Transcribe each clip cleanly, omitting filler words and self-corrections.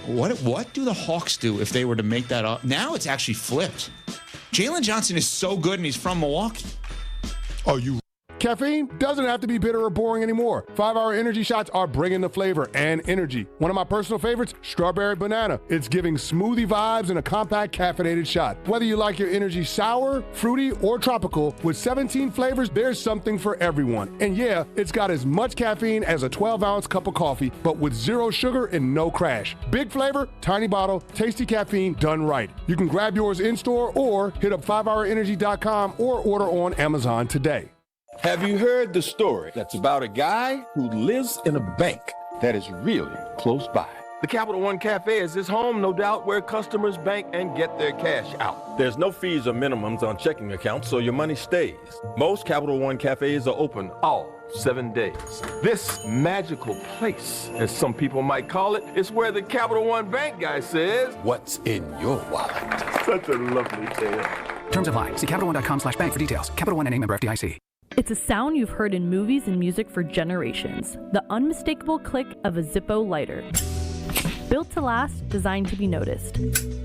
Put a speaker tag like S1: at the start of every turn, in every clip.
S1: What do the Hawks do if they were to make that up? Now it's actually flipped. Jalen Johnson is so good, and he's from Milwaukee.
S2: Caffeine doesn't have to be bitter or boring anymore. 5-Hour Energy shots are bringing the flavor and energy. One of my personal favorites, strawberry banana. It's giving smoothie vibes in a compact caffeinated shot. Whether you like your energy sour, fruity, or tropical, with 17 flavors, there's something for everyone. And yeah, it's got as much caffeine as a 12-ounce cup of coffee, but with zero sugar and no crash. Big flavor, tiny bottle, tasty caffeine done right. You can grab yours in-store or hit up 5hourenergy.com or order on Amazon today.
S3: Have you heard the story that's about a guy who lives in a bank that is really close by? The Capital One Cafe is his home, no doubt, where customers bank and get their cash out. There's no fees or minimums on checking accounts, so your money stays. Most Capital One Cafes are open all 7 days. This magical place, as some people might call it, is where the Capital One Bank guy says, "What's in your wallet?" Such a lovely tale.
S4: Terms apply. See CapitalOne.com/bank for details. Capital One NA, member FDIC.
S5: It's a sound you've heard in movies and music for generations. The unmistakable click of a Zippo lighter. Built to last, designed to be noticed.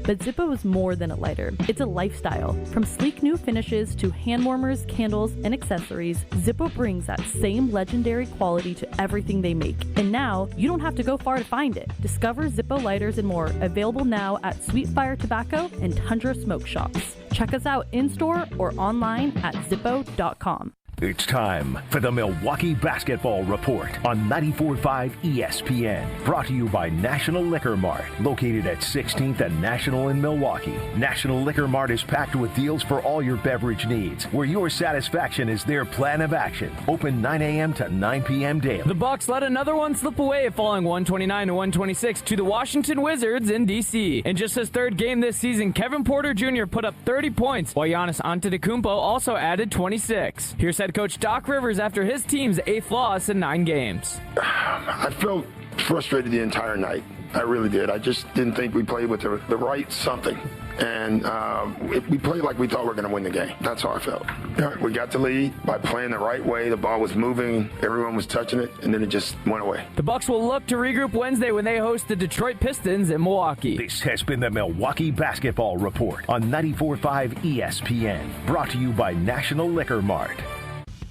S5: But Zippo is more than a lighter. It's a lifestyle. From sleek new finishes to hand warmers, candles, and accessories, Zippo brings that same legendary quality to everything they make. And now, you don't have to go far to find it. Discover Zippo lighters and more, available now at Sweet Fire Tobacco and Tundra Smoke Shops. Check us out in-store or online at zippo.com.
S6: It's time for the Milwaukee Basketball Report on 94.5 ESPN. Brought to you by National Liquor Mart, located at 16th and National in Milwaukee. National Liquor Mart is packed with deals for all your beverage needs, where your satisfaction is their plan of action. Open 9 a.m. to 9 p.m. daily.
S7: The Bucks let another one slip away, falling 129-126 to the Washington Wizards in D.C. In just his third game this season, Kevin Porter Jr. put up 30 points, while Giannis Antetokounmpo also added 26. Here's head coach Doc Rivers after his team's 8th loss in 9 games.
S8: I felt frustrated the entire night. I really did. I just didn't think we played with the right something. And we played like we thought we were going to win the game. That's how I felt. We got the lead by playing the right way. The ball was moving. Everyone was touching it. And then it just went away.
S7: The Bucks will look to regroup Wednesday when they host the Detroit Pistons in Milwaukee.
S6: This has been the Milwaukee Basketball Report on 94.5 ESPN. Brought to you by National Liquor Mart.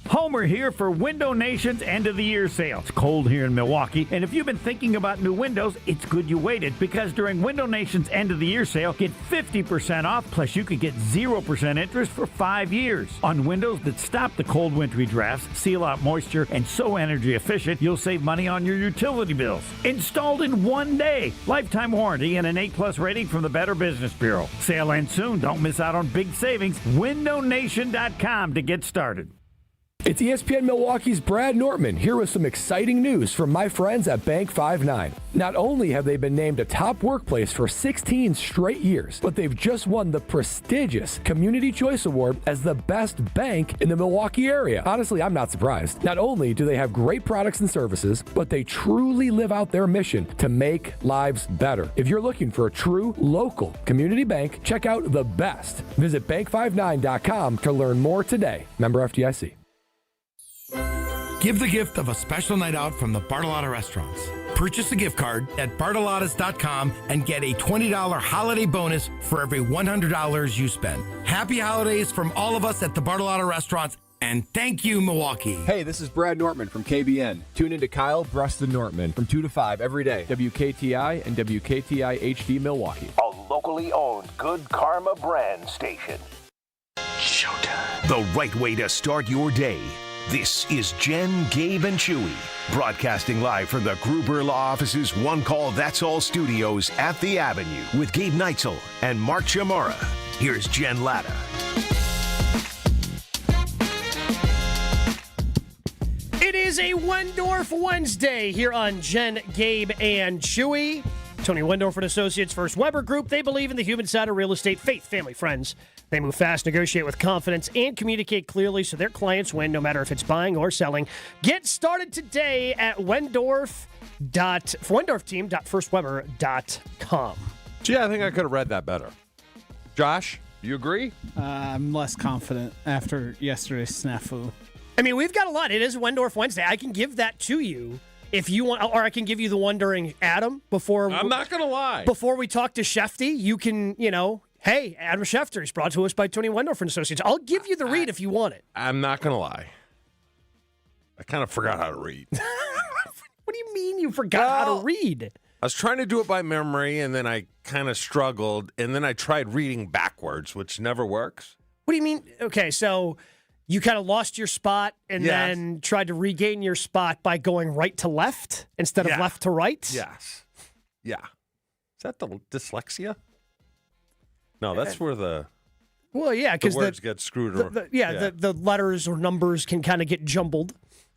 S9: Homer here for Window Nation's end of the year sale. It's cold here in Milwaukee, and if you've been thinking about new windows, it's good you waited, because during Window Nation's end of the year sale, get 50% off, plus you could get 0% interest for 5 years. On windows that stop the cold wintry drafts, seal out moisture, and so energy efficient, you'll save money on your utility bills. Installed in 1 day. Lifetime warranty and an A+ rating from the Better Business Bureau. Sale ends soon. Don't miss out on big savings. WindowNation.com to get started.
S10: It's ESPN Milwaukee's Brad Nortman here with some exciting news from my friends at Bank 59. Not only have they been named a top workplace for 16 straight years, but they've just won the prestigious Community Choice Award as the best bank in the Milwaukee area. Honestly, I'm not surprised. Not only do they have great products and services, but they truly live out their mission to make lives better. If you're looking for a true local community bank, check out the best. Visit bank59.com to learn more today. Member FDIC.
S11: Give the gift of a special night out from the Bartolotta Restaurants. Purchase a gift card at bartolottas.com and get a $20 holiday bonus for every $100 you spend. Happy holidays from all of us at the Bartolotta Restaurants, and thank you, Milwaukee.
S12: Hey, this is Brad Nortman from KBN. Tune in to Kyle Breston Nortman from 2 to 5 every day. WKTI and WKTI HD Milwaukee.
S6: A locally owned Good Karma brand station. Showtime. The right way to start your day. This is Jen, Gabe, and Chewy, broadcasting live from the Gruber Law Office's One Call That's All studios at the Avenue with Gabe Neitzel and Mark Chamara. Here's Jen Latta.
S13: It is a Wendorf Wednesday here on Jen, Gabe, and Chewy. Tony Wendorf and Associates, First Weber Group. They believe in the human side of real estate, faith, family, friends. They move fast, negotiate with confidence, and communicate clearly so their clients win no matter if it's buying or selling. Get started today at wendorfteam.firstweber.com.
S14: Gee, I think I could have read that better. Josh, you agree?
S15: I'm less confident after yesterday's snafu.
S13: I mean, we've got a lot. It is Wendorf Wednesday. I can give that to you. If you want, or I can give you the one during Adam before.
S14: I'm not going to lie.
S13: Before we talk to Shefty, you can, hey, Adam Schefter is brought to us by Tony Wendorf and Associates. I'll give you the read if you want it.
S14: I'm not going to lie. I kind of forgot how to read.
S13: What do you mean you forgot how to read?
S14: I was trying to do it by memory, and then I kind of struggled, and then I tried reading backwards, which never works.
S13: What do you mean? Okay, so you kind of lost your spot and then tried to regain your spot by going right to left instead of left to right?
S14: Yes. Yeah. Is that the dyslexia? No, that's where the words get screwed around.
S13: The letters or numbers can kind of get jumbled.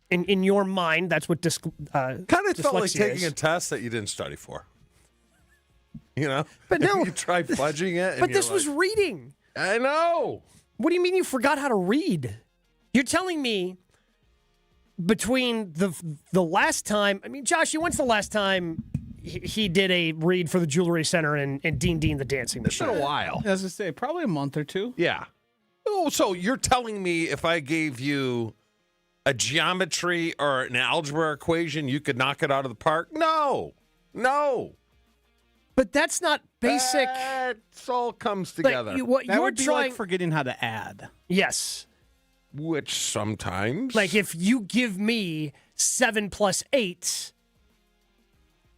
S13: In your mind, that's what
S14: kind of felt like taking a test that you didn't study for.
S13: But no,
S14: you try fudging it.
S13: But this was reading.
S14: I know.
S13: What do you mean you forgot how to read? You're telling me between the last time. I mean, Josh, when's the last time he did a read for the Jewelry Center and Dean the Dancing Machine?
S14: It's been a while.
S15: As I say, probably a month or two.
S14: Yeah. Oh, so you're telling me if I gave you a geometry or an algebra equation, you could knock it out of the park? No.
S13: But that's not basic.
S14: It all comes together.
S15: That would be like forgetting how to add.
S13: Yes.
S14: Which sometimes.
S13: Like if you give me 7 plus 8,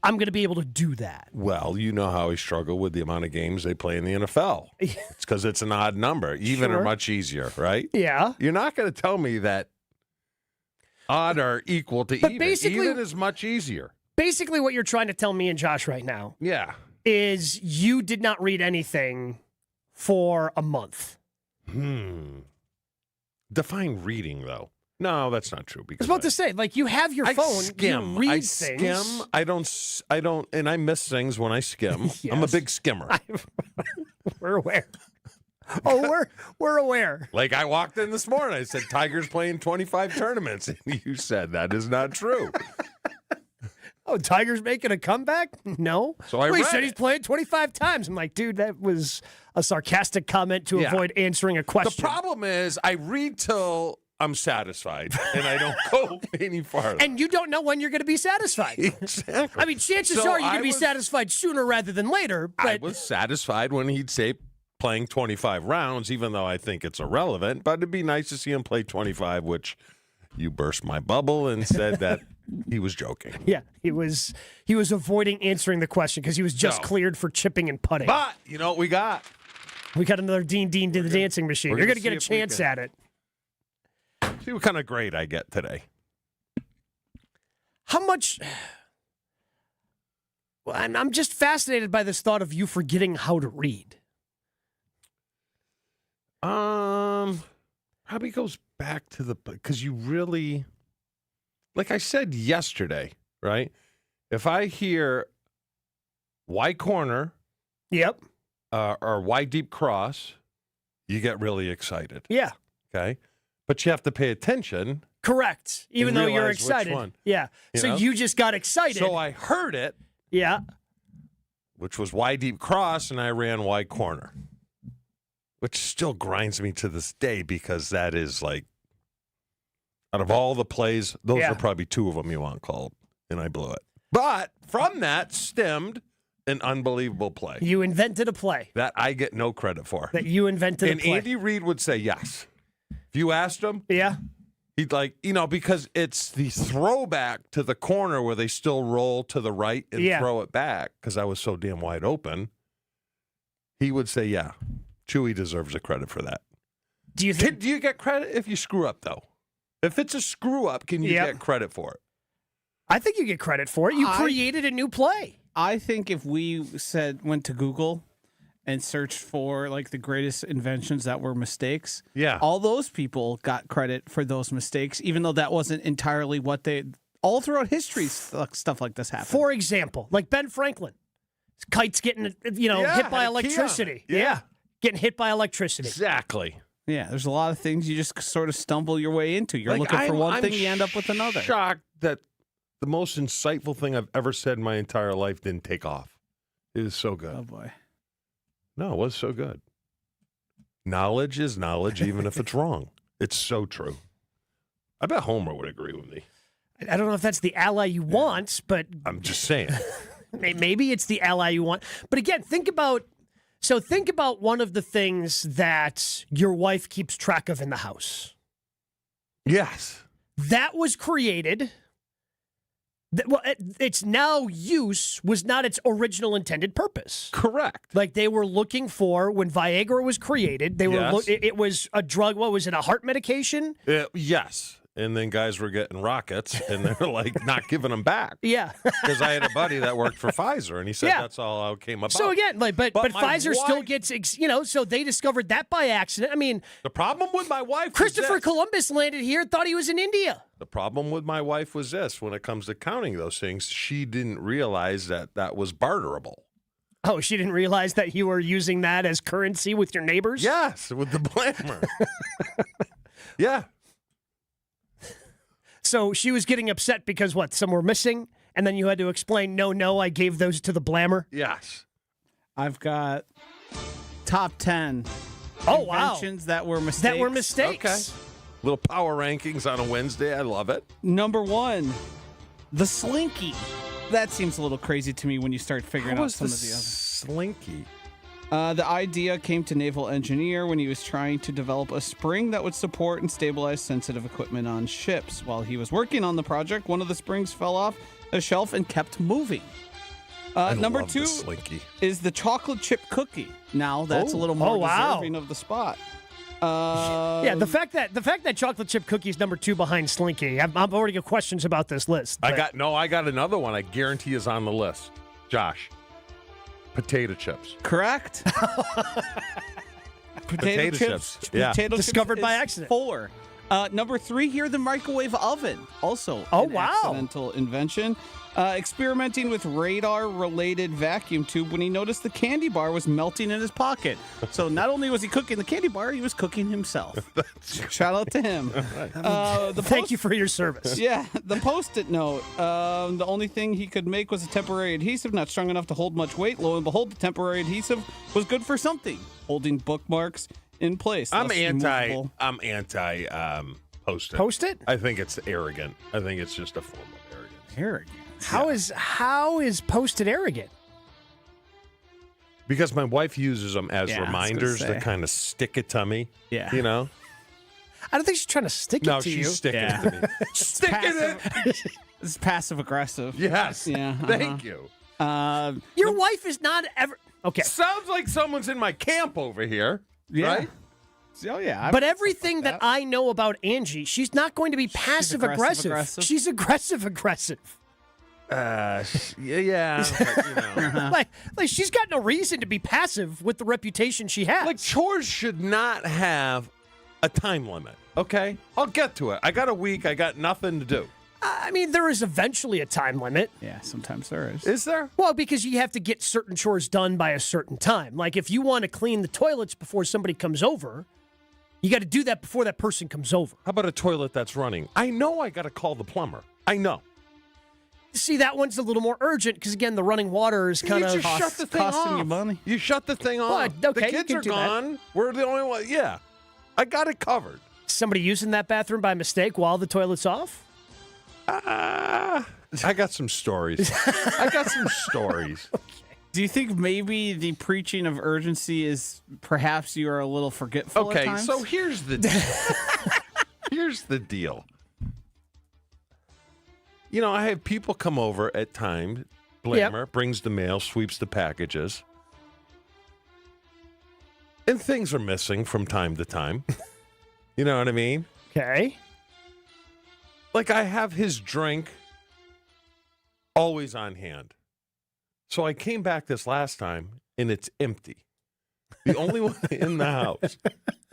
S13: I'm going to be able to do that.
S14: Well, you know how I struggle with the amount of games they play in the NFL. It's because it's an odd number. Even are much easier, right?
S13: Yeah.
S14: You're not going to tell me that odd are equal to even. Even is much easier.
S13: Basically, what you're trying to tell me and Josh right now is you did not read anything for a month.
S14: Define reading, though. No, that's not true.
S13: I was about to say, like, you have your phone.
S14: Skim.
S13: You read
S14: I
S13: things.
S14: skim. I don't, and I miss things when I skim. I'm a big skimmer.
S13: We're aware. Oh, we're aware.
S14: Like I walked in this morning, I said, Tigers playing 25 tournaments. And you said that is not true.
S13: Oh, Tigers making a comeback? No.
S14: So I
S13: he said he's playing 25 times. I'm like, dude, that was a sarcastic comment to avoid answering a question.
S14: The problem is I read till I'm satisfied, and I don't go any farther.
S13: And you don't know when you're going to be satisfied.
S14: Exactly.
S13: I mean, chances are you're going to be satisfied sooner rather than later. But
S14: I was satisfied when he'd say playing 25 rounds, even though I think it's irrelevant. But it'd be nice to see him play 25, which you burst my bubble and said that he was joking.
S13: Yeah, he was avoiding answering the question because he was just cleared for chipping and putting.
S14: But you know what we got?
S13: We got another Dean to the Dancing Machine. You're going to get a chance at it.
S14: See what kind of grade I get today.
S13: How much? Well, I'm just fascinated by this thought of you forgetting how to read.
S14: Probably goes back to because you really, like I said yesterday, right? If I hear Y corner, or Y deep cross, you get really excited.
S13: Yeah.
S14: Okay. But you have to pay attention.
S13: Correct. Even though you're excited. Yeah. So you just got excited.
S14: So I heard it.
S13: Yeah.
S14: Which was Y deep cross, and I ran Y corner. Which still grinds me to this day because that is like, out of all the plays, those are probably two of them you want called, and I blew it. But from that stemmed an unbelievable play.
S13: You invented a play.
S14: That I get no credit for.
S13: That you invented a play.
S14: And Andy Reid would say yes. If you asked him, he'd like, because it's the throwback to the corner where they still roll to the right and throw it back because I was so damn wide open. He would say, yeah, Chewy deserves a credit for that.
S13: Do you think?
S14: Do you get credit if you screw up, though? If it's a screw up, can you get credit for it?
S13: I think you get credit for it. You created a new play.
S15: I think if we went to Google and searched for like the greatest inventions that were mistakes, all those people got credit for those mistakes, even though that wasn't entirely what they. All throughout history, stuff like this happened.
S13: For example, like Ben Franklin, kites getting hit by electricity. Getting hit by electricity.
S14: Exactly.
S15: Yeah, there's a lot of things you just sort of stumble your way into. You're looking for one thing, you end up with another.
S14: I'm shocked that the most insightful thing I've ever said in my entire life didn't take off. It is so good.
S15: Oh, boy.
S14: No, it was so good. Knowledge is knowledge, even if it's wrong. It's so true. I bet Homer would agree with me.
S13: I don't know if that's the ally you want, but
S14: I'm just saying.
S13: Maybe it's the ally you want. But again, think about one of the things that your wife keeps track of in the house.
S14: Yes.
S13: That was created. Well, its now use was not its original intended purpose.
S14: Correct.
S13: Like they were looking for when Viagra was created. They were. It was a drug. What was it? A heart medication?
S14: Yes. And then guys were getting rockets, and they're like not giving them back.
S13: Yeah.
S14: Because I had a buddy that worked for Pfizer, and he said that's all I came about.
S13: So again, but Pfizer still gets, so they discovered that by accident. I mean,
S14: the problem with my wife,
S13: Christopher Columbus landed here, thought he was in India.
S14: The problem with my wife was this: when it comes to counting those things, she didn't realize that was barterable.
S13: Oh, she didn't realize that you were using that as currency with your neighbors?
S14: Yes, with the blammer. Yeah.
S13: So she was getting upset because, some were missing? And then you had to explain, no, I gave those to the blammer?
S14: Yes.
S15: I've got top 10 inventions that were mistakes.
S14: Okay. Little power rankings on a Wednesday. I love it.
S15: Number 1, the Slinky. That seems a little crazy to me when you start figuring out some of the others.
S14: Slinky?
S15: The idea came to naval engineer when he was trying to develop a spring that would support and stabilize sensitive equipment on ships. While he was working on the project, one of the springs fell off a shelf and kept moving. Number 2 is the chocolate chip cookie. Now that's a little more deserving of the spot.
S13: The fact that chocolate chip cookie is number 2 behind Slinky. I've already got questions about this list.
S14: I got another one I guarantee is on the list. Josh. Potato chips.
S15: Correct. Potato chips.
S14: Yeah.
S15: Potato
S13: discovered
S15: chips
S13: by
S15: is
S13: accident.
S15: 4. Number 3 here, the microwave oven. Also accidental invention. Experimenting with radar-related vacuum tube when he noticed the candy bar was melting in his pocket. So not only was he cooking the candy bar, he was cooking himself. Shout out to him.
S13: Thank you for your service.
S15: Yeah, the Post-it note. The only thing he could make was a temporary adhesive, not strong enough to hold much weight. Lo and behold, the temporary adhesive was good for something, holding bookmarks in place.
S14: I'm anti Post-it.
S13: Post-it?
S14: I think it's arrogant. I think it's just a form of arrogance.
S15: Arrogant.
S13: How is Post-it arrogant?
S14: Because my wife uses them as reminders to kind of stick it to me.
S15: Yeah.
S14: You know?
S13: I don't think she's trying to stick it to you.
S14: No, she's sticking it to me. Sticking it!
S15: It's passive-aggressive.
S14: Yes.
S15: Yeah.
S14: Thank you.
S13: Your wife is not ever... Okay.
S14: Sounds like someone's in my camp over here.
S15: Yeah.
S14: Right?
S15: Oh, yeah.
S13: But everything that I know about Angie, she's not going to be passive-aggressive. She's aggressive-aggressive.
S14: Yeah, but, you know.
S13: like she's got no reason to be passive with the reputation she has.
S14: Like, chores should not have a time limit, okay? I'll get to it. I got a week. I got nothing to do.
S13: I mean, there is eventually a time limit.
S15: Yeah, sometimes there is.
S14: Is there?
S13: Well, because you have to get certain chores done by a certain time. Like, if you want to clean the toilets before somebody comes over, you got to do that before that person comes over.
S14: How about a toilet that's running? I know I got to call the plumber. I know.
S13: See, that one's a little more urgent because, again, the running water is kind of
S14: shut the thing
S15: costing
S14: off.
S15: you money.
S14: You shut the thing off.
S13: Well, okay,
S14: the kids
S13: you
S14: are
S13: can do that.
S14: gone. We're the only one. Yeah. I got it covered.
S13: Somebody using that bathroom by mistake while the toilet's off?
S14: I got some stories. Okay.
S15: Do you think maybe the preaching of urgency is perhaps you are a little forgetful at times?
S14: So here's the deal. Here's the deal. You know, I have people come over at times. Blamer brings the mail, sweeps the packages. And things are missing from time to time. You know what I mean?
S13: Okay.
S14: Like, I have his drink always on hand. So I came back this last time, and it's empty. The only one in the house.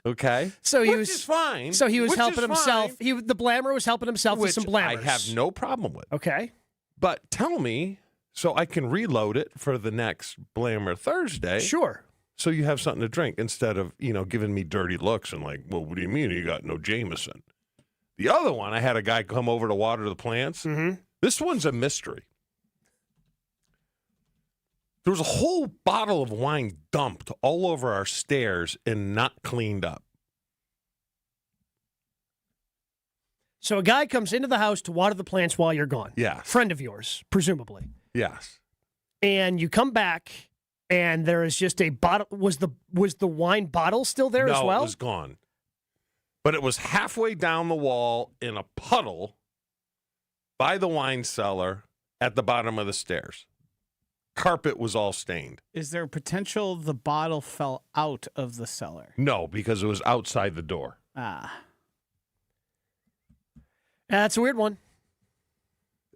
S14: Okay?
S13: So he
S14: Which
S13: was
S14: is fine.
S13: So he was
S14: Which
S13: helping
S14: is
S13: himself.
S14: fine.
S13: The Blamer was helping himself with some blammers.
S14: I have no problem with.
S13: Okay.
S14: But tell me so I can reload it for the next Blamer Thursday.
S13: Sure.
S14: So you have something to drink instead of, giving me dirty looks and like, well, what do you mean you got no Jameson? The other one, I had a guy come over to water the plants.
S13: Mm-hmm.
S14: This one's a mystery. There was a whole bottle of wine dumped all over our stairs and not cleaned up.
S13: So a guy comes into the house to water the plants while you're gone.
S14: Yeah.
S13: Friend of yours, presumably.
S14: Yes.
S13: And you come back, and there is just a bottle. Was the wine bottle still there as well?
S14: No, it was gone. But it was halfway down the wall in a puddle by the wine cellar at the bottom of the stairs. Carpet was all stained.
S15: Is there potential the bottle fell out of the cellar?
S14: No, because it was outside the door.
S15: Ah.
S13: That's a weird one.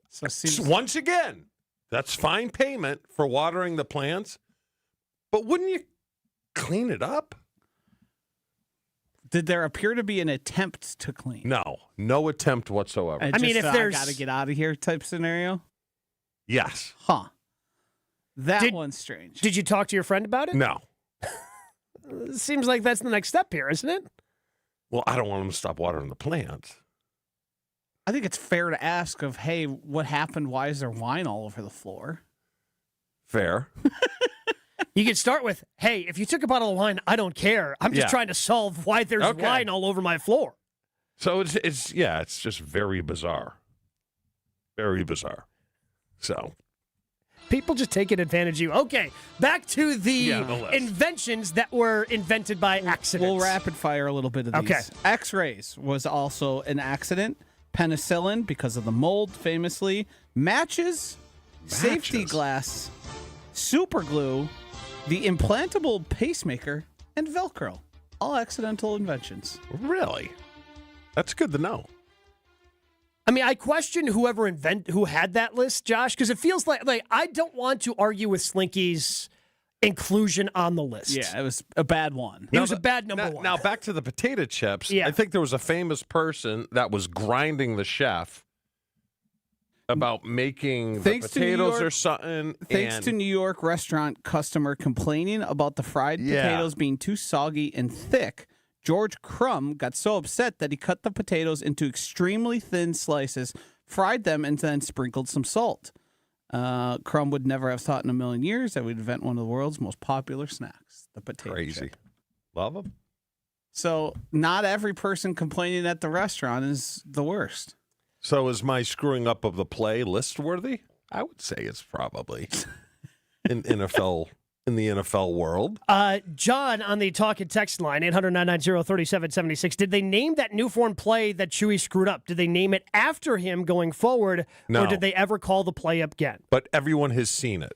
S15: So
S14: once again, that's fine payment for watering the plants, but wouldn't you clean it up?
S15: Did there appear to be an attempt to clean?
S14: No attempt whatsoever.
S13: I mean, if there's
S15: got to get out of here type scenario?
S14: Yes.
S15: Huh. That one's strange.
S13: Did you talk to your friend about it?
S14: No.
S13: Seems like that's the next step here, isn't it?
S14: Well, I don't want them to stop watering the plants.
S15: I think it's fair to ask of, hey, what happened? Why is there wine all over the floor?
S14: Fair.
S13: You could start with, hey, if you took a bottle of wine, I don't care. I'm just trying to solve why there's wine all over my floor.
S14: So it's just very bizarre. Very bizarre. So
S13: people just taking advantage of you. Okay, back to the inventions that were invented by accident.
S15: We'll rapid fire a little bit of these.
S13: Okay.
S15: X-rays was also an accident. Penicillin, because of the mold, famously. Matches. Safety glass, super glue, the implantable pacemaker, and Velcro. All accidental inventions.
S14: Really? That's good to know.
S13: I mean, I question who had that list, Josh, because it feels like I don't want to argue with Slinky's inclusion on the list.
S15: Yeah, it was a bad one.
S13: It was a bad number one.
S14: Now, back to the potato chips.
S13: Yeah.
S14: I think there was a famous person that was grinding the chef about making the potatoes or something.
S15: Thanks to New York restaurant customer complaining about the fried potatoes being too soggy and thick, George Crumb got so upset that he cut the potatoes into extremely thin slices, fried them, and then sprinkled some salt. Crumb would never have thought in a million years that we'd invent one of the world's most popular snacks, the potato chip.
S14: Love them.
S15: So not every person complaining at the restaurant is the worst.
S14: So is my screwing up of the play list worthy? I would say it's probably in the NFL world.
S13: John on the talk and text line, 800-990-3776. Did they name that new form play that Chewy screwed up? Did they name it after him going forward?
S14: No.
S13: Or did they ever call the play up again?
S14: But everyone has seen it.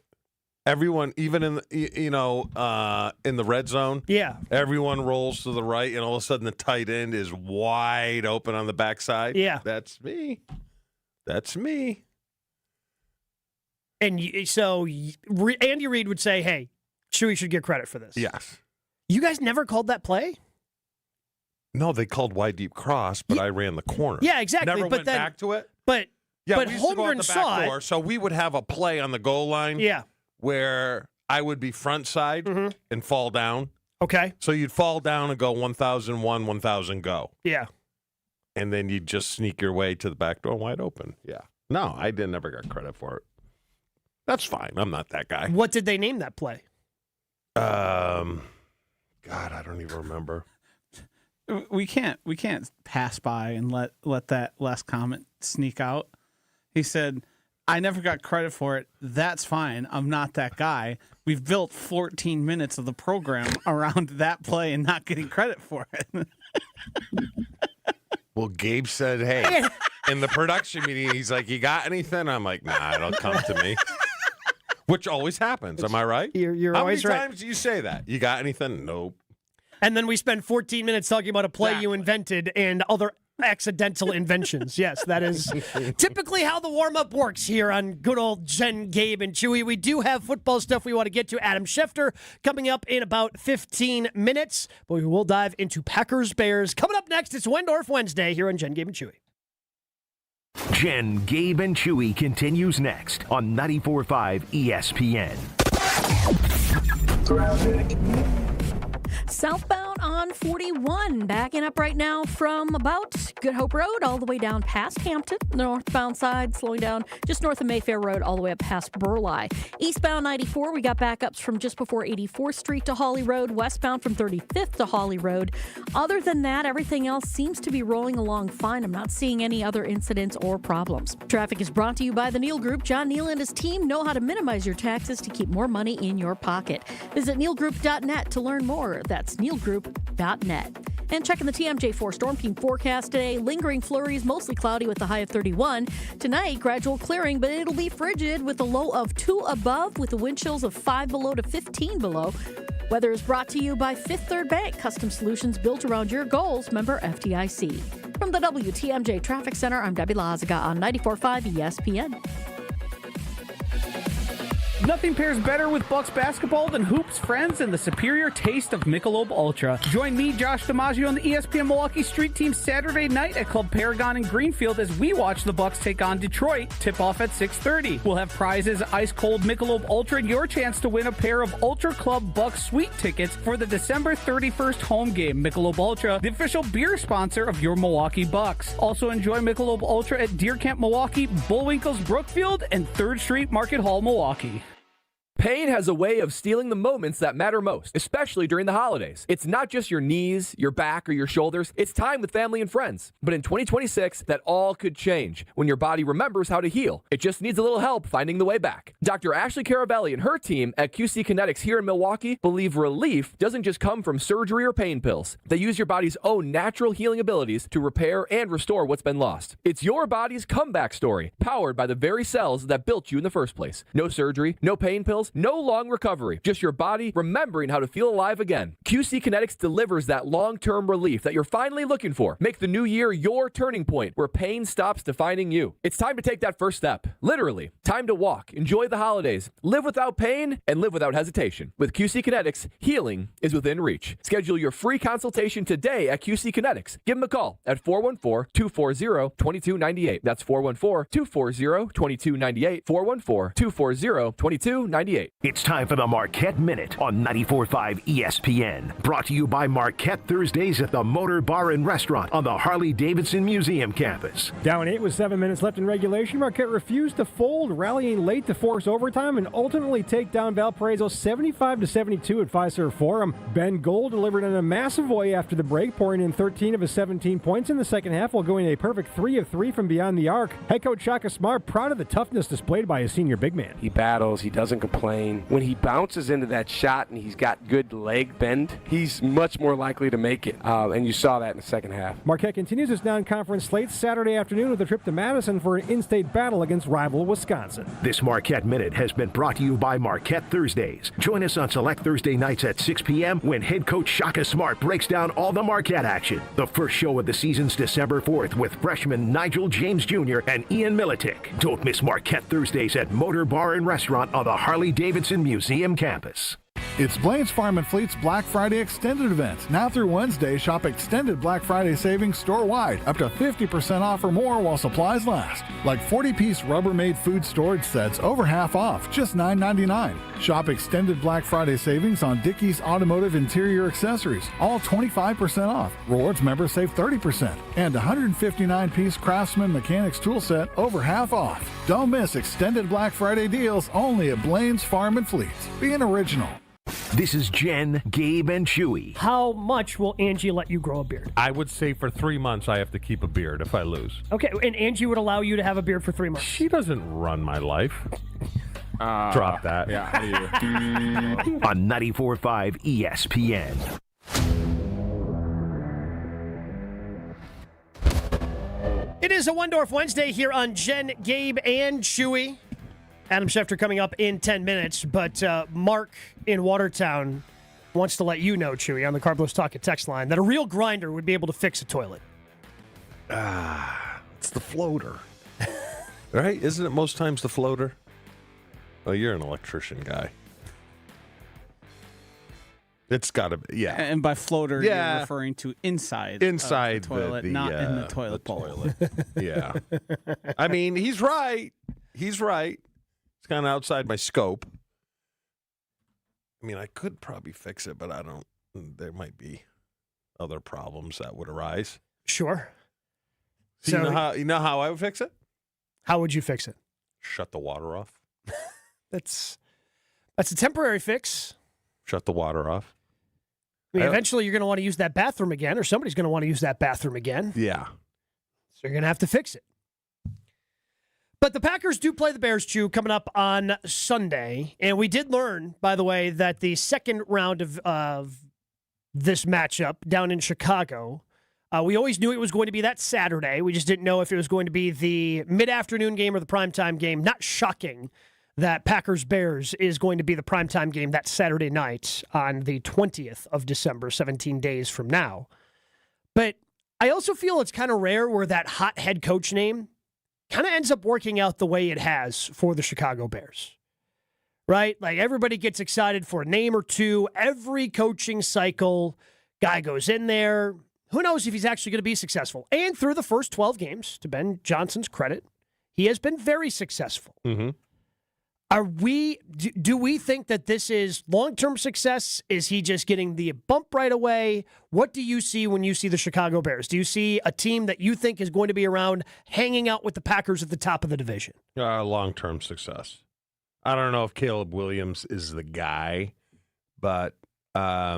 S14: Everyone, even in the red zone, everyone rolls to the right, and all of a sudden the tight end is wide open on the backside.
S13: Yeah,
S14: that's me. That's me.
S13: And so Andy Reid would say, "Hey, Chewy should get credit for this."
S14: Yes.
S13: You guys never called that play?
S14: No, they called wide deep cross, but I ran the corner.
S13: Yeah, exactly.
S14: Never went back to it.
S13: But
S14: we used to go
S13: Holmgren
S14: out the
S13: saw
S14: back door,
S13: it.
S14: so we would have a play on the goal line.
S13: Yeah.
S14: Where I would be front side and fall down.
S13: Okay.
S14: So you'd fall down and go 1,001, 1,000 go.
S13: Yeah.
S14: And then you'd just sneak your way to the back door wide open. Yeah. No, I never got credit for it. That's fine. I'm not that guy.
S13: What did they name that play?
S14: God, I don't even remember.
S15: We can't pass by and let that last comment sneak out. He said, I never got credit for it. That's fine. I'm not that guy. We've built 14 minutes of the program around that play and not getting credit for it.
S14: Well, Gabe said, hey, in the production meeting, he's like, you got anything? I'm like, nah, it'll come to me. Which always happens. Am I right?
S13: You're always right.
S14: How many times do you say that? You got anything? Nope.
S13: And then we spend 14 minutes talking about a play you invented and other accidental inventions. Yes, that is typically how the warm-up works here on good old Jen, Gabe, and Chewy. We do have football stuff we want to get to. Adam Schefter coming up in about 15 minutes. But we will dive into Packers-Bears. Coming up next, it's Wendorf Wednesday here on Jen, Gabe, and Chewy.
S6: Jen, Gabe, and Chewy continues next on 94.5 ESPN.
S16: Southbound on 41. Backing up right now from about Good Hope Road all the way down past Hampton. The northbound side slowing down just north of Mayfair Road all the way up past Burleigh. Eastbound 94, we got backups from just before 84th Street to Holly Road. Westbound from 35th to Holly Road. Other than that, everything else seems to be rolling along fine. I'm not seeing any other incidents or problems. Traffic is brought to you by the Neal Group. John Neal and his team know how to minimize your taxes to keep more money in your pocket. Visit nealgroup.net to learn more. That's nealgroup.net. And checking the TMJ4 Storm Team forecast today, lingering flurries, mostly cloudy with a high of 31. Tonight, gradual clearing, but it'll be frigid with a low of 2 above with the wind chills of 5 below to 15 below. Weather is brought to you by Fifth Third Bank, custom solutions built around your goals, member FDIC. From the WTMJ Traffic Center, I'm Debbie Lazaga on 94.5 ESPN.
S7: Nothing pairs better with Bucks basketball than hoops, friends, and the superior taste of Michelob Ultra. Join me, Josh DiMaggio, and the ESPN Milwaukee Street Team Saturday night at Club Paragon in Greenfield as we watch the Bucks take on Detroit. Tip-off at 6:30. We'll have prizes, ice-cold Michelob Ultra, and your chance to win a pair of Ultra Club Bucks Suite tickets for the December 31st home game. Michelob Ultra, the official beer sponsor of your Milwaukee Bucks. Also enjoy Michelob Ultra at Deer Camp Milwaukee, Bullwinkle's Brookfield, and 3rd Street Market Hall, Milwaukee.
S12: Pain has a way of stealing the moments that matter most, especially during the holidays. It's not just your knees, your back, or your shoulders. It's time with family and friends. But in 2026, that all could change when your body remembers how to heal. It just needs a little help finding the way back. Dr. Ashley Carabelli and her team at QC Kinetics here in Milwaukee believe relief doesn't just come from surgery or pain pills. They use your body's own natural healing abilities to repair and restore what's been lost. It's your body's comeback story, powered by the very cells that built you in the first place. No surgery, no pain pills, no long recovery, just your body remembering how to feel alive again. QC Kinetics delivers that long-term relief that you're finally looking for. Make the new year your turning point where pain stops defining you. It's time to take that first step. Literally, time to walk, enjoy the holidays, live without pain, and live without hesitation. With QC Kinetics, healing is within reach. Schedule your free consultation today at QC Kinetics. Give them a call at 414-240-2298. That's 414-240-2298. 414-240-2298.
S6: It's time for the Marquette Minute on 94.5 ESPN. Brought to you by Marquette Thursdays at the Motor Bar and Restaurant on the Harley-Davidson Museum campus.
S17: Down 8 with 7 minutes left in regulation, Marquette refused to fold, rallying late to force overtime and ultimately take down Valparaiso 75-72 at Fiserv Forum. Ben Gold delivered in a massive way after the break, pouring in 13 of his 17 points in the second half while going a perfect 3 of 3 from beyond the arc. Head coach Shaka Smart proud of the toughness displayed by his senior big man.
S18: He battles, he doesn't complain. When he bounces into that shot and he's got good leg bend, he's much more likely to make it. And you saw that in the second half.
S17: Marquette continues its non-conference slate Saturday afternoon with a trip to Madison for an in-state battle against rival Wisconsin.
S6: This Marquette Minute has been brought to you by Marquette Thursdays. Join us on select Thursday nights at 6 p.m. when head coach Shaka Smart breaks down all the Marquette action. The first show of the season's December 4th with freshman Nigel James Jr. and Ian Militic. Don't miss Marquette Thursdays at Motor Bar and Restaurant on the Harley-Davidson Museum campus.
S19: It's Blaine's Farm and Fleet's Black Friday Extended event. Now through Wednesday, shop extended Black Friday savings store-wide, up to 50% off or more while supplies last. Like 40-piece Rubbermaid food storage sets over half off, just $9.99. Shop extended Black Friday savings on Dickies Automotive Interior Accessories, all 25% off. Rewards members save 30%. And 159-piece Craftsman Mechanics tool set over half off. Don't miss extended Black Friday deals only at Blaine's Farm and Fleet. Be an original.
S6: This is Jen, Gabe, and Chewy.
S13: How much will Angie let you grow a beard?
S14: I would say for 3 months I have to keep a beard if I lose.
S13: Okay, and Angie would allow you to have a beard for 3 months?
S14: She doesn't run my life. Drop that.
S12: Yeah.
S6: On 94.5 ESPN.
S13: It is a Wendorf Wednesday here on Jen, Gabe, and Chewy. Adam Schefter coming up in 10 minutes, but Mark in Watertown wants to let you know, Chewy, on the Carblos Talk text line, that a real grinder would be able to fix a toilet.
S14: It's the floater. Right? Isn't it most times the floater? Oh, you're an electrician guy. It's got to be, yeah.
S15: And by floater, you're referring to inside the toilet, not in the toilet bowl.
S14: Yeah. I mean, he's right. He's right. It's kind of outside my scope. I mean, I could probably fix it, but I don't. There might be other problems that would arise.
S13: Sure.
S14: So you know how I would fix it?
S13: How would you fix it?
S14: Shut the water off.
S13: That's a temporary fix.
S14: Shut the water off.
S13: I mean, eventually you're going to want to use that bathroom again, or somebody's going to want to use that bathroom again.
S14: Yeah.
S13: So you're going to have to fix it. But the Packers do play the Bears, Chew, coming up on Sunday. And we did learn, by the way, that the second round of this matchup down in Chicago, we always knew it was going to be that Saturday. We just didn't know if it was going to be the mid-afternoon game or the primetime game. Not shocking that Packers-Bears is going to be the primetime game that Saturday night on the 20th of December, 17 days from now. But I also feel it's kind of rare where that hot head coach name kind of ends up working out the way it has for the Chicago Bears. Right? Like everybody gets excited for a name or two. Every coaching cycle, guy goes in there. Who knows if he's actually going to be successful? And through the first 12 games, to Ben Johnson's credit, he has been very successful.
S14: Mm-hmm.
S13: Do we think that this is long-term success? Is he just getting the bump right away? What do you see when you see the Chicago Bears? Do you see a team that you think is going to be around hanging out with the Packers at the top of the division?
S14: Long-term success. I don't know if Caleb Williams is the guy, but a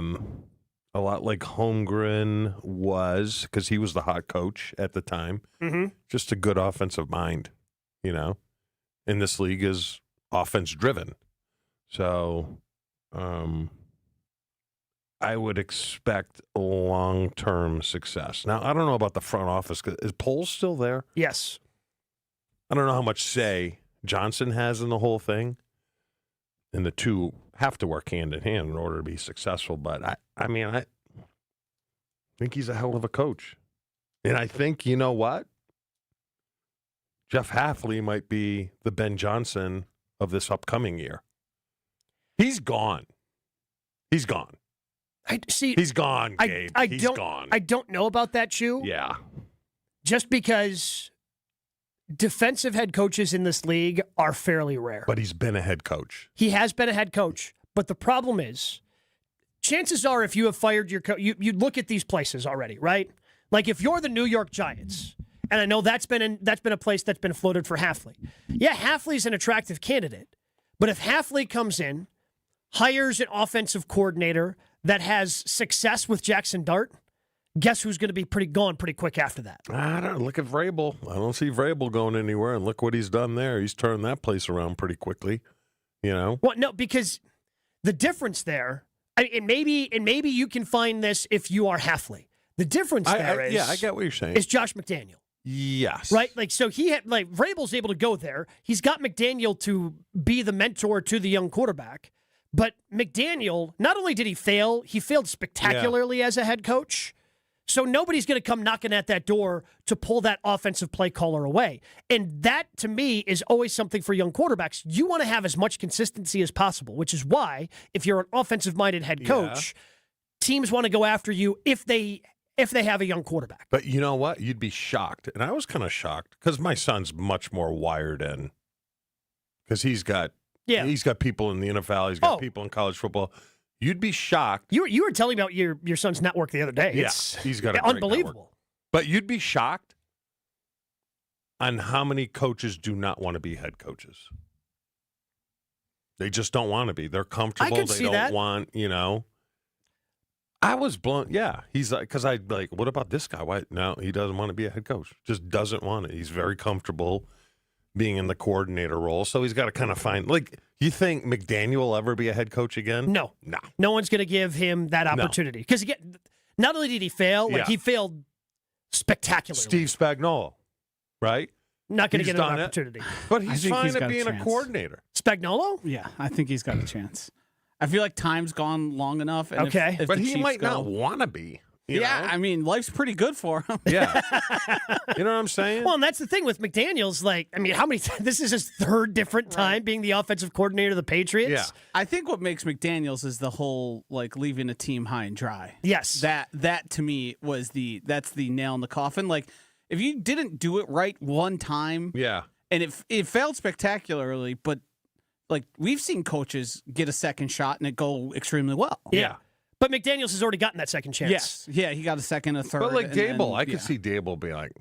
S14: lot like Holmgren was, because he was the hot coach at the time.
S13: Mm-hmm.
S14: Just a good offensive mind, and this league is offense-driven. So I would expect long-term success. Now, I don't know about the front office. Is Poles still there?
S13: Yes.
S14: I don't know how much say Johnson has in the whole thing. And the two have to work hand in hand in order to be successful. But, I think he's a hell of a coach. And I think, you know what? Jeff Hafley might be the Ben Johnson of this upcoming year. He's gone. He's gone. He's gone, Gabe. He's gone.
S13: I don't know about that, Chew.
S14: Yeah.
S13: Just because defensive head coaches in this league are fairly rare.
S14: But he's been a head coach.
S13: He has been a head coach. But the problem is, chances are if you have fired your coach, you look at these places already, right? Like if you're the New York Giants, and I know that's been a place that's been floated for Hafley. Yeah, Hafley's an attractive candidate. But if Hafley comes in, hires an offensive coordinator that has success with Jackson Dart, guess who's going to be gone pretty quick after that?
S14: I don't look at Vrabel. I don't see Vrabel going anywhere, and look what he's done there. He's turned that place around pretty quickly,
S13: Well, no, because the difference there, and maybe you can find this if you are Hafley. The difference there is,
S14: I get what you're saying.
S13: Is Josh McDaniel.
S14: Yes.
S13: Right? Like, so he had, Vrabel's able to go there. He's got McDaniel to be the mentor to the young quarterback. But McDaniel, not only did he fail, he failed spectacularly as a head coach. So nobody's going to come knocking at that door to pull that offensive play caller away. And that, to me, is always something for young quarterbacks. You want to have as much consistency as possible, which is why, if you're an offensive-minded head coach, teams want to go after you if they have a young quarterback.
S14: But you know what? You'd be shocked. And I was kind of shocked because my son's much more wired in. Because he's got people in the NFL. He's got people in college football. You'd be shocked.
S13: You were telling me about your son's network the other day.
S14: Yes, he's got a great
S13: unbelievable.
S14: Network. But you'd be shocked on how many coaches do not want to be head coaches. They just don't want to be. They're comfortable. They don't want, I was blown. Yeah, he's like, because I like, what about this guy? Why? No, he doesn't want to be a head coach. Just doesn't want it. He's very comfortable being in the coordinator role. So he's got to kind of find, you think McDaniel will ever be a head coach again?
S13: No. No one's going to give him that opportunity. Because again, not only did he fail, he failed spectacularly.
S14: Steve Spagnuolo, right?
S13: Not going to get an opportunity.
S14: But he's fine at being a coordinator.
S13: Spagnuolo?
S15: Yeah, I think he's got a chance. I feel like time's gone long enough. And if
S14: but
S15: the
S14: he
S15: Chiefs
S14: might not want to be. You know?
S15: I mean, life's pretty good for him.
S14: Yeah. You know what I'm saying?
S13: Well, and that's the thing with McDaniels. How many times? This is his third different time being the offensive coordinator of the Patriots.
S14: Yeah.
S15: I think what makes McDaniels is the whole, leaving a team high and dry.
S13: Yes.
S15: That to me was that's the nail in the coffin. If you didn't do it right one time.
S14: Yeah.
S15: And it failed spectacularly, but, we've seen coaches get a second shot and it go extremely well.
S13: Yeah. But McDaniels has already gotten that second chance.
S15: Yes. Yeah, he got a second, a third.
S14: But like Dable, I could see Dable being like,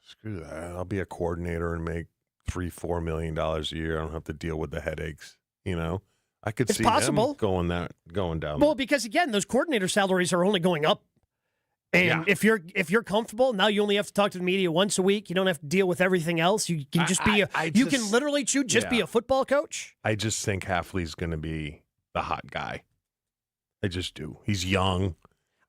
S14: screw that. I'll be a coordinator and make $3-4 million a year. I don't have to deal with the headaches. I could see
S13: possible.
S14: him going down.
S13: Well, because again, those coordinator salaries are only going up. And if you're comfortable, now you only have to talk to the media once a week. You don't have to deal with everything else. You can just be you can literally be a football coach.
S14: I just think Hafley's going to be the hot guy. I just do. He's young.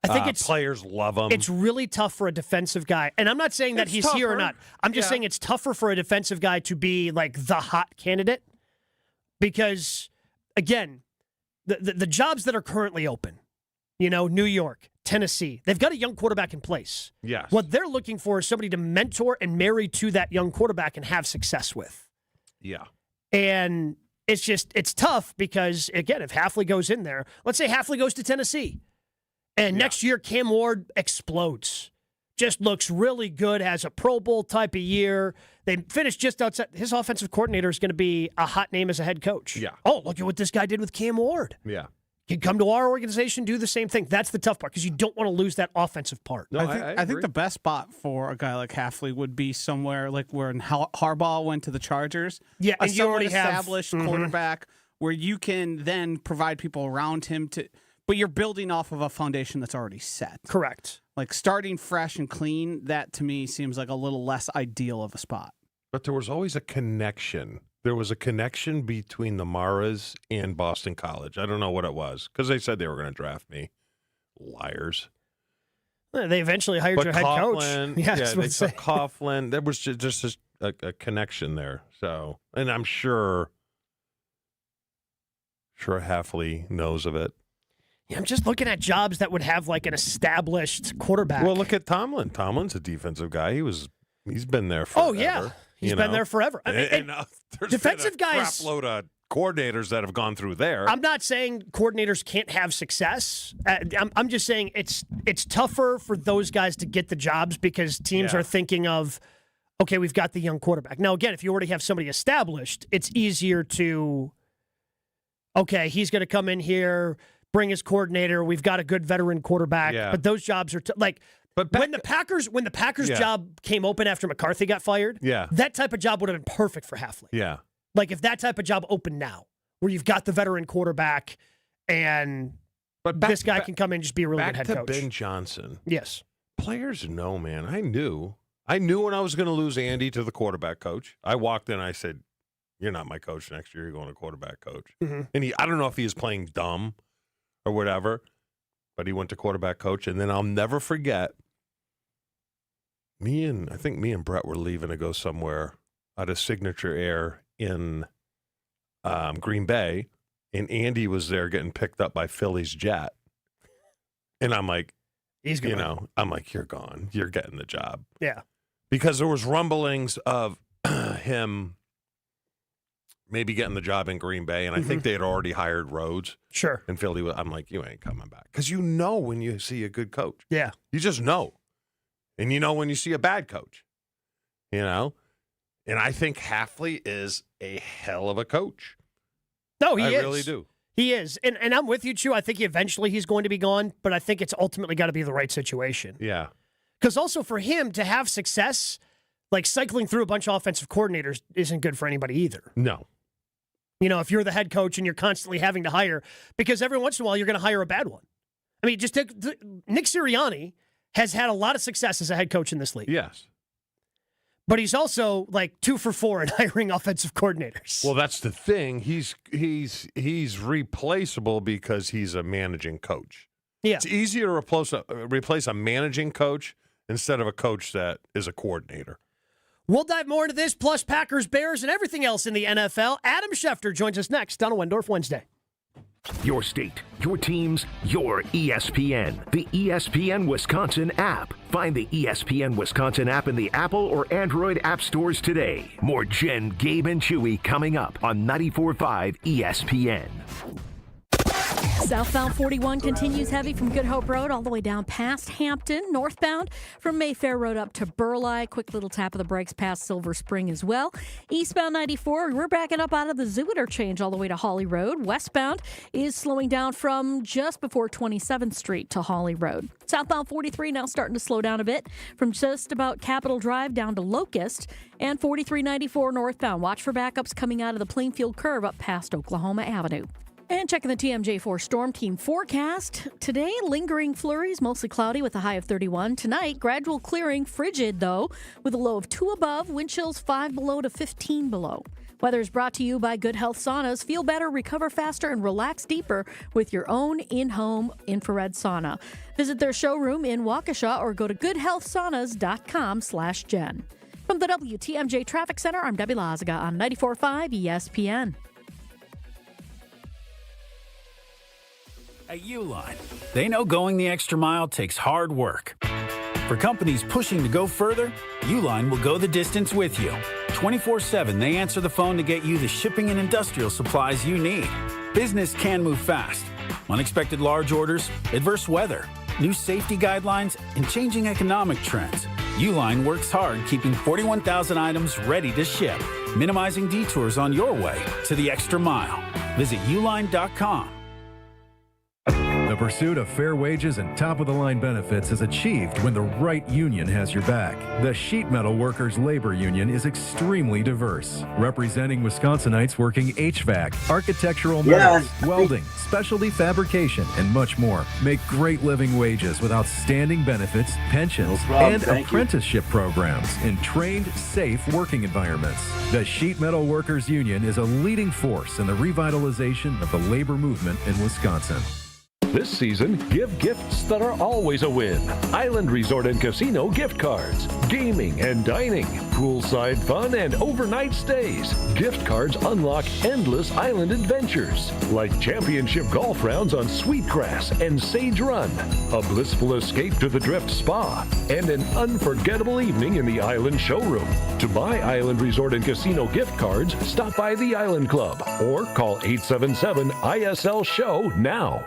S13: I think
S14: players love him.
S13: It's really tough for a defensive guy. And I'm not saying that he's here or not. I'm just saying it's tougher for a defensive guy to be like the hot candidate because, again, the jobs that are currently open, New York, Tennessee, they've got a young quarterback in place.
S14: Yes.
S13: What they're looking for is somebody to mentor and marry to that young quarterback and have success with.
S14: Yeah.
S13: And it's tough because, again, if Hafley goes in there, let's say Hafley goes to Tennessee. And next year, Cam Ward explodes. Just looks really good, has a Pro Bowl type of year. They finished just outside. His offensive coordinator is going to be a hot name as a head coach.
S14: Yeah.
S13: Oh, look at what this guy did with Cam Ward.
S14: Yeah.
S13: He'd come to our organization, do the same thing. That's the tough part because you don't want to lose that offensive part.
S14: No,
S15: I think the best spot for a guy like Hafley would be somewhere like where Harbaugh went to the Chargers.
S13: Yeah, and you already have
S15: established quarterback where you can then provide people around him to. But you're building off of a foundation that's already set.
S13: Correct.
S15: Like starting fresh and clean, that to me seems like a little less ideal of a spot.
S14: But there was always a connection. There was a connection between the Maras and Boston College. I don't know what it was because they said they were going to draft me. Liars.
S13: They eventually hired your head coach.
S14: Yeah, they took Coughlin. There was just a connection there. So, and I'm sure Hafley knows of it.
S13: Yeah, I'm just looking at jobs that would have like an established quarterback.
S14: Well, look at Tomlin. Tomlin's a defensive guy. He's been there forever.
S13: Oh yeah, he's been there forever. I mean,
S14: there's
S13: defensive
S14: been a
S13: guys,
S14: crapload of coordinators that have gone through there.
S13: I'm not saying coordinators can't have success. I'm just saying it's tougher for those guys to get the jobs because teams are thinking of, okay, we've got the young quarterback. Now, again, if you already have somebody established, it's easier to, okay, he's going to come in here, bring his coordinator. We've got a good veteran quarterback.
S14: Yeah.
S13: But those jobs are when the Packers job came open after McCarthy got fired, that type of job would have been perfect for Hafley.
S14: Yeah.
S13: Like if that type of job opened now, where you've got the veteran quarterback and this guy can come in and just be a really good head coach.
S14: Back to Ben Johnson.
S13: Yes.
S14: Players know, man. I knew when I was going to lose Andy to the quarterback coach. I walked in, I said, "You're not my coach next year. You're going to quarterback coach."
S13: Mm-hmm.
S14: And I don't know if he was playing dumb or whatever, but he went to quarterback coach. And then I'll never forget, I think me and Brett were leaving to go somewhere out of Signature Air in Green Bay, and Andy was there getting picked up by Philly's jet. And I'm like,
S13: he's gone.
S14: I'm like, you're gone. You're getting the job.
S13: Yeah.
S14: Because there was rumblings of him maybe getting the job in Green Bay, and I think they had already hired Rhodes.
S13: Sure.
S14: And Philly, I'm like, you ain't coming back. Because you know when you see a good coach.
S13: Yeah.
S14: You just know. And you know when you see a bad coach. And I think Hafley is a hell of a coach.
S13: No, he is.
S14: I really do.
S13: He is. And I'm with you, Chew. I think eventually he's going to be gone, but I think it's ultimately got to be the right situation.
S14: Yeah.
S13: Because also for him to have success, like cycling through a bunch of offensive coordinators isn't good for anybody either.
S14: No.
S13: If you're the head coach and you're constantly having to hire, because every once in a while you're going to hire a bad one. I mean, just Nick Sirianni has had a lot of success as a head coach in this league.
S14: Yes.
S13: But he's also like 2 for 4 in hiring offensive coordinators.
S14: Well, that's the thing. He's replaceable because he's a managing coach.
S13: Yeah.
S14: It's easier to replace a managing coach instead of a coach that is a coordinator.
S13: We'll dive more into this, plus Packers, Bears, and everything else in the NFL. Adam Schefter joins us next on a Wendorf Wednesday.
S6: Your state, your teams, your ESPN. The ESPN Wisconsin app. Find the ESPN Wisconsin app in the Apple or Android app stores today. More Jen, Gabe, and Chewy coming up on 94.5 ESPN.
S16: Southbound 41 continues heavy from Good Hope Road all the way down past Hampton. Northbound from Mayfair Road up to Burleigh. Quick little tap of the brakes past Silver Spring as well. Eastbound 94, we're backing up out of the Zoo interchange all the way to Hawley Road. Westbound is slowing down from just before 27th Street to Hawley Road. Southbound 43 now starting to slow down a bit from just about Capitol Drive down to Locust. And 4394 northbound. Watch for backups coming out of the Plainfield Curve up past Oklahoma Avenue. And checking the TMJ4 Storm Team forecast. Today, lingering flurries, mostly cloudy with a high of 31. Tonight, gradual clearing, frigid though, with a low of 2 above, wind chills 5 below to 15 below. Weather is brought to you by Good Health Saunas. Feel better, recover faster, and relax deeper with your own in-home infrared sauna. Visit their showroom in Waukesha or go to goodhealthsaunas.com/Jen. From the WTMJ Traffic Center, I'm Debbie Lazaga on 94.5 ESPN.
S20: At Uline, they know going the extra mile takes hard work. For companies pushing to go further, Uline will go the distance with you. 24/7, they answer the phone to get you the shipping and industrial supplies you need. Business can move fast. Unexpected large orders, adverse weather, new safety guidelines, and changing economic trends. Uline works hard keeping 41,000 items ready to ship, minimizing detours on your way to the extra mile. Visit uline.com.
S21: The pursuit of fair wages and top-of-the-line benefits is achieved when the right union has your back. The Sheet Metal Workers Labor Union is extremely diverse, representing Wisconsinites working HVAC, architectural metals, welding, specialty fabrication, and much more. Make great living wages with outstanding benefits, pensions, and apprenticeship programs in trained, safe working environments. The Sheet Metal Workers Union is a leading force in the revitalization of the labor movement in Wisconsin.
S22: This season, give gifts that are always a win. Island Resort and Casino gift cards, gaming and dining, poolside fun and overnight stays. Gift cards unlock endless island adventures, like championship golf rounds on Sweetgrass and Sage Run, a blissful escape to the Drift Spa, and an unforgettable evening in the Island Showroom. To buy Island Resort and Casino gift cards, stop by the Island Club or call 877-ISL-SHOW now.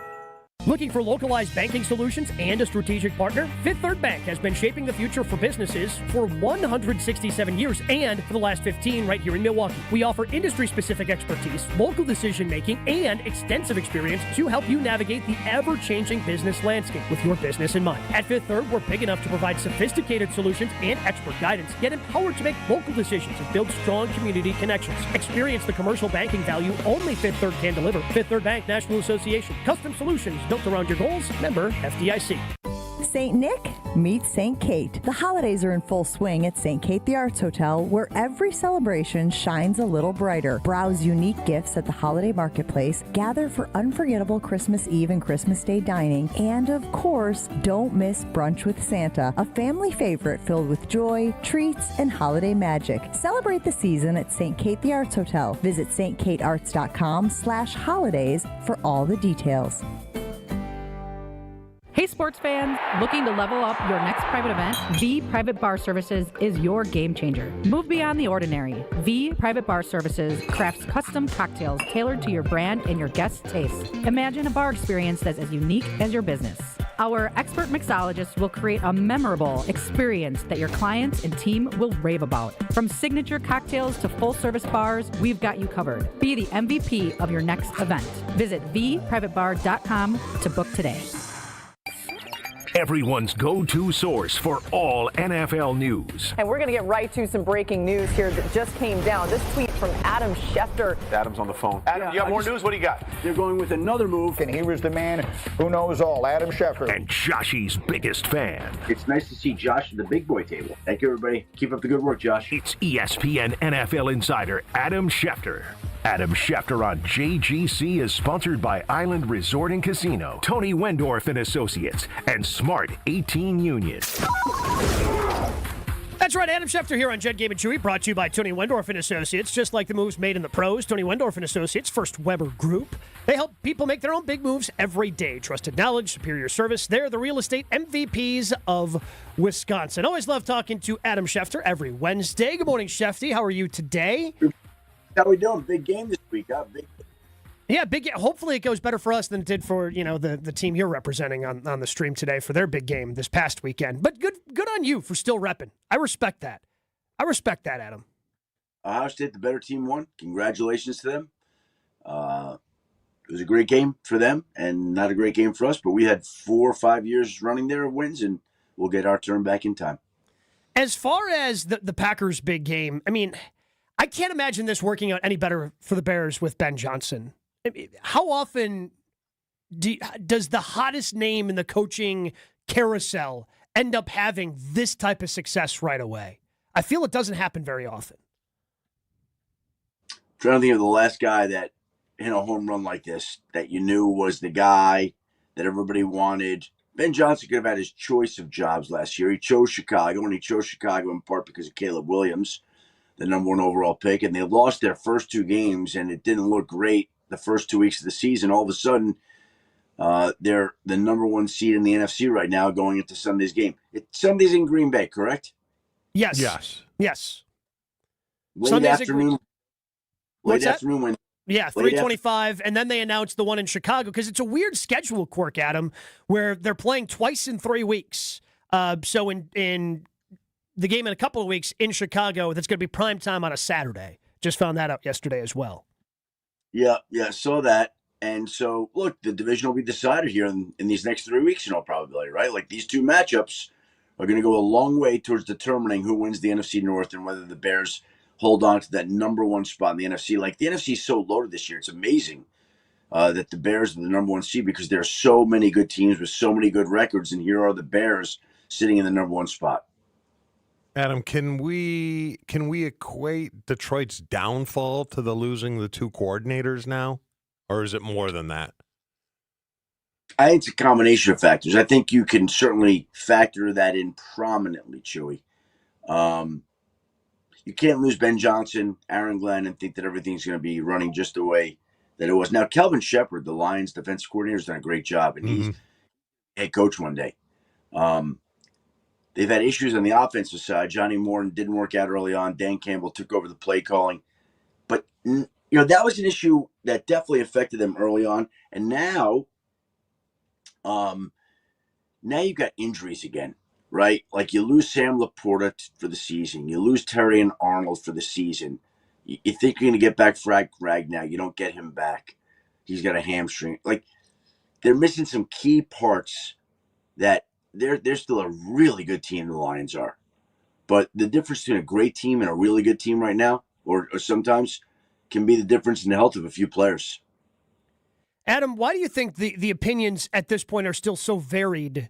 S13: Looking for localized banking solutions and a strategic partner? Fifth Third Bank has been shaping the future for businesses for 167 years and for the last 15 right here in Milwaukee. We offer industry-specific expertise, local decision-making, and extensive experience to help you navigate the ever-changing business landscape with your business in mind. At Fifth Third, we're big enough to provide sophisticated solutions and expert guidance, yet empowered to make local decisions and build strong community connections. Experience the commercial banking value only Fifth Third can deliver. Fifth Third Bank National Association. Custom solutions built around your goals. Member FDIC.
S23: St. Nick meets St. Kate. The holidays are in full swing at St. Kate the Arts Hotel, where every celebration shines a little brighter. Browse unique gifts at the holiday marketplace, gather for unforgettable Christmas Eve and Christmas Day dining, and of course, don't miss Brunch with Santa, a family favorite filled with joy, treats, and holiday magic. Celebrate the season at St. Kate the Arts Hotel. Visit stkatearts.com/holidays for all the details.
S24: Hey sports fans, looking to level up your next private event? V Private Bar Services is your game changer. Move beyond the ordinary. V Private Bar Services crafts custom cocktails tailored to your brand and your guests' tastes. Imagine a bar experience that's as unique as your business. Our expert mixologists will create a memorable experience that your clients and team will rave about. From signature cocktails to full-service bars, we've got you covered. Be the MVP of your next event. Visit vprivatebar.com to book today.
S6: Everyone's go-to source for all NFL news.
S25: And we're going to get right to some breaking news here that just came down. This tweet from Adam Schefter.
S26: Adam's on the phone. Adam, you got more news? What do you got?
S27: They're going with another move.
S28: And he was the man who knows all, Adam Schefter.
S6: And Joshy's biggest fan.
S27: It's nice to see Josh at the big boy table. Thank you, everybody. Keep up the good work, Josh.
S6: It's ESPN NFL insider Adam Schefter. Adam Schefter on JGC is sponsored by Island Resort and Casino, Tony Wendorf and Associates, and Smart 18 Union.
S13: That's right, Adam Schefter here on Jen, Game, and Chewy, brought to you by Tony Wendorf and Associates. Just like the moves made in the pros, Tony Wendorf and Associates, First Weber Group. They help people make their own big moves every day. Trusted knowledge, superior service. They're the real estate MVPs of Wisconsin. Always love talking to Adam Schefter every Wednesday. Good morning, Shefty. How are you today?
S27: How we doing? Big game this week, huh?
S13: Yeah, big. Hopefully it goes better for us than it did for the team you're representing on the stream today for their big game this past weekend. But good on you for still repping. I respect that. Adam.
S27: Ohio State, the better team, won. Congratulations to them. It was a great game for them and not a great game for us, but we had 4 or 5 years running there of wins, and we'll get our turn back in time.
S13: As far as the Packers' big game, I mean, I can't imagine this working out any better for the Bears with Ben Johnson. I mean, how often does the hottest name in the coaching carousel end up having this type of success right away? I feel it doesn't happen very often.
S27: I'm trying to think of the last guy that hit a home run like this that you knew was the guy that everybody wanted. Ben Johnson could have had his choice of jobs last year. He chose Chicago, and he chose Chicago in part because of Caleb Williams, the number 1 overall pick, and they lost their first 2 games, and it didn't look great the first 2 weeks of the season. All of a sudden, they're the number 1 seed in the NFC right now going into Sunday's game. Sunday's in Green Bay, correct?
S13: Yes.
S27: Late
S13: Sunday's
S27: afternoon. Late afternoon when.
S13: Yeah, 3:25, and then they announced the one in Chicago because it's a weird schedule quirk, Adam, where they're playing twice in 3 weeks. So in the game in a couple of weeks in Chicago, that's going to be prime time on a Saturday. Just found that out yesterday as well.
S27: Yeah, saw that. And so, look, the division will be decided here in these next 3 weeks, in all probability, right? Like, these 2 matchups are going to go a long way towards determining who wins the NFC North and whether the Bears hold on to that number 1 spot in the NFC. Like, the NFC is so loaded this year. It's amazing that the Bears are the number 1 seed because there are so many good teams with so many good records, and here are the Bears sitting in the number 1 spot.
S14: Adam, can we equate Detroit's downfall to the losing the 2 coordinators now, or is it more than that?
S27: I think it's a combination of factors. I think you can certainly factor that in prominently, Chewy. You can't lose Ben Johnson, Aaron Glenn, and think that everything's going to be running just the way that it was. Now, Kelvin Shepard, the Lions defensive coordinator, has done a great job, and he's head coach one day. They've had issues on the offensive side. Johnny Morton didn't work out early on. Dan Campbell took over the play calling. But, that was an issue that definitely affected them early on. And now you've got injuries again. Right? Like, you lose Sam Laporta for the season. You lose Terry and Arnold for the season. You think you're going to get back Frank Ragnow. You don't get him back. He's got a hamstring. Like, they're missing some key parts that they're still a really good team, the Lions are. But the difference between a great team and a really good team right now, or sometimes, can be the difference in the health of a few players.
S13: Adam, why do you think the opinions at this point are still so varied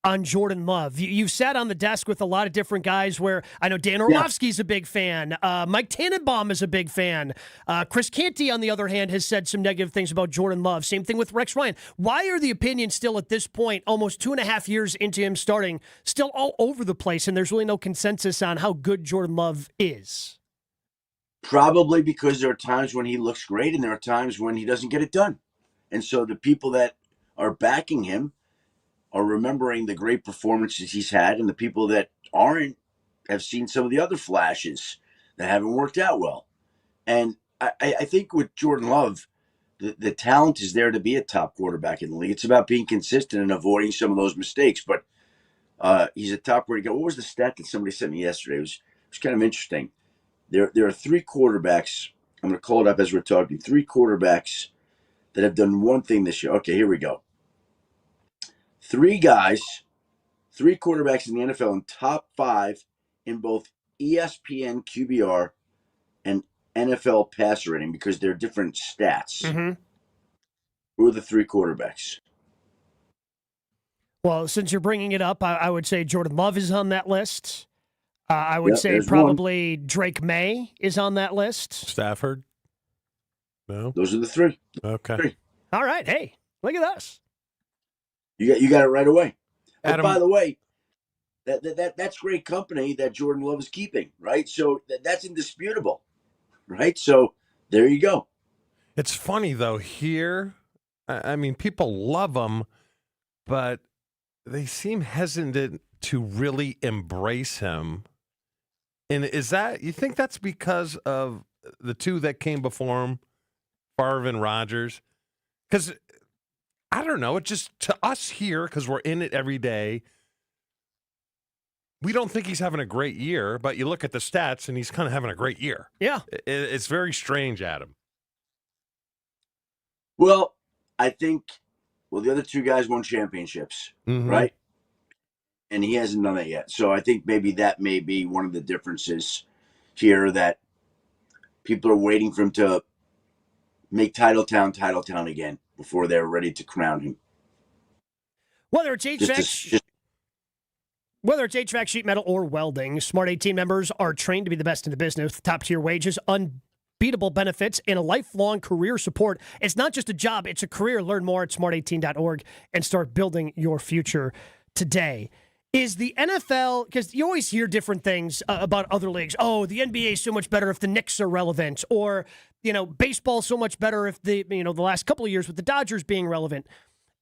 S13: on Jordan Love? You've sat on the desk with a lot of different guys where I know Dan Orlovsky's a big fan. Mike Tannenbaum is a big fan. Chris Canty, on the other hand, has said some negative things about Jordan Love. Same thing with Rex Ryan. Why are the opinions still at this point, almost 2.5 years into him starting, still all over the place, and there's really no consensus on how good Jordan Love is?
S27: Probably because there are times when he looks great and there are times when he doesn't get it done. And so the people that are backing him are remembering the great performances he's had, and the people that aren't have seen some of the other flashes that haven't worked out well. And I think with Jordan Love, the talent is there to be a top quarterback in the league. It's about being consistent and avoiding some of those mistakes. But he's a top quarterback. What was the stat that somebody sent me yesterday? It was kind of interesting. There are 3 quarterbacks. I'm going to call it up as we're talking. 3 quarterbacks that have done one thing this year. Okay, here we go. 3 quarterbacks in the NFL in top 5 in both ESPN QBR and NFL passer rating because they're different stats.
S13: Mm-hmm.
S27: Who are the 3 quarterbacks?
S13: Well, since you're bringing it up, I would say Jordan Love is on that list. I would say probably one. Drake May is on that list.
S14: Stafford? No?
S27: Those are the 3.
S14: Okay.
S27: 3.
S13: All right. Hey, look at us.
S27: You got it right away.
S14: Adam,
S27: but by the way, that's great company that Jordan Love is keeping, right? So that's indisputable, right? So there you go.
S14: It's funny, though, here, I mean, people love him, but they seem hesitant to really embrace him. And you think that's because of the 2 that came before him, Favre and Rodgers? Because, I don't know, it just, to us here, because we're in it every day, we don't think he's having a great year, but you look at the stats, and he's kind of having a great year.
S13: Yeah.
S14: It's very strange, Adam.
S27: Well, I think, the other two guys won championships, right? And he hasn't done it yet. So I think maybe that may be one of the differences here, that people are waiting for him to make Titletown again before they're ready to crown him.
S13: Whether it's HVAC, sheet metal, or welding, Smart 18 members are trained to be the best in the business with top-tier wages, unbeatable benefits, and a lifelong career support. It's not just a job, it's a career. Learn more at smart18.org and start building your future today. Is the NFL, because you always hear different things about other leagues. Oh, the NBA is so much better if the Knicks are relevant, or, baseball so much better if the last couple of years with the Dodgers being relevant.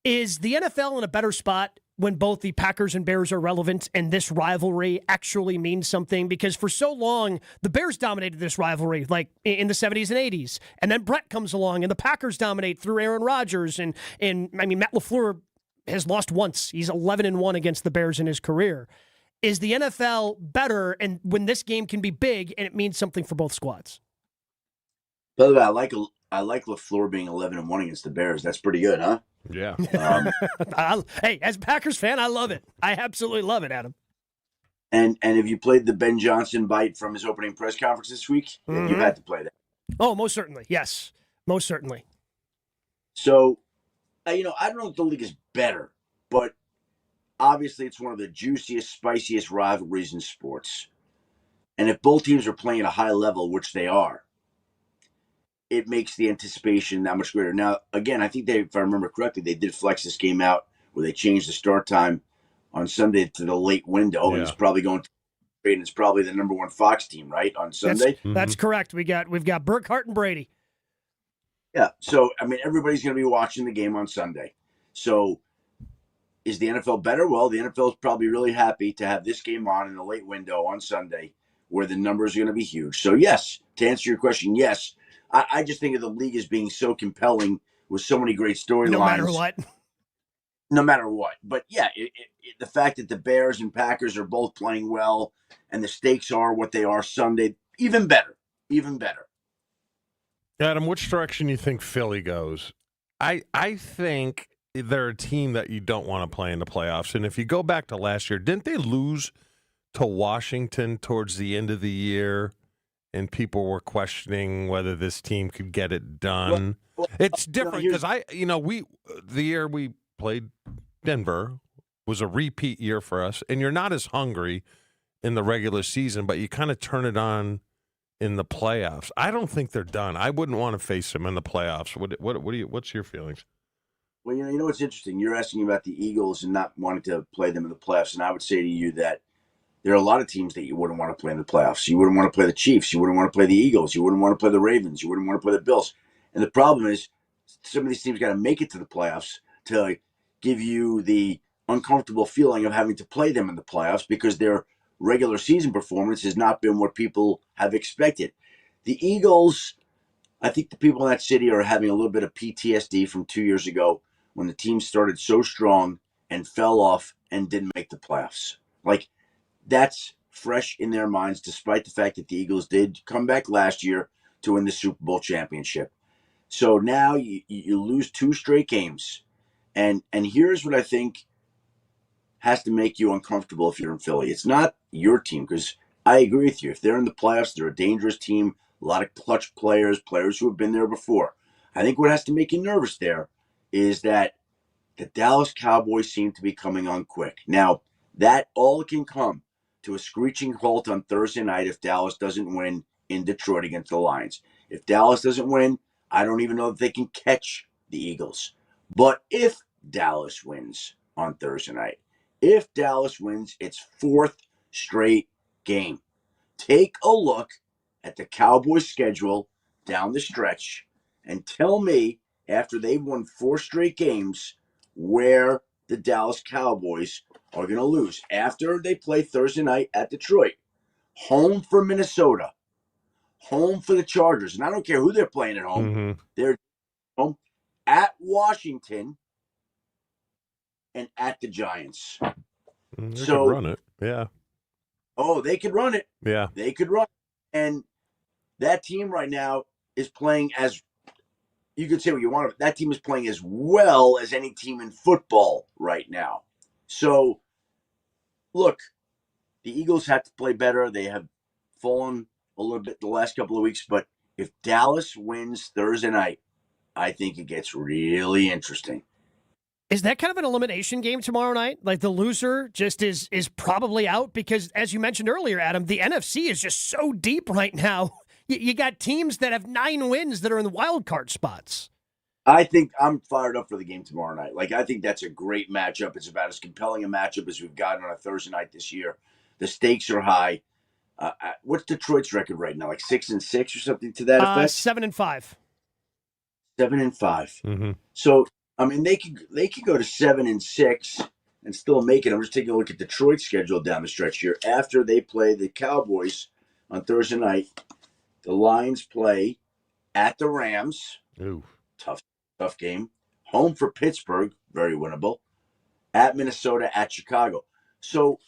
S13: Is the NFL in a better spot when both the Packers and Bears are relevant and this rivalry actually means something? Because for so long, the Bears dominated this rivalry, like in the 70s and 80s. And then Brett comes along and the Packers dominate through Aaron Rodgers. And Matt LaFleur has lost once. He's 11-1 against the Bears in his career. Is the NFL better and when this game can be big and it means something for both squads?
S27: By the way, I like LaFleur being 11-1 against the Bears. That's pretty good, huh?
S14: Yeah.
S13: Hey, as a Packers fan, I love it. I absolutely love it, Adam.
S27: And if you played the Ben Johnson bite from his opening press conference this week, you had to play that.
S13: Oh, most certainly. Yes, most certainly.
S27: So, I don't know if the league is better, but obviously it's one of the juiciest, spiciest rivalries in sports. And if both teams are playing at a high level, which they are, it makes the anticipation that much greater. Now, again, I think if I remember correctly, they did flex this game out where they changed the start time on Sunday to the late window, and it's probably going to and it's probably the number one Fox team, right, on Sunday?
S13: That's correct. We've got Burkhart and Brady.
S27: Yeah, so, everybody's going to be watching the game on Sunday. So, is the NFL better? Well, the NFL is probably really happy to have this game on in the late window on Sunday where the numbers are going to be huge. So, yes, to answer your question, yes. I just think of the league as being so compelling with so many great storylines. No matter what. But, yeah, the fact that the Bears and Packers are both playing well and the stakes are what they are Sunday, even better.
S14: Adam, which direction do you think Philly goes? I think they're a team that you don't want to play in the playoffs. And if you go back to last year, didn't they lose to Washington towards the end of the year? And people were questioning whether this team could get it done. It's different because the year we played Denver was a repeat year for us, and you're not as hungry in the regular season, but you kind of turn it on in the playoffs. I don't think they're done. I wouldn't want to face them in the playoffs. What's your feelings?
S27: Well, you know what's interesting? You're asking about the Eagles and not wanting to play them in the playoffs, and I would say to you that there are a lot of teams that you wouldn't want to play in the playoffs. You wouldn't want to play the Chiefs. You wouldn't want to play the Eagles. You wouldn't want to play the Ravens. You wouldn't want to play the Bills. And the problem is some of these teams got to make it to the playoffs to give you the uncomfortable feeling of having to play them in the playoffs because their regular season performance has not been what people have expected. The Eagles, I think the people in that city are having a little bit of PTSD from 2 years ago when the team started so strong and fell off and didn't make the playoffs. That's fresh in their minds, despite the fact that the Eagles did come back last year to win the Super Bowl championship. So now you lose 2 straight games. And here's what I think has to make you uncomfortable if you're in Philly. It's not your team, because I agree with you. If they're in the playoffs, they're a dangerous team, a lot of clutch players who have been there before. I think what has to make you nervous there is that the Dallas Cowboys seem to be coming on quick. Now, that all can come to a screeching halt on Thursday night if Dallas doesn't win in Detroit against the Lions. If Dallas doesn't win, I don't even know if they can catch the Eagles. But if Dallas wins on Thursday night, if Dallas wins its 4th straight game, take a look at the Cowboys' schedule down the stretch and tell me, after they've won 4 straight games, where the Dallas Cowboys are going to lose. After they play Thursday night at Detroit, home for Minnesota, home for the Chargers. And I don't care who they're playing at home. They're home, at Washington, and at the Giants.
S14: They could run it, yeah.
S27: Oh, they could run it.
S14: Yeah.
S27: They could run it. And that team right now is playing as, you could say what you want, that team is playing as well as any team in football right now. So, look, the Eagles have to play better. They have fallen a little bit the last couple of weeks, but if Dallas wins Thursday night, I think it gets really interesting.
S13: Is that kind of an elimination game tomorrow night? Like the loser just is probably out? Because as you mentioned earlier, Adam, the NFC is just so deep right now. You got teams that have 9 wins that are in the wild card spots.
S27: I think I'm fired up for the game tomorrow night. Like, I think that's a great matchup. It's about as compelling a matchup as we've gotten on a Thursday night this year. The stakes are high. What's Detroit's record right now? Like 6-6 or something to that effect?
S13: 7-5.
S27: 7-5.
S14: Mm-hmm.
S27: So, I mean, they could go to 7-6 and still make it. I'm just taking a look at Detroit's schedule down the stretch here. After they play the Cowboys on Thursday night, the Lions play at the Rams.
S14: Ooh.
S27: Tough game. Home for Pittsburgh, very winnable. At Minnesota, at Chicago. So,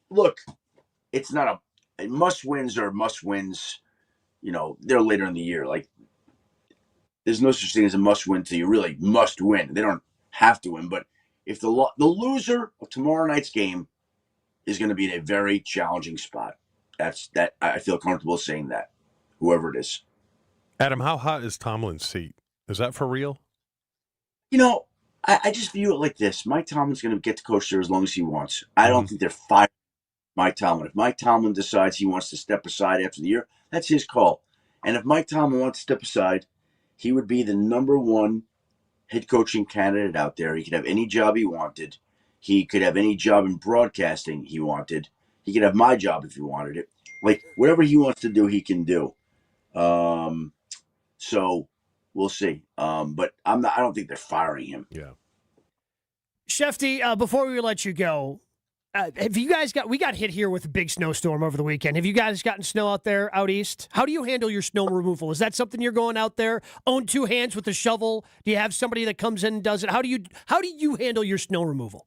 S27: look, it's not a must-wins or must-wins. You know, they're later in the year. Like, there's no such thing as a must-win until you really must win. They don't have to win. But if the loser of tomorrow night's game is going to be in a very challenging spot, that I feel comfortable saying that, whoever it is.
S14: Adam, how hot is Tomlin's seat? Is that for real?
S27: You know, I just view it like this. Mike Tomlin's going to get to coach there as long as he wants. I don't think they're firing Mike Tomlin. If Mike Tomlin decides he wants to step aside after the year, that's his call. And if Mike Tomlin wants to step aside, he would be the number 1 head coaching candidate out there. He could have any job he wanted. He could have any job in broadcasting he wanted. He could have my job if he wanted it. Like, whatever he wants to do, he can do. So we'll see. But I don't think they're firing him.
S14: Yeah.
S13: Shefty, before we let you go, have you guys we got hit here with a big snowstorm over the weekend. Have you guys gotten snow out there out east? How do you handle your snow removal? Is that something you're going out there, own 2 hands with a shovel? Do you have somebody that comes in and does it? How do you handle your snow removal?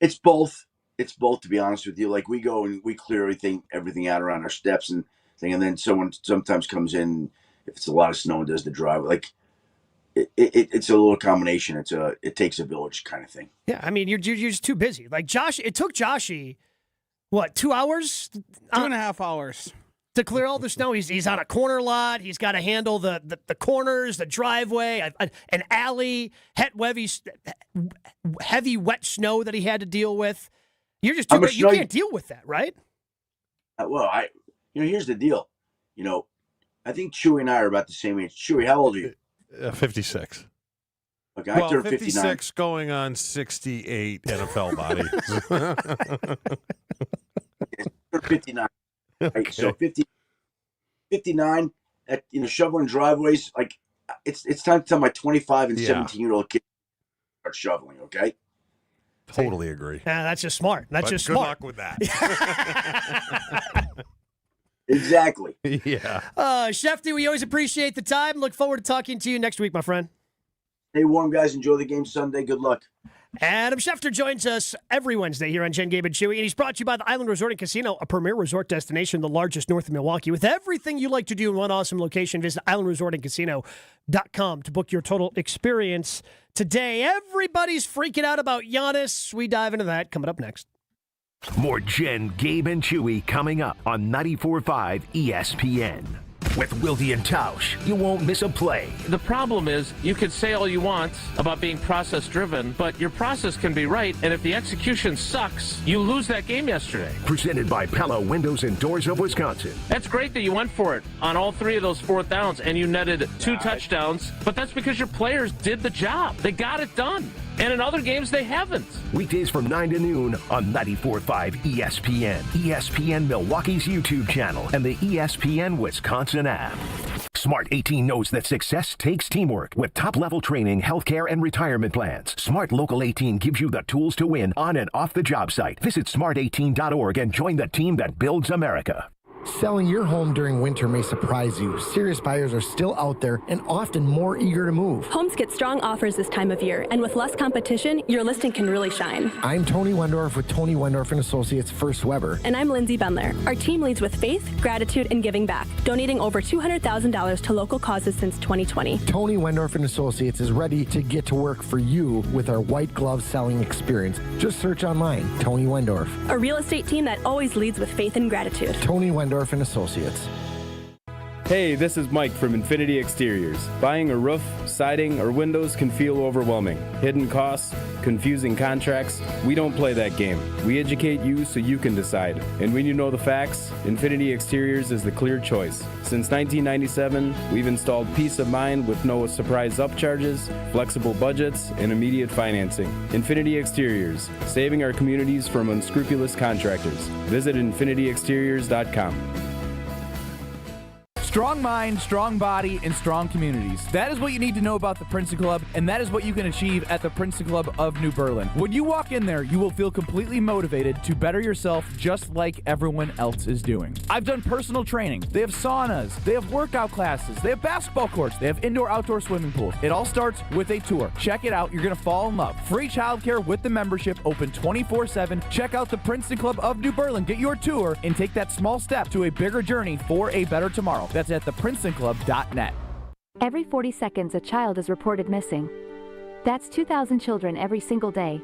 S27: It's both. It's both, to be honest with you. Like, we go and we clear everything out around our steps and thing, and then someone sometimes comes in if it's a lot of snow and does the driveway. Like, it's a little combination. It takes a village kind of thing.
S13: Yeah, I mean, you're just too busy. Like Josh, it took Joshy, what, 2 hours?
S15: 2.5 hours.
S13: To clear all the snow. He's on a corner lot. He's got to handle the corners, the driveway, an alley, heavy wet snow that he had to deal with. You're just too busy. You can't deal with that, right?
S27: Well, here's the deal. You know, I think Chewy and I are about the same age. Chewy, how old are you?
S14: 56.
S27: Okay, I turned
S14: 56 going on 68 NFL body.
S27: 59.
S14: Okay.
S27: Right, so 59, shoveling driveways, like, it's time to tell my 25 and 17-year-old kids to start shoveling, okay?
S14: Totally agree.
S13: Yeah, that's just smart. That's just
S14: smart.
S13: Good
S14: luck with that.
S27: Exactly.
S14: Yeah.
S13: Shefty, we always appreciate the time. Look forward to talking to you next week, my friend.
S27: Stay warm, guys. Enjoy the game Sunday. Good luck.
S13: Adam Schefter joins us every Wednesday here on Jen, Gabe, and Chewy, and he's brought to you by the Island Resort and Casino, a premier resort destination, the largest north of Milwaukee. With everything you like to do in one awesome location, visit islandresortandcasino.com to book your total experience today. Everybody's freaking out about Giannis. We dive into that coming up next.
S6: More Jen, Gabe, and Chewy coming up on 94.5 ESPN. With Wilde and Tausch, you won't miss a play.
S1: The problem is you can say all you want about being process-driven, but your process can be right, and if the execution sucks, you lose that game yesterday.
S6: Presented by Pella Windows and Doors of Wisconsin.
S1: That's great that you went for it on all 3 of those 4th downs, and you netted 2 touchdowns, but that's because your players did the job. They got it done. And in other games, they haven't.
S6: Weekdays from 9 to noon on 94.5 ESPN. ESPN Milwaukee's YouTube channel and the ESPN Wisconsin app. Smart 18 knows that success takes teamwork with top-level training, healthcare, and retirement plans. Smart Local 18 gives you the tools to win on and off the job site. Visit smart18.org and join the team that builds America.
S2: Selling your home during winter may surprise you. Serious buyers are still out there and often more eager to move.
S3: Homes get strong offers this time of year, and with less competition, your listing can really shine.
S2: I'm Tony Wendorf with Tony Wendorf & Associates First Weber.
S3: And I'm Lindsay Bendler. Our team leads with faith, gratitude, and giving back, donating over $200,000 to local causes since 2020.
S2: Tony Wendorf & Associates is ready to get to work for you with our white glove selling experience. Just search online, Tony Wendorf.
S3: A real estate team that always leads with faith and gratitude.
S2: Tony Wendorf & Associates.
S4: Hey, this is Mike from Infinity Exteriors. Buying a roof, siding, or windows can feel overwhelming. Hidden costs, confusing contracts. We don't play that game. We educate you so you can decide. And when you know the facts, Infinity Exteriors is the clear choice. Since 1997, we've installed peace of mind with no surprise upcharges, flexible budgets, and immediate financing. Infinity Exteriors, saving our communities from unscrupulous contractors. Visit infinityexteriors.com.
S5: Strong mind, strong body, and strong communities. That is what you need to know about the Princeton Club, and that is what you can achieve at the Princeton Club of New Berlin. When you walk in there, you will feel completely motivated to better yourself just like everyone else is doing. I've done personal training. They have saunas. They have workout classes. They have basketball courts. They have indoor-outdoor swimming pools. It all starts with a tour. Check it out. You're going to fall in love. Free childcare with the membership, open 24/7. Check out the Princeton Club of New Berlin. Get your tour and take that small step to a bigger journey for a better tomorrow. That's at theprincetonclub.net.
S8: Every 40 seconds, a child is reported missing. That's 2,000 children every single day.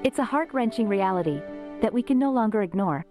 S8: It's a heart-wrenching reality that we can no longer ignore.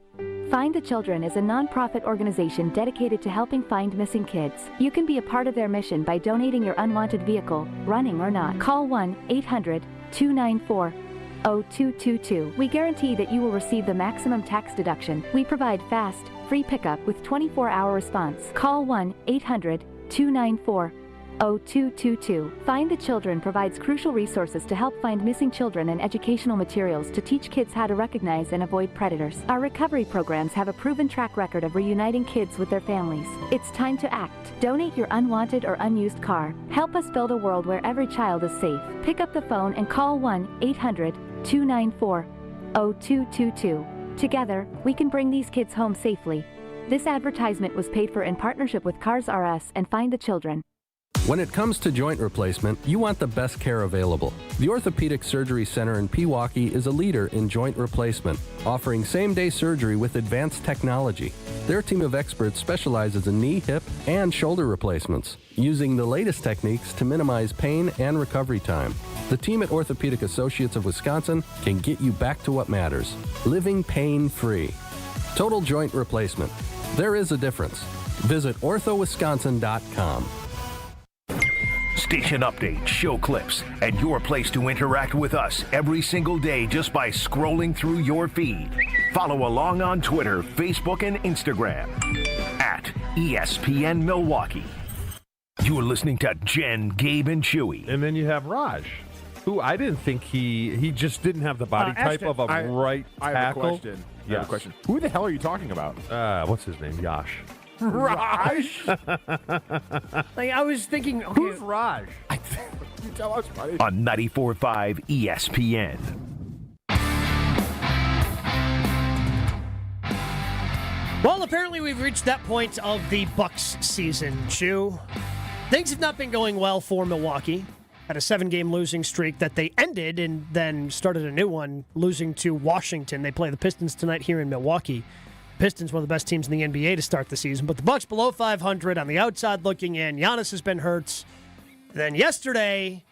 S8: Find the Children is a non-profit organization dedicated to helping find missing kids. You can be a part of their mission by donating your unwanted vehicle, running or not. Call 1-800-294-0222. We guarantee that you will receive the maximum tax deduction. We provide fast, free pickup with 24-hour response. Call 1-800-294-0222. Find the Children provides crucial resources to help find missing children and educational materials to teach kids how to recognize and avoid predators. Our recovery programs have a proven track record of reuniting kids with their families. It's time to act. Donate your unwanted or unused car. Help us build a world where every child is safe. Pick up the phone and call 1-800-294-0222. Together, we can bring these kids home safely. This advertisement was paid for in partnership with Cars R Us and Find the Children.
S9: When it comes to joint replacement, you want the best care available. The Orthopedic Surgery Center in Pewaukee is a leader in joint replacement, offering same-day surgery with advanced technology. Their team of experts specializes in knee, hip, and shoulder replacements, using the latest techniques to minimize pain and recovery time. The team at Orthopedic Associates of Wisconsin can get you back to what matters, living pain-free. Total joint replacement. There is a difference. Visit orthowisconsin.com.
S6: Station updates, show clips, and your place to interact with us every single day just by scrolling through your feed. Follow along on Twitter, Facebook, and Instagram at ESPN Milwaukee. You're listening to Jen, Gabe, and Chewy.
S14: And then you have Raj, who I didn't think he just didn't have the body type of a right tackle.
S10: I have a question. I have a question. Who the hell are you talking about?
S14: What's his name? Yash.
S10: Raj?
S13: Like, I was thinking, okay,
S10: who's Raj? Can you tell us, buddy?
S6: On 94.5 ESPN.
S13: Well, apparently we've reached that point of the Bucs season, Chew. Things have not been going well for Milwaukee. Had a 7-game losing streak that they ended and then started a new one, losing to Washington. They play the Pistons tonight here in Milwaukee. Pistons, one of the best teams in the NBA to start the season. But the Bucs below 500 on the outside looking in. Giannis has been hurt. Then yesterday,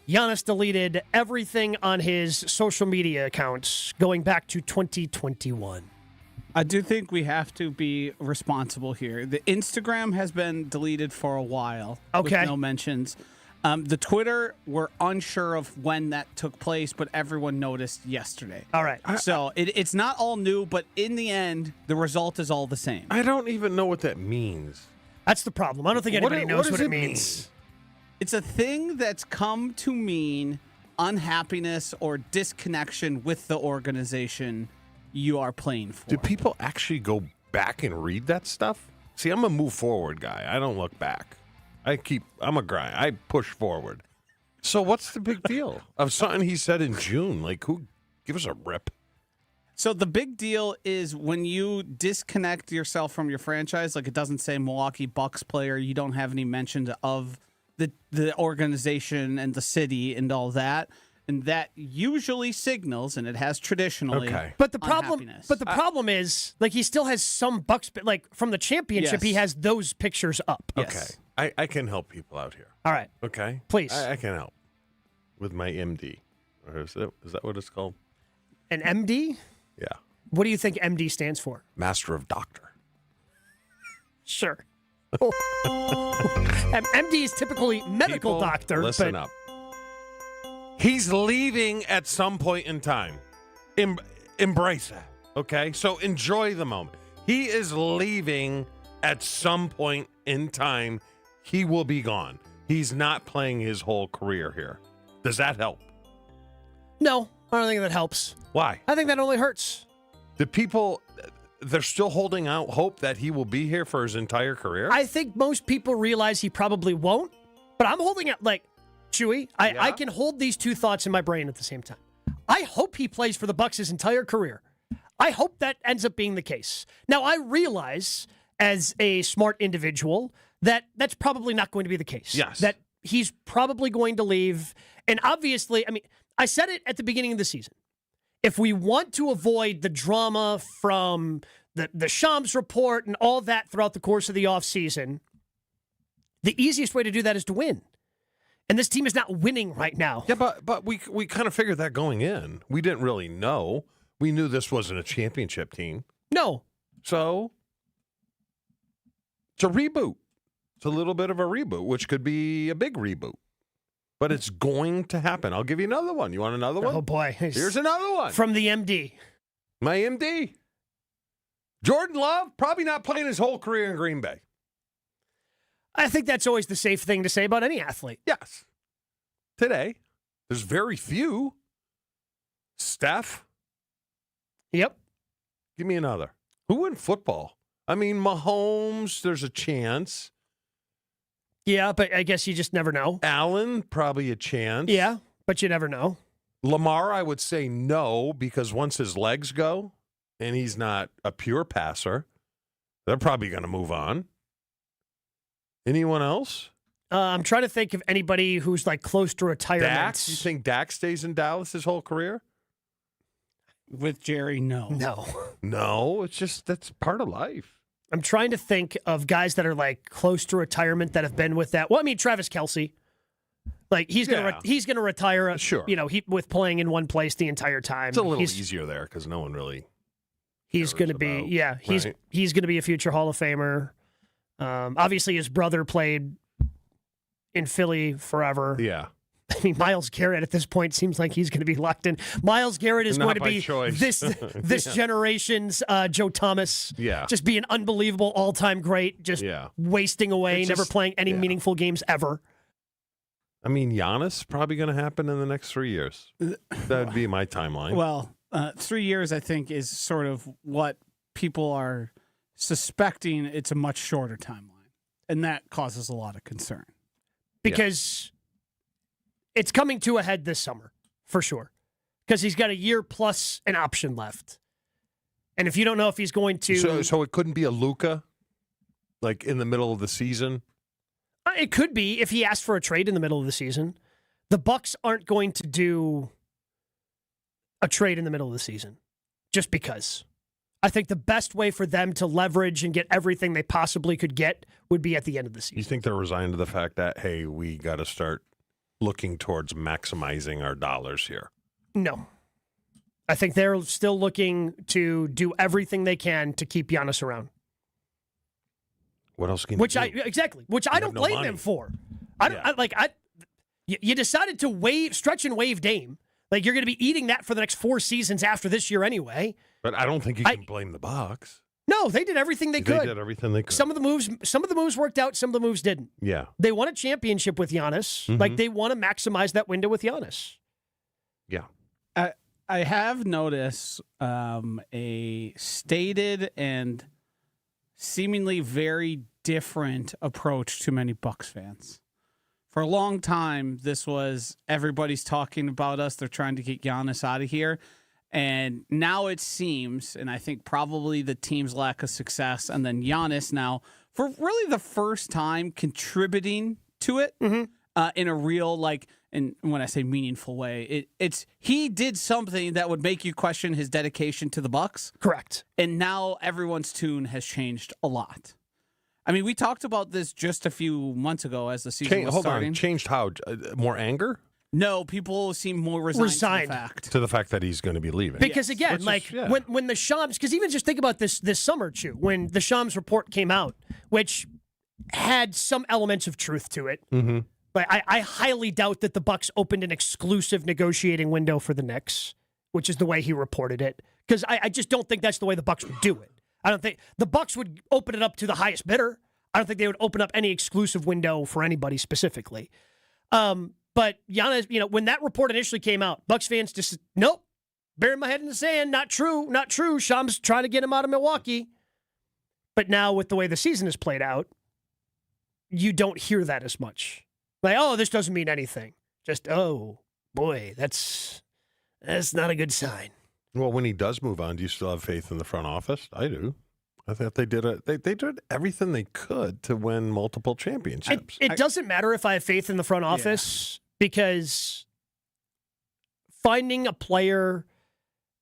S13: Giannis deleted everything on his social media accounts going back to 2021.
S15: I do think we have to be responsible here. The Instagram has been deleted for a while.
S13: Okay.
S15: With no mentions. The Twitter, we're unsure of when that took place, but everyone noticed yesterday.
S13: All right.
S15: So it's not all new, but in the end, the result is all the same.
S14: I don't even know what that means.
S13: That's the problem. I don't think anybody knows what it means.
S15: It's a thing that's come to mean unhappiness or disconnection with the organization you are playing for.
S14: Do people actually go back and read that stuff? See, I'm a move forward guy. I don't look back. I'm a guy. I push forward. So what's the big deal of something he said in June? Like, who give us a rip?
S15: So the big deal is when you disconnect yourself from your franchise, like it doesn't say Milwaukee Bucks player, you don't have any mention of the organization and the city and all that. And that usually signals, and it has traditionally,
S13: But the problem is, like, he still has some Bucks, like from the championship, he has those pictures up.
S14: Okay, I can help people out here.
S13: All right,
S14: okay,
S13: please.
S14: I can help with my MD, or is that what it's called?
S13: An MD?
S14: Yeah.
S13: What do you think MD stands for?
S14: Master of Doctor.
S13: Sure. MD is typically medical
S14: People,
S13: doctor.
S14: Listen up. He's leaving at some point in time. Embrace that, okay? So enjoy the moment. He is leaving at some point in time. He will be gone. He's not playing his whole career here. Does that help?
S13: No, I don't think that helps.
S14: Why?
S13: I think that only hurts.
S14: The people, they're still holding out hope that he will be here for his entire career?
S13: I think most people realize he probably won't, but I'm holding out, like, Chewy, I can hold these two thoughts in my brain at the same time. I hope he plays for the Bucks his entire career. I hope that ends up being the case. Now, I realize as a smart individual that that's probably not going to be the case.
S14: Yes.
S13: That he's probably going to leave. And obviously, I mean, I said it at the beginning of the season. If we want to avoid the drama from the Shams report and all that throughout the course of the offseason, the easiest way to do that is to win. And this team is not winning right now.
S14: Yeah, but we kind of figured that going in. We didn't really know. We knew this wasn't a championship team.
S13: No.
S14: So it's a reboot. It's a little bit of a reboot, which could be a big reboot. But it's going to happen. I'll give you another one. You want another one?
S13: Oh, boy.
S14: Here's another one.
S13: From the MD.
S14: My MD. Jordan Love, probably not playing his whole career in Green Bay.
S13: I think that's always the safe thing to say about any athlete.
S14: Yes. Today, there's very few. Steph.
S13: Yep.
S14: Give me another. Who in football? I mean, Mahomes, there's a chance.
S13: Yeah, but I guess you just never know.
S14: Allen, probably a chance.
S13: Yeah, but you never know.
S14: Lamar, I would say no, because once his legs go and he's not a pure passer, they're probably going to move on. Anyone else?
S13: I'm trying to think of anybody who's like close to retirement.
S14: Dak? You think Dak stays in Dallas his whole career?
S15: With Jerry, no.
S14: No, it's just that's part of life.
S13: I'm trying to think of guys that are like close to retirement that have been with that. Well, I mean, Travis Kelce. Like he's gonna retire.
S14: Sure.
S13: You know, with playing in one place the entire time.
S14: It's a little easier there because no one really.
S13: He's going to be he's going to be a future Hall of Famer. Obviously, his brother played in Philly forever.
S14: Yeah.
S13: I mean, Myles Garrett at this point seems like he's going to be locked in. Myles Garrett is going to be this generation's Joe Thomas.
S14: Yeah.
S13: Just be an unbelievable all-time great, just wasting away, never playing any meaningful games ever.
S14: I mean, Giannis probably going to happen in the next 3 years. That would be my timeline.
S15: Well, 3 years, I think, is sort of what people are suspecting. It's a much shorter timeline, and that causes a lot of concern.
S13: Because it's coming to a head this summer, for sure. Because he's got a year plus an option left. And if you don't know if he's going to...
S14: So it couldn't be a Luka, like in the middle of the season?
S13: It could be if he asked for a trade in the middle of the season. The Bucks aren't going to do a trade in the middle of the season just because. I think the best way for them to leverage and get everything they possibly could get would be at the end of the season.
S14: You think they're resigned to the fact that, hey, we got to start looking towards maximizing our dollars here?
S13: No. I think they're still looking to do everything they can to keep Giannis around.
S14: What else can
S13: Which
S14: you
S13: I
S14: do?
S13: exactly, which I don't blame them for. You decided to stretch and waive Dame. Like you're going to be eating that for the next 4 seasons after this year anyway.
S14: But I don't think you can blame the Bucks.
S13: No, they did everything they could.
S14: They did everything they could.
S13: Some of the moves worked out. Some of the moves didn't.
S14: Yeah.
S13: They won a championship with Giannis.
S14: Mm-hmm.
S13: Like they want to maximize that window with Giannis.
S14: Yeah.
S15: I have noticed a stated and seemingly very different approach to many Bucks fans. For a long time, this was everybody's talking about us. They're trying to get Giannis out of here. And now it seems, and I think probably the team's lack of success, and then Giannis now, for really the first time, contributing to it in a real, and when I say meaningful way, it's he did something that would make you question his dedication to the Bucks.
S13: Correct.
S15: And now everyone's tune has changed a lot. I mean, we talked about this just a few months ago as the season was starting.
S14: Changed how? More anger?
S15: No, people seem more resigned.
S14: To the fact that he's going to be leaving.
S13: Because again, when the Shams, because even just think about this summer, Chew, when the Shams report came out, which had some elements of truth to it.
S14: Mm-hmm.
S13: But I highly doubt that the Bucks opened an exclusive negotiating window for the Knicks, which is the way he reported it. Because I just don't think that's the way the Bucks would do it. I don't think the Bucks would open it up to the highest bidder. I don't think they would open up any exclusive window for anybody specifically. But Giannis, when that report initially came out, Bucks fans just, nope, burying my head in the sand, not true. Shams trying to get him out of Milwaukee. But now with the way the season has played out, you don't hear that as much. Like, oh, this doesn't mean anything. Just, oh, boy, that's not a good sign.
S14: Well, when he does move on, do you still have faith in the front office? I do. I thought they did everything they could to win multiple championships.
S13: It doesn't matter if I have faith in the front office because finding a player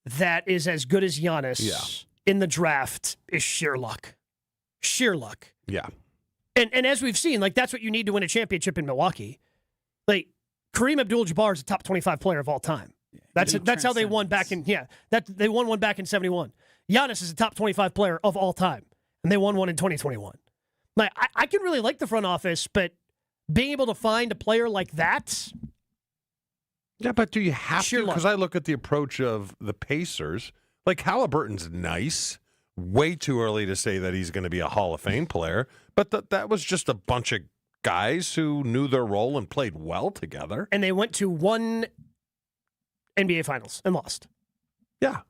S13: that is as good as Giannis in the draft is sheer luck. Sheer luck.
S14: Yeah.
S13: And as we've seen, that's what you need to win a championship in Milwaukee. Kareem Abdul-Jabbar is a top 25 player of all time. That's how they won back in they won one back in 71. Giannis is a top 25 player of all time, and they won one in 2021. I can really like the front office, but being able to find a player like that.
S14: Yeah, but do you have to? Because I look at the approach of the Pacers. Halliburton's nice. Way too early to say that he's going to be a Hall of Fame player, but that was just a bunch of guys who knew their role and played well together.
S13: And they went to one NBA Finals and lost.
S14: Yeah.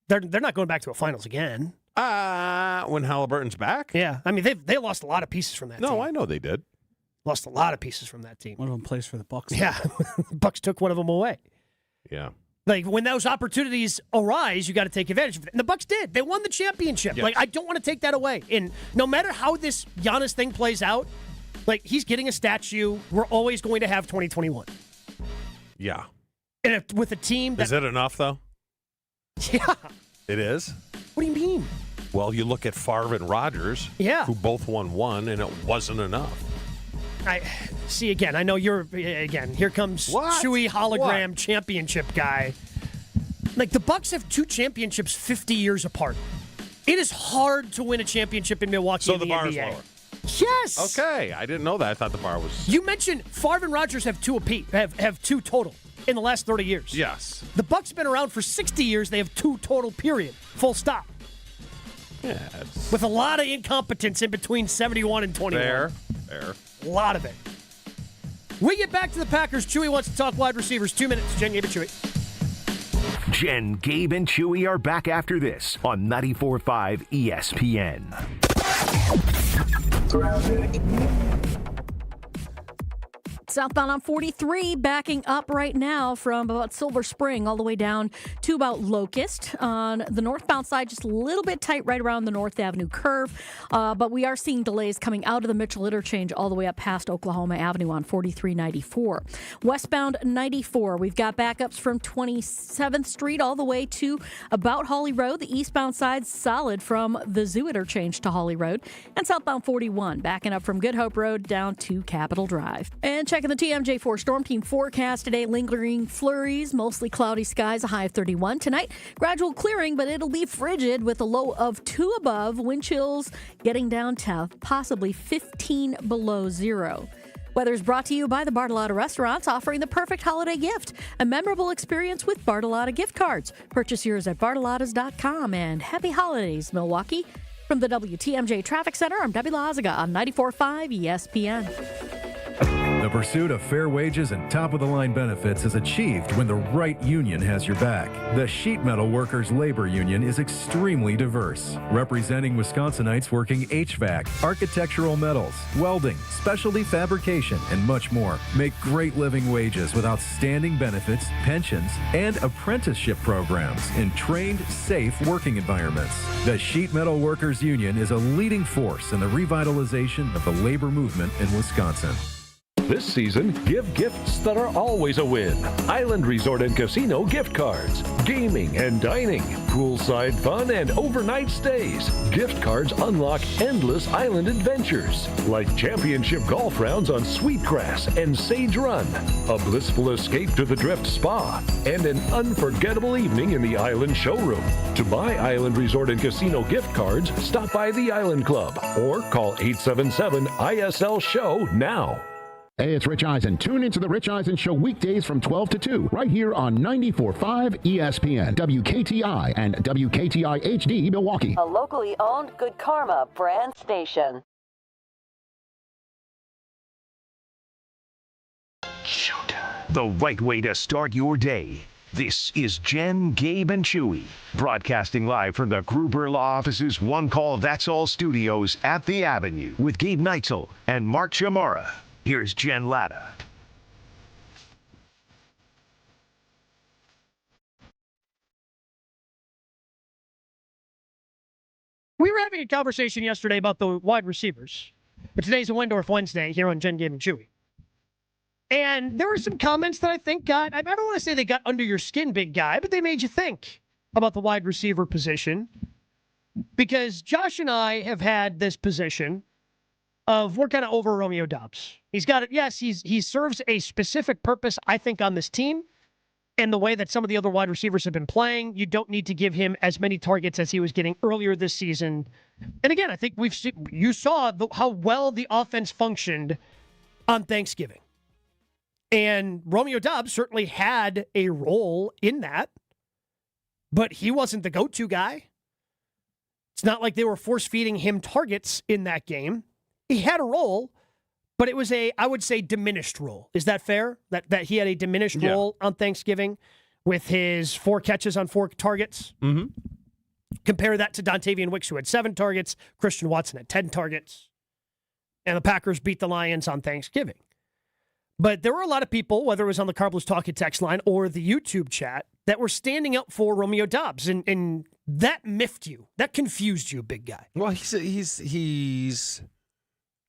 S13: They're not going back to a finals again.
S14: When Halliburton's back?
S13: Yeah. I mean, they lost a lot of pieces from that team.
S14: No, I know they did.
S13: Lost a lot of pieces from that team.
S15: One of them plays for the Bucks.
S13: Yeah. Bucks took one of them away.
S14: Yeah.
S13: When those opportunities arise, you got to take advantage of it. And the Bucks did. They won the championship.
S14: Yes.
S13: I don't want to take that away. And no matter how this Giannis thing plays out, he's getting a statue. We're always going to have 2021.
S14: Yeah.
S13: And with a team that...
S14: Is it enough, though?
S13: Yeah.
S14: It is?
S13: What do you mean?
S14: Well, you look at Favre and Rodgers, who both won one, and it wasn't enough.
S13: I know you're, here comes Chewy hologram championship guy. The Bucks have two championships 50 years apart. It is hard to win a championship in Milwaukee in the
S14: bar
S13: NBA.
S14: is lower.
S13: Yes.
S14: Okay, I didn't know that. I thought the bar was...
S13: You mentioned Favre and Rodgers have two total in the last 30 years.
S14: Yes.
S13: The Bucks have been around for 60 years. They have two total, period. Full stop.
S14: Yeah.
S13: With a lot of incompetence in between 71 and 21.
S14: Fair.
S13: A lot of it. We get back to the Packers. Chewy wants to talk wide receivers. 2 minutes. Jen, Gabe, and Chewy.
S6: Jen, Gabe, and Chewy are back after this on 94.5 ESPN.
S7: Southbound on 43, backing up right now from about Silver Spring all the way down to about Locust. On the northbound side, just a little bit tight right around the North Avenue curve. But we are seeing delays coming out of the Mitchell interchange all the way up past Oklahoma Avenue on 4394. Westbound 94, we've got backups from 27th Street all the way to about Hawley Road. The eastbound side solid from the Zoo interchange to Hawley Road. And southbound 41, backing up from Good Hope Road down to Capitol Drive. And checking the TMJ4 Storm Team forecast today, lingering flurries, mostly cloudy skies, a high of 31. Tonight, gradual clearing, but it'll be frigid with a low of 2 above, wind chills getting down to possibly 15 below zero. Weather is brought to you by the Bartolotta Restaurants, offering the perfect holiday gift, a memorable experience with Bartolotta gift cards. Purchase yours at bartolottas.com, and happy holidays, Milwaukee. From the WTMJ Traffic Center, I'm Debbie Lazaga on 94.5 ESPN.
S11: The pursuit of fair wages and top-of-the-line benefits is achieved when the right union has your back. The Sheet Metal Workers Labor Union is extremely diverse, representing Wisconsinites working HVAC, architectural metals, welding, specialty fabrication, and much more. Make great living wages with outstanding benefits, pensions, and apprenticeship programs in trained, safe working environments. The Sheet Metal Workers Union is a leading force in the revitalization of the labor movement in Wisconsin.
S22: This season, give gifts that are always a win. Island Resort and Casino gift cards, gaming and dining, poolside fun, and overnight stays. Gift cards unlock endless island adventures, like championship golf rounds on Sweetgrass and Sage Run, a blissful escape to the Drift Spa, and an unforgettable evening in the Island Showroom. To buy Island Resort and Casino gift cards, stop by the Island Club or call 877-ISL-SHOW now.
S12: Hey, it's Rich Eisen. Tune into the Rich Eisen Show weekdays from 12 to 2, right here on 94.5 ESPN, WKTI, and WKTI HD Milwaukee.
S16: A locally owned Good Karma brand station.
S6: Showdown. The right way to start your day. This is Jen, Gabe, and Chewy, broadcasting live from the Gruber Law Office's One Call That's All studios at the Avenue with Gabe Neitzel and Mark Chamara. Here's Jen Latta.
S13: We were having a conversation yesterday about the wide receivers, but today's a Wendorf Wednesday here on Jen, Gabe, and Chewy. And there were some comments that I think I don't want to say they got under your skin, big guy, but they made you think about the wide receiver position. Because Josh and I have had this position of we're kind of over Romeo Doubs. He's got it. Yes, he serves a specific purpose, I think, on this team. And the way that some of the other wide receivers have been playing, you don't need to give him as many targets as he was getting earlier this season. And again, I think you saw how well the offense functioned on Thanksgiving. And Romeo Doubs certainly had a role in that, but he wasn't the go-to guy. It's not like they were force-feeding him targets in that game. He had a role, but it was I would say, diminished role. Is that fair? That he had a diminished role on Thanksgiving with his 4 catches on 4 targets? Mm-hmm. Compare that to Dontavian Wicks, who had 7 targets. Christian Watson had 10 targets. And the Packers beat the Lions on Thanksgiving. But there were a lot of people, whether it was on the Carbless Talkie text line or the YouTube chat, that were standing up for Romeo Doubs. And that miffed you. That confused you, big guy.
S14: Well, he's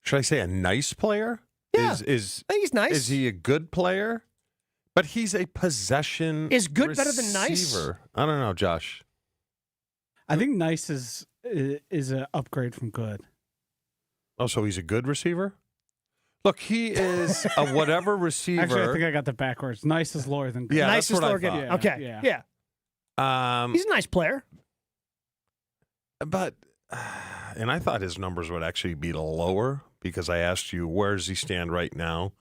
S14: should I say a nice player?
S13: Yeah, I think he's nice.
S14: Is he a good player? But he's a possession
S13: Is good
S14: receiver.
S13: better than nice?
S14: I don't know, Josh.
S15: I think nice is an upgrade from good.
S14: Oh, so he's a good receiver? Look, he is a whatever receiver.
S15: Actually, I think I got that backwards. Nice is lower than good.
S14: Yeah,
S13: nice
S14: that's
S13: is
S14: what
S13: lower
S14: I thought.
S13: good. Okay, yeah. He's a nice player.
S14: But, and I thought his numbers would actually be lower because I asked you, where does he stand right now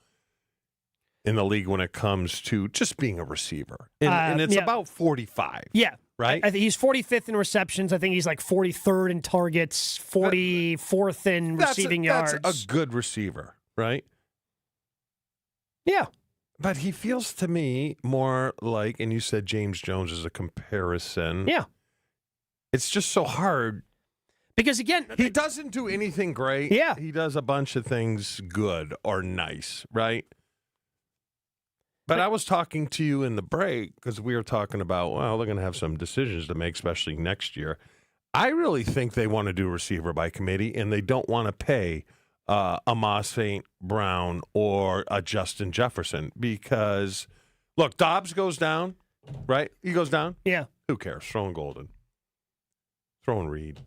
S14: in the league when it comes to just being a receiver? And it's about 45.
S13: Yeah.
S14: Right?
S13: I think he's 45th in receptions. I think he's like 43rd in targets, 44th in receiving yards.
S14: That's a good receiver, right?
S13: Yeah.
S14: But he feels to me more like, and you said James Jones is a comparison.
S13: Yeah.
S14: It's just so hard.
S13: Because, again,
S14: he doesn't do anything great.
S13: Yeah.
S14: He does a bunch of things good or nice, right? But I was talking to you in the break because we were talking about, well, they're going to have some decisions to make, especially next year. I really think they want to do receiver by committee, and they don't want to pay Amon St. Brown or Justin Jefferson because, look, Dobbs goes down, right? He goes down.
S13: Yeah.
S14: Who cares? Throwing Golden. Throwing Reed,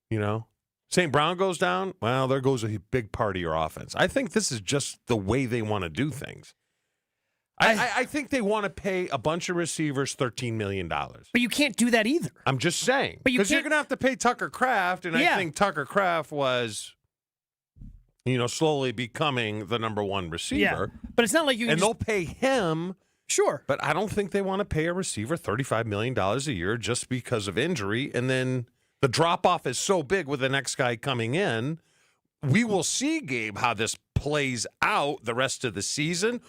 S14: you know? St. Brown goes down. Well, there goes a big part of your offense. I think this is just the way they want to do things. I think they want to pay a bunch of receivers $13 million.
S13: But you can't do that either.
S14: I'm just saying. Because you're going to have to pay Tucker Kraft, and I think Tucker Kraft was, slowly becoming the number one receiver.
S13: Yeah. But it's not like you can
S14: And they'll pay him.
S13: Sure.
S14: But I don't think they want to pay a receiver $35 million a year just because of injury, and then the drop-off is so big with the next guy coming in. We will see, Gabe, how this plays out the rest of the season,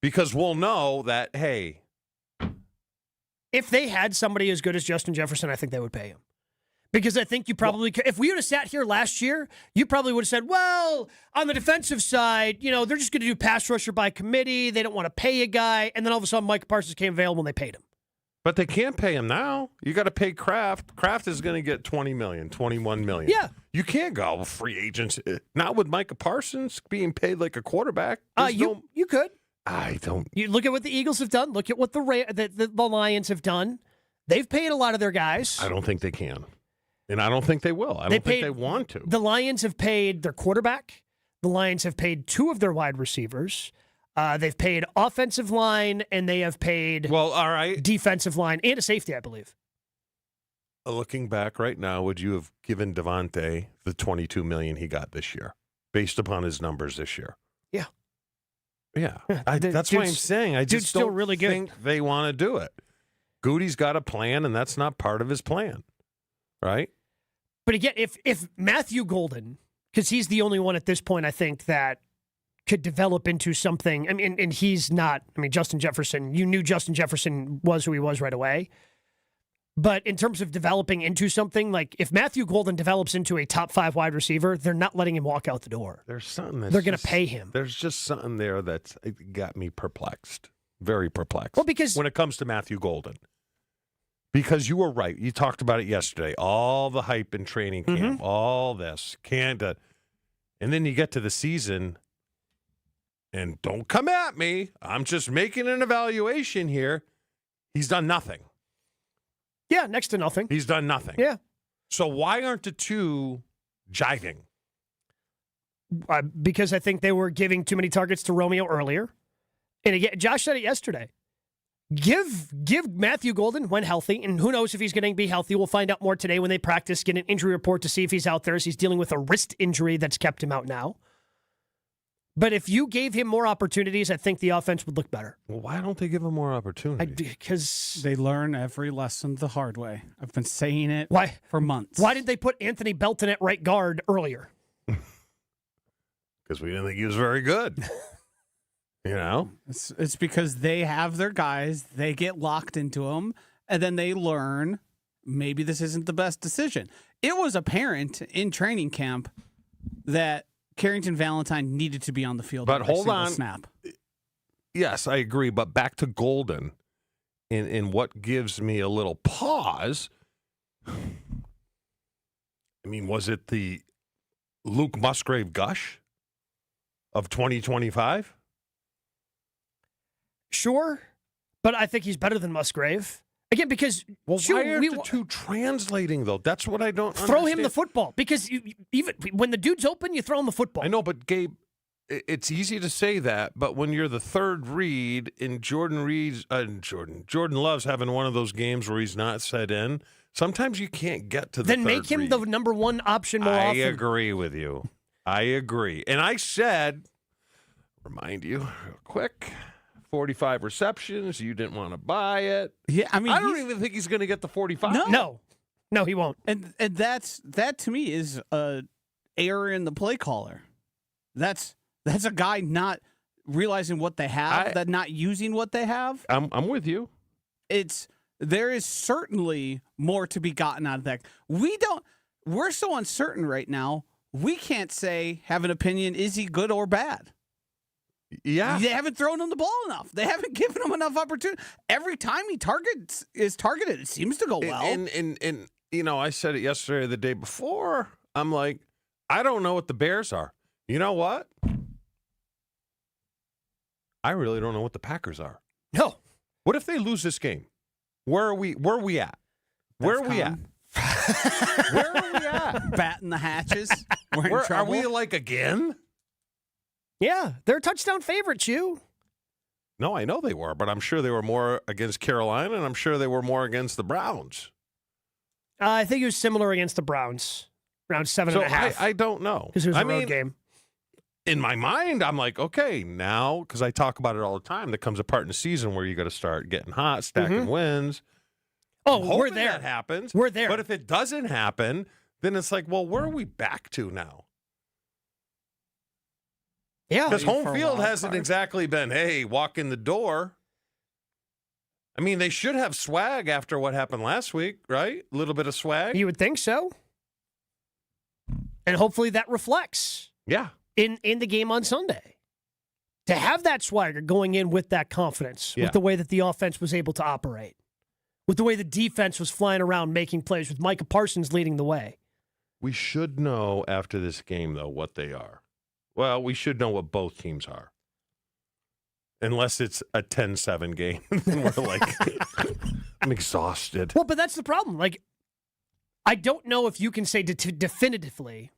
S14: because we'll know that, hey.
S13: If they had somebody as good as Justin Jefferson, I think they would pay him. Because I think you probably could. If we would have sat here last year, you probably would have said, well, on the defensive side, they're just going to do pass rusher by committee. They don't want to pay a guy. And then all of a sudden, Mike Parsons came available and they paid him.
S14: But they can't pay him now. You got to pay Kraft. Kraft is going to get $20 million, $21 million.
S13: Yeah.
S14: You can't go free agents. Not with Micah Parsons being paid like a quarterback.
S13: You could.
S14: I don't.
S13: You look at what the Eagles have done. Look at what the Lions have done. They've paid a lot of their guys.
S14: I don't think they can. And I don't think they will. I don't think they want to.
S13: The Lions have paid their quarterback. The Lions have paid 2 of their wide receivers. They've paid offensive line, and they have paid defensive line and a safety, I believe.
S14: Looking back right now, would you have given Devontae the $22 million he got this year, based upon his numbers this year?
S13: Yeah.
S14: Yeah. That's why I'm saying I just don't
S13: really good.
S14: think they want to do it. Goody's got a plan, and that's not part of his plan, right?
S13: But again, if Matthew Golden, because he's the only one at this point, I think, that could develop into something. I mean, and he's not. I mean, Justin Jefferson. You knew Justin Jefferson was who he was right away. But in terms of developing into something, like if Matthew Golden develops into a top 5 wide receiver, they're not letting him walk out the door.
S14: There's something
S13: they're going to pay him.
S14: There's just something there that's got me perplexed, very perplexed.
S13: Well, because
S14: when it comes to Matthew Golden. Because you were right. You talked about it yesterday. All the hype in training camp, all this, and then you get to the season, and don't come at me. I'm just making an evaluation here. He's done nothing.
S13: Yeah, next to nothing.
S14: He's done nothing.
S13: Yeah.
S14: So why aren't the two jiving?
S13: Because I think they were giving too many targets to Romeo earlier. And again, Josh said it yesterday. Give Matthew Golden, when healthy, and who knows if he's going to be healthy. We'll find out more today when they practice, get an injury report to see if he's out there, as he's dealing with a wrist injury that's kept him out now. But if you gave him more opportunities, I think the offense would look better.
S14: Well, why don't they give him more opportunities?
S13: Because
S15: they learn every lesson the hard way. I've been saying it for months.
S13: Why did they put Anthony Belton at right guard earlier?
S14: Because we didn't think he was very good. You know?
S15: It's because they have their guys, they get locked into them, and then they learn maybe this isn't the best decision. It was apparent in training camp that Carrington Valentine needed to be on the field.
S14: But hold on.
S15: Snap.
S14: Yes, I agree. But back to Golden, in what gives me a little pause, I mean, was it the Luke Musgrave gush of 2025?
S13: Sure, but I think he's better than Musgrave. Again, because...
S14: Well, why aren't the two translating, though? That's what I don't
S13: Throw
S14: understand.
S13: him the football. Because even when the dude's open, you throw him the football.
S14: I know, but Gabe, it's easy to say that, but when you're the third read and Jordan Love's having one of those games where he's not set in, sometimes you can't get to the
S13: Then
S14: third
S13: make him
S14: read.
S13: the number one option more often.
S14: I agree with you. I agree. And I said, remind you real quick, 45 receptions. You didn't want to buy it.
S15: Yeah, I mean,
S14: I don't even think he's going to get the 45.
S13: No, he won't.
S15: And that to me is a error in the play caller. That's a guy not realizing what they have, that not using what they have.
S14: I'm with you.
S15: There is certainly more to be gotten out of that. We're so uncertain right now. We can't have an opinion. Is he good or bad?
S14: Yeah.
S15: They haven't thrown him the ball enough. They haven't given him enough opportunity. Every time he is targeted, it seems to go well.
S14: And you know, I said it yesterday or the day before. I'm like, I don't know what the Bears are. You know what? I really don't know what the Packers are.
S13: No.
S14: What if they lose this game? Where are we at? Where are we at? Where are we at?
S15: Batting the hatches. We're in trouble.
S14: Are we like again?
S13: Yeah, they're touchdown favorites, you.
S14: No, I know they were, but I'm sure they were more against Carolina, and I'm sure they were more against the Browns.
S13: I think it was similar against the Browns, around 7.5.
S14: I don't know.
S13: Because it was a road game.
S14: In my mind, I'm like, okay, now, because I talk about it all the time, there comes a part in the season where you got to start getting hot, stacking wins.
S13: Oh, we're there.
S14: That happens.
S13: We're there.
S14: But if it doesn't happen, then it's like, well, where are we back to now?
S13: Yeah.
S14: Because home
S15: For a
S14: field
S15: wild
S14: hasn't
S15: card.
S14: exactly been, hey, walk in the door. I mean, they should have swag after what happened last week, right? A little bit of swag.
S13: You would think so. And hopefully that reflects in the game on Sunday. To have that swagger going in with that confidence, with the way that the offense was able to operate, with the way the defense was flying around making plays, with Micah Parsons leading the way.
S14: We should know after this game, though, what they are. Well, we should know what both teams are. Unless it's a 10-7 game. Then we're like, I'm exhausted.
S13: Well, but that's the problem. Like, I don't know if you can say definitively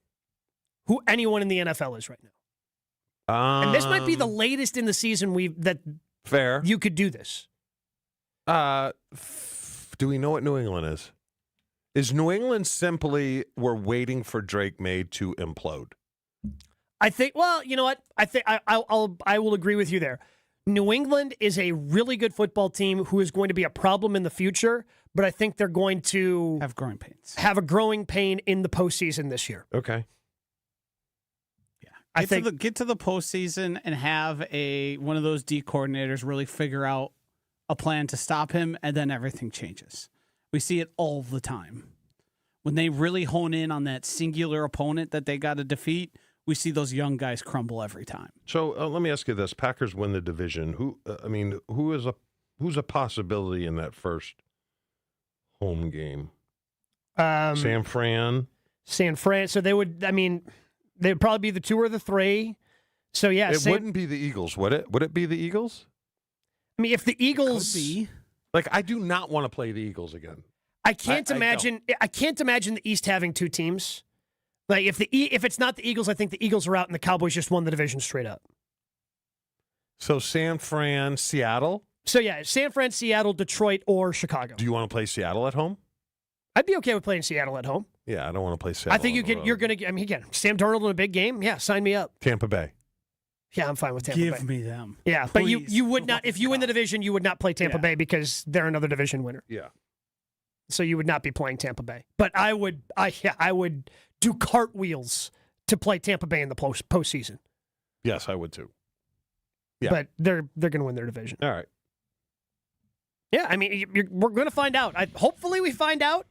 S13: who anyone in the NFL is right now. And this might be the latest in the season
S14: fair.
S13: You could do this.
S14: Do we know what New England is? Is New England simply we're waiting for Drake May to implode?
S13: I think. Well, you know what? I think I will agree with you there. New England is a really good football team who is going to be a problem in the future, but I think they're going to
S15: have growing pains.
S13: Have a growing pain in the postseason this year.
S14: Okay.
S13: I think
S15: get to the postseason and have one of those D coordinators really figure out a plan to stop him, and then everything changes. We see it all the time. When they really hone in on that singular opponent that they got to defeat, we see those young guys crumble every time.
S14: So let me ask you this: Packers win the division. Who's a possibility in that first home game? San Fran.
S13: So they would. I mean, they'd probably be the 2 or the 3. So yeah,
S14: it wouldn't be the Eagles, would it? Would it be the Eagles?
S13: I mean, if the Eagles,
S14: I do not want to play the Eagles again.
S13: I can't imagine the East having 2 teams. Like if it's not the Eagles, I think the Eagles are out and the Cowboys just won the division straight up.
S14: So San Fran, Seattle.
S13: So yeah, San Fran, Seattle, Detroit, or Chicago.
S14: Do you want to play Seattle at home?
S13: I'd be okay with playing Seattle at home.
S14: Yeah, I don't want to play Seattle.
S13: I think you're going to. I mean, again, Sam Darnold in a big game. Yeah, sign me up.
S14: Tampa Bay.
S13: Yeah, I'm fine with Tampa Bay.
S15: Give me them.
S13: Yeah,
S15: Please.
S13: But you would not, if you win the division, you would not play Tampa Bay because they're another division winner.
S14: Yeah.
S13: So you would not be playing Tampa Bay. But I would do cartwheels to play Tampa Bay in the postseason.
S14: Yes, I would too. Yeah.
S13: But they're going to win their division.
S14: All right.
S13: Yeah, I mean, we're going to find out. Hopefully we find out.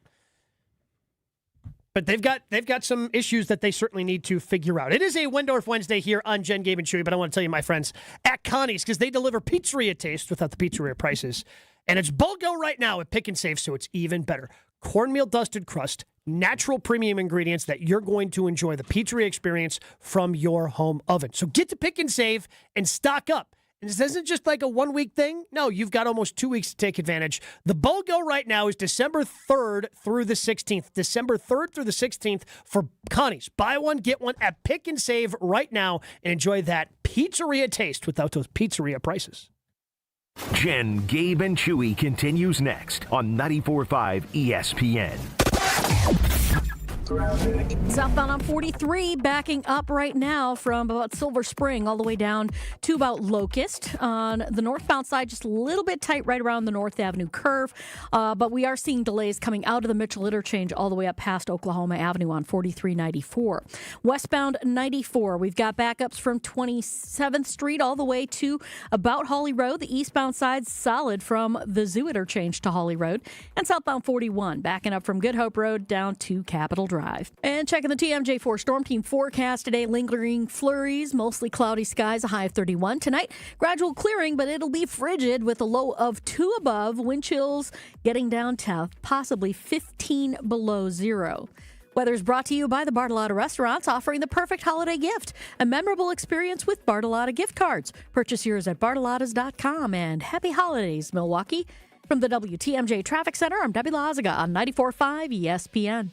S13: But they've got some issues that they certainly need to figure out. It is a Wendorf Wednesday here on Jen, Gabe, and Chewy, but I want to tell you, my friends, at Connie's, because they deliver pizzeria taste without the pizzeria prices. And it's BOGO right now at Pick and Save, so it's even better. Cornmeal dusted crust, natural premium ingredients that you're going to enjoy the pizzeria experience from your home oven. So get to Pick and Save and stock up. And this isn't just like a 1-week thing. No, you've got almost 2 weeks to take advantage. The BOGO right now is December 3rd through the 16th. December 3rd through the 16th for Connie's. Buy one, get one at Pick and Save right now and enjoy that pizzeria taste without those pizzeria prices.
S6: Jen, Gabe, and Chewy continues next on 94.5 ESPN.
S7: Southbound on 43, backing up right now from about Silver Spring all the way down to about Locust. On the northbound side, just a little bit tight right around the North Avenue curve. But we are seeing delays coming out of the Mitchell interchange all the way up past Oklahoma Avenue on 4394. Westbound 94, we've got backups from 27th Street all the way to about Hawley Road. The eastbound side solid from the Zoo interchange to Hawley Road. And southbound 41, backing up from Good Hope Road down to Capitol Drive. And checking the TMJ4 Storm Team forecast today, lingering flurries, mostly cloudy skies, a high of 31. Tonight, gradual clearing, but it'll be frigid with a low of 2 above, wind chills getting down to possibly 15 below zero. Weather is brought to you by the Bartolotta Restaurants, offering the perfect holiday gift, a memorable experience with Bartolotta gift cards. Purchase yours at bartolottas.com, and happy holidays, Milwaukee. From the WTMJ Traffic Center, I'm Debbie Lazaga on 94.5 ESPN.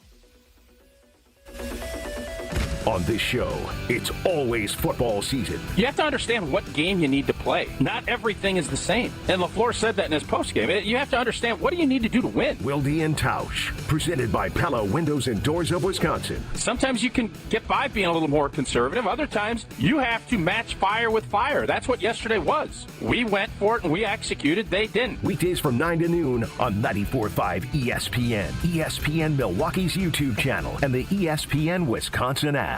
S6: On this show, it's always football season.
S1: You have to understand what game you need to play. Not everything is the same. And LaFleur said that in his postgame. You have to understand, what do you need to do to win?
S6: Wilde and Tausch, presented by Pella Windows and Doors of Wisconsin.
S1: Sometimes you can get by being a little more conservative. Other times, you have to match fire with fire. That's what yesterday was. We went for it and we executed. They didn't.
S6: Weekdays from 9 to noon on 94.5 ESPN, ESPN Milwaukee's YouTube channel, and the ESPN Wisconsin app.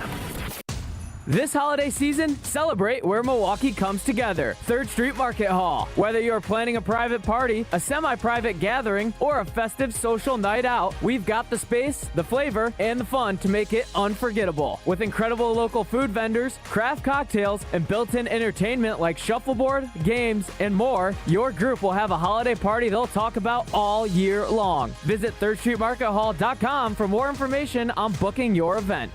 S17: This holiday season, celebrate where Milwaukee comes together. 3rd Street Market Hall. Whether you're planning a private party, a semi-private gathering, or a festive social night out, we've got the space, the flavor, and the fun to make it unforgettable. With incredible local food vendors, craft cocktails, and built-in entertainment like shuffleboard, games, and more, your group will have a holiday party they'll talk about all year long. Visit thirdstreetmarkethall.com for more information on booking your event.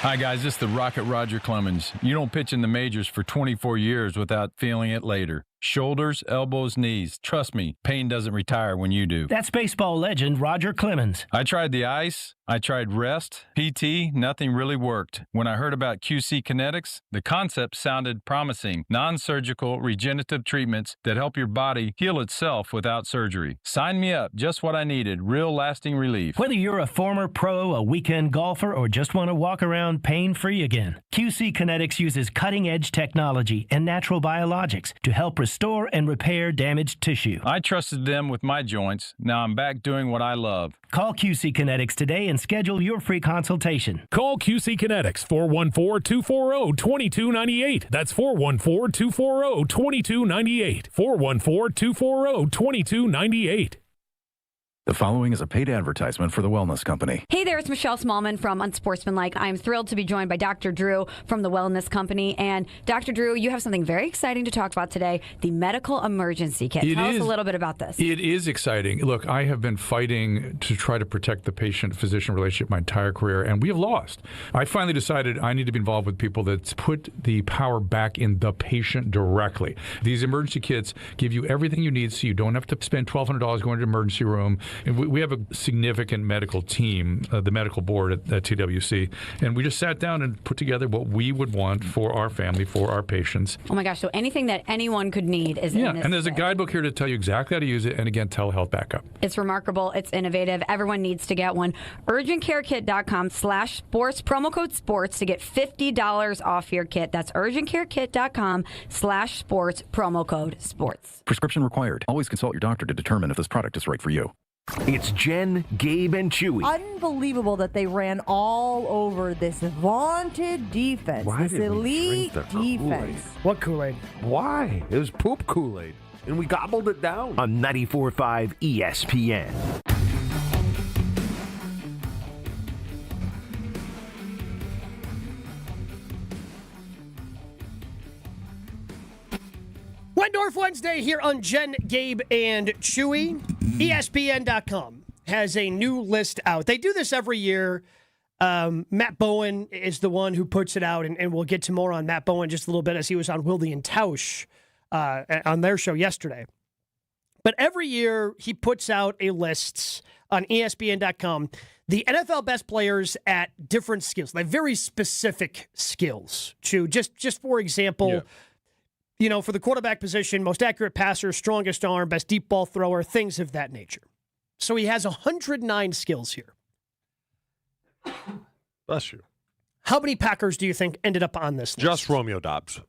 S18: Hi, guys. This is the Rocket Roger Clemens. You don't pitch in the majors for 24 years without feeling it later. Shoulders, elbows, knees. Trust me, pain doesn't retire when you do.
S19: That's baseball legend Roger Clemens.
S18: I tried the ice. I tried rest, PT, nothing really worked. When I heard about QC Kinetics, the concept sounded promising. Non-surgical regenerative treatments that help your body heal itself without surgery. Sign me up, just what I needed, real lasting relief.
S19: Whether you're a former pro, a weekend golfer, or just want to walk around pain-free again, QC Kinetics uses cutting-edge technology and natural biologics to help restore and repair damaged tissue.
S18: I trusted them with my joints. Now I'm back doing what I love.
S19: Call QC Kinetics today and schedule your free consultation.
S20: Call QC Kinetics, 414-240-2298. That's 414-240-2298. 414-240-2298.
S11: The following is a paid advertisement for the Wellness Company.
S21: Hey there, it's Michelle Smallman from Unsportsmanlike. I'm thrilled to be joined by Dr. Drew from the Wellness Company. And Dr. Drew, you have something very exciting to talk about today, the medical emergency kit. Tell us a little bit about this.
S23: It is exciting. Look, I have been fighting to try to protect the patient-physician relationship my entire career, and we have lost. I finally decided I need to be involved with people that put the power back in the patient directly. These emergency kits give you everything you need so you don't have to spend $1,200 going to the emergency room. And we have a significant medical team, the medical board at TWC, and we just sat down and put together what we would want for our family, for our patients.
S21: Oh my gosh, so anything that anyone could need is in this
S23: and there's
S21: kit.
S23: a guidebook here to tell you exactly how to use it, and again, telehealth backup.
S21: It's remarkable. It's innovative. Everyone needs to get one. UrgentCareKit.com/sports, promo code sports to get $50 off your kit. That's UrgentCareKit.com/sports, promo code sports.
S11: Prescription required. Always consult your doctor to determine if this product is right for you.
S6: It's Jen, Gabe, and Chewy.
S24: Unbelievable that they ran all over this vaunted defense, this elite defense.
S13: What Kool-Aid?
S14: Why? It was poop Kool-Aid, and we gobbled it down.
S6: On 94.5 ESPN.
S13: Wendorf Wednesday here on Jen, Gabe, and Chewy. ESPN.com has a new list out. They do this every year. Matt Bowen is the one who puts it out, and we'll get to more on Matt Bowen just a little bit as he was on Wilde and Tausch on their show yesterday. But every year he puts out a list on ESPN.com, the NFL best players at different skills. They have very specific skills. Just for example, you know, for the quarterback position, most accurate passer, strongest arm, best deep ball thrower, things of that nature. So he has 109 skills here.
S14: Bless you.
S13: How many Packers do you think ended up on this list?
S14: Just Romeo Dobbs.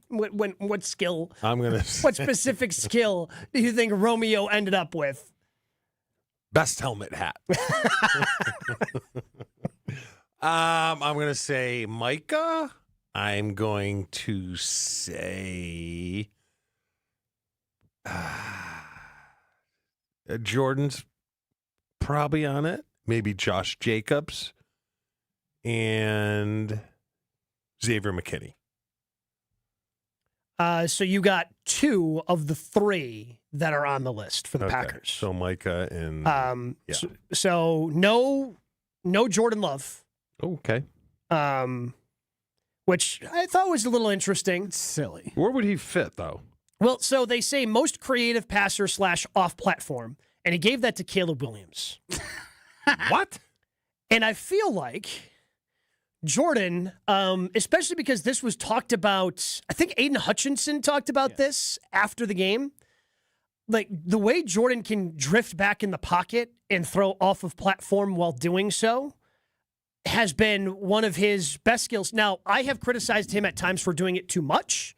S13: What skill?
S14: I'm gonna.
S13: What specific skill do you think Romeo ended up with?
S14: Best helmet hat. I'm gonna say Micah. I'm going to say Jordan's probably on it. Maybe Josh Jacobs and Xavier McKinney.
S13: So you got two of the three that are on the list for the Packers.
S14: So Micah and
S13: so no Jordan Love.
S14: Okay.
S13: Which I thought was a little interesting.
S15: It's silly.
S14: Where would he fit, though?
S13: Well, so they say most creative passer / off platform, and he gave that to Caleb Williams.
S14: What?
S13: And I feel like Jordan, especially because this was talked about, I think Aiden Hutchinson talked about this after the game. Like the way Jordan can drift back in the pocket and throw off of platform while doing so has been one of his best skills. Now, I have criticized him at times for doing it too much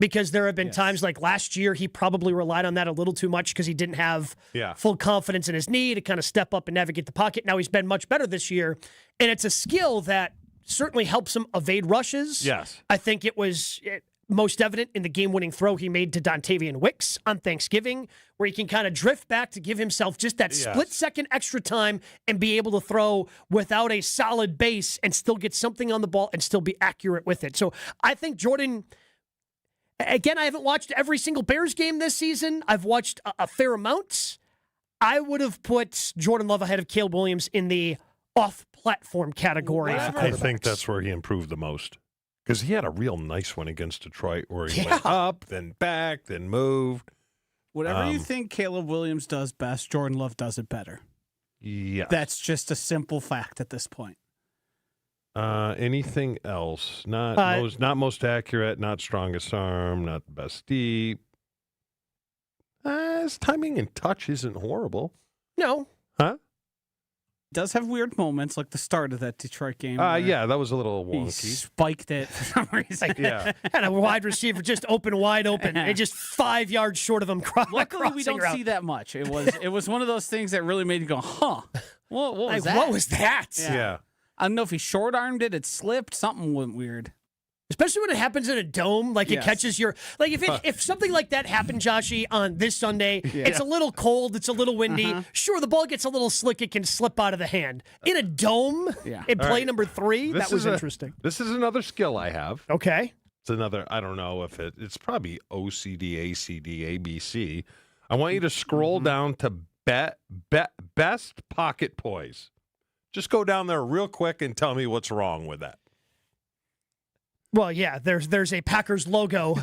S13: because there have been times like last year he probably relied on that a little too much because he didn't have full confidence in his knee to kind of step up and navigate the pocket. Now he's been much better this year, and it's a skill that certainly helps him evade rushes.
S14: Yes.
S13: I think it was most evident in the game-winning throw he made to Dontavian Wicks on Thanksgiving, where he can kind of drift back to give himself just that split-second extra time and be able to throw without a solid base and still get something on the ball and still be accurate with it. So I think Jordan, again, I haven't watched every single Bears game this season. I've watched a fair amount. I would have put Jordan Love ahead of Caleb Williams in the off-platform category.
S14: I think that's where he improved the most. Because he had a real nice one against Detroit where he went up, then back, then moved.
S15: Whatever you think Caleb Williams does best, Jordan Love does it better.
S14: Yeah.
S15: That's just a simple fact at this point.
S14: Anything else? Not most accurate, not strongest arm, not the best deep. His timing and touch isn't horrible.
S13: No.
S14: Huh?
S15: Does have weird moments like the start of that Detroit game.
S14: Yeah, that was a little wonky.
S15: He spiked it for some reason.
S13: And a wide receiver just wide open, and just 5 yards short of him.
S15: Luckily, we don't see that much. It was one of those things that really made you go, huh? What was that?
S13: What was that?
S14: Yeah.
S15: I don't know if he short-armed it, it slipped, something went weird.
S13: Especially when it happens in a dome, like it catches your... Like, if something like that happened, Joshy, on this Sunday, it's a little cold, it's a little windy. Sure, the ball gets a little slick, it can slip out of the hand. In a dome, in play number 3, that was interesting.
S14: This is another skill I have.
S13: Okay.
S14: It's another, I don't know if it's probably OCD, ACD, ABC. I want you to scroll down to best pocket poise. Just go down there real quick and tell me what's wrong with that.
S13: Well, yeah, there's a Packers logo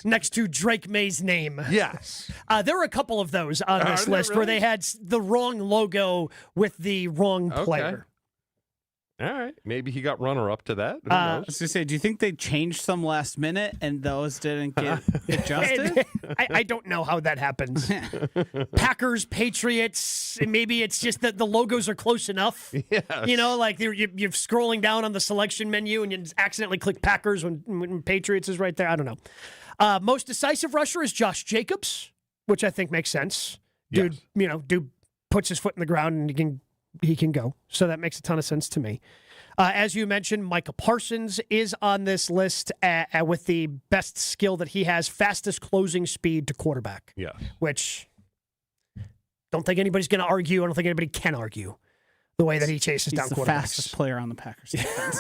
S13: next to Drake May's name.
S14: Yes.
S13: There were a couple of those on this list where they had the wrong logo with the wrong player.
S14: All right. Maybe he got runner-up to that. Who knows?
S15: I was going to say, do you think they changed some last minute and those didn't get adjusted?
S13: I don't know how that happens. Packers, Patriots, maybe it's just that the logos are close enough.
S14: Yes.
S13: You know, like you're scrolling down on the selection menu and you just accidentally click Packers when Patriots is right there. I don't know. Most decisive rusher is Josh Jacobs, which I think makes sense. Dude, dude puts his foot in the ground and he can go. So that makes a ton of sense to me. As you mentioned, Micah Parsons is on this list with the best skill that he has, fastest closing speed to quarterback.
S14: Yeah.
S13: Which don't think anybody's going to argue. I don't think anybody can argue the way that he chases down quarterbacks.
S15: He's the fastest player on the Packers defense.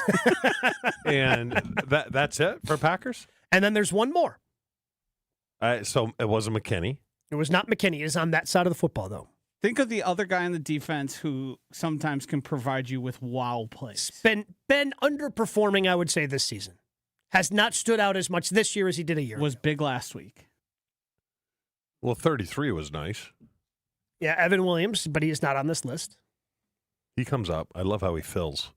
S14: And that's it for Packers?
S13: And then there's one more.
S14: So it wasn't McKinney.
S13: It was not McKinney. It is on that side of the football, though.
S15: Think of the other guy on the defense who sometimes can provide you with wow plays.
S13: Been underperforming, I would say, this season. Has not stood out as much this year as he did a year
S15: Was
S13: ago.
S15: big last week.
S14: Well, 33 was nice.
S13: Yeah, Evan Williams, but he is not on this list.
S14: He comes up. I love how he fills.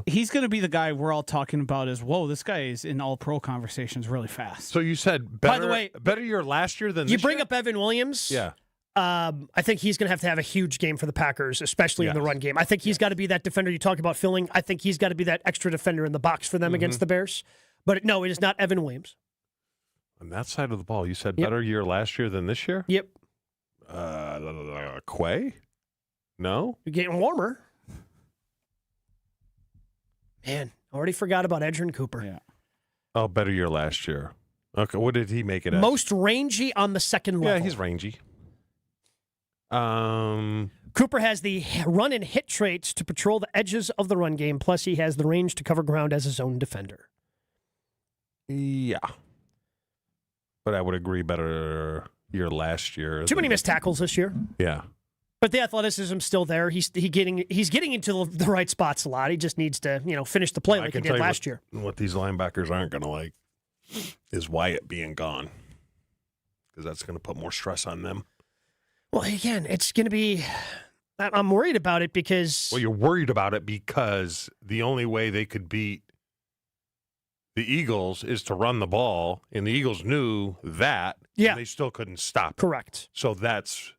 S15: He's going to be the guy we're all talking about as, whoa, this guy is in all-pro conversations really fast.
S14: So you said
S13: By the way,
S14: better year last year than this
S13: you bring
S14: year?
S13: up Evan Williams.
S14: Yeah.
S13: I think he's going to have a huge game for the Packers, especially in the run game. I think he's got to be that defender you talk about filling. I think he's got to be that extra defender in the box for them against the Bears. But no, it is not Evan Williams.
S14: On that side of the ball, you said better year last year than this year?
S13: Yep.
S14: Quay? No?
S13: You're getting warmer. Man, already forgot about Edgerrin Cooper.
S15: Yeah.
S14: Oh, better year last year. Okay, what did he make it at?
S13: Most rangy on the second level.
S14: Yeah, he's rangy.
S13: Cooper has the run and hit traits to patrol the edges of the run game, plus he has the range to cover ground as a zone defender.
S14: Yeah. But I would agree better year last year.
S13: Too many missed tackles this year.
S14: Yeah.
S13: But the athleticism's still there. He's getting into the right spots a lot. He just needs to, finish the play like he did last year.
S14: What these linebackers aren't going to like is Wyatt being gone, because that's going to put more stress on them.
S13: Well, again, it's going to be – I'm worried about it because –
S14: Well, you're worried about it because the only way they could beat the Eagles is to run the ball, and the Eagles knew that, and they still couldn't stop it.
S13: Correct.
S14: So that's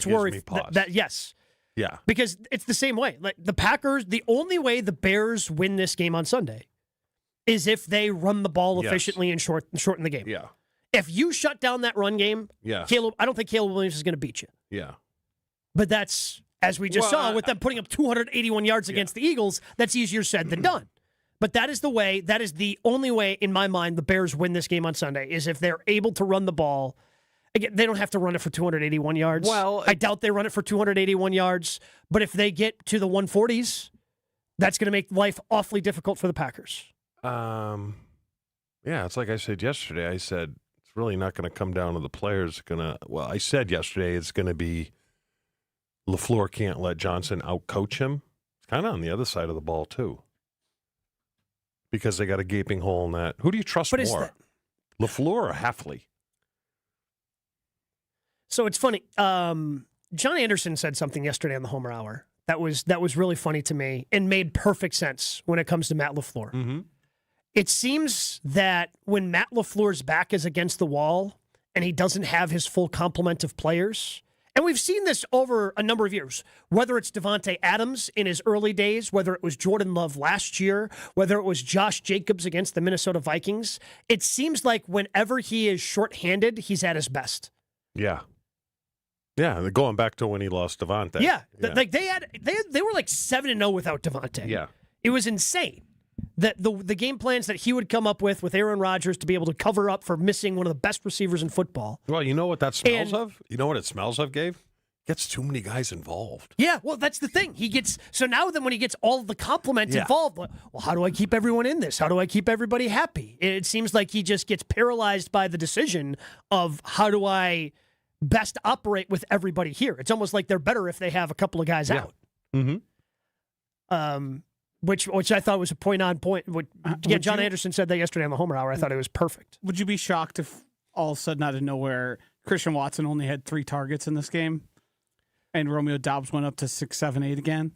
S13: worry. Yes.
S14: Yeah.
S13: Because it's the same way. Like the Packers, the only way the Bears win this game on Sunday is if they run the ball efficiently and shorten the game.
S14: Yeah.
S13: If you shut down that run game, I don't think Caleb Williams is going to beat you.
S14: Yeah.
S13: But that's, as we just saw, with them putting up 281 yards against the Eagles, that's easier said than done. But that is the only way, in my mind, the Bears win this game on Sunday, is if they're able to run the ball. Again, they don't have to run it for 281 yards.
S14: Well,
S13: I doubt they run it for 281 yards. But if they get to the 140s, that's going to make life awfully difficult for the Packers.
S14: Yeah, it's like I said yesterday. I said it's really not going to come down to the players. I said yesterday it's going to be LaFleur can't let Johnson outcoach him. It's kind of on the other side of the ball, too. Because they got a gaping hole in that. Who do you trust more? LaFleur or Hafley?
S13: So it's funny. John Anderson said something yesterday on the Homer Hour that was really funny to me and made perfect sense when it comes to Matt LaFleur.
S14: Mm-hmm.
S13: It seems that when Matt LaFleur's back is against the wall and he doesn't have his full complement of players, and we've seen this over a number of years, whether it's Devontae Adams in his early days, whether it was Jordan Love last year, whether it was Josh Jacobs against the Minnesota Vikings, it seems like whenever he is shorthanded, he's at his best.
S14: Yeah. Yeah, going back to when he lost Devontae.
S13: Yeah. Like they were like 7-0 without Devontae.
S14: Yeah.
S13: It was insane. That the game plans that he would come up with Aaron Rodgers to be able to cover up for missing one of the best receivers in football.
S14: Well, you know what that smells of? You know what it smells of, Gabe? Gets too many guys involved.
S13: Yeah, well, that's the thing. So now then when he gets all the complement involved, well, how do I keep everyone in this? How do I keep everybody happy? It seems like he just gets paralyzed by the decision of how do I best operate with everybody here. It's almost like they're better if they have a couple of guys out.
S14: Mm-hmm.
S13: Which I thought was a point-on-point. Again, John Anderson said that yesterday on the Homer Hour. I thought it was perfect.
S15: Would you be shocked if all of a sudden out of nowhere Christian Watson only had 3 targets in this game and Romeo Doubs went up to 6, 7, 8 again?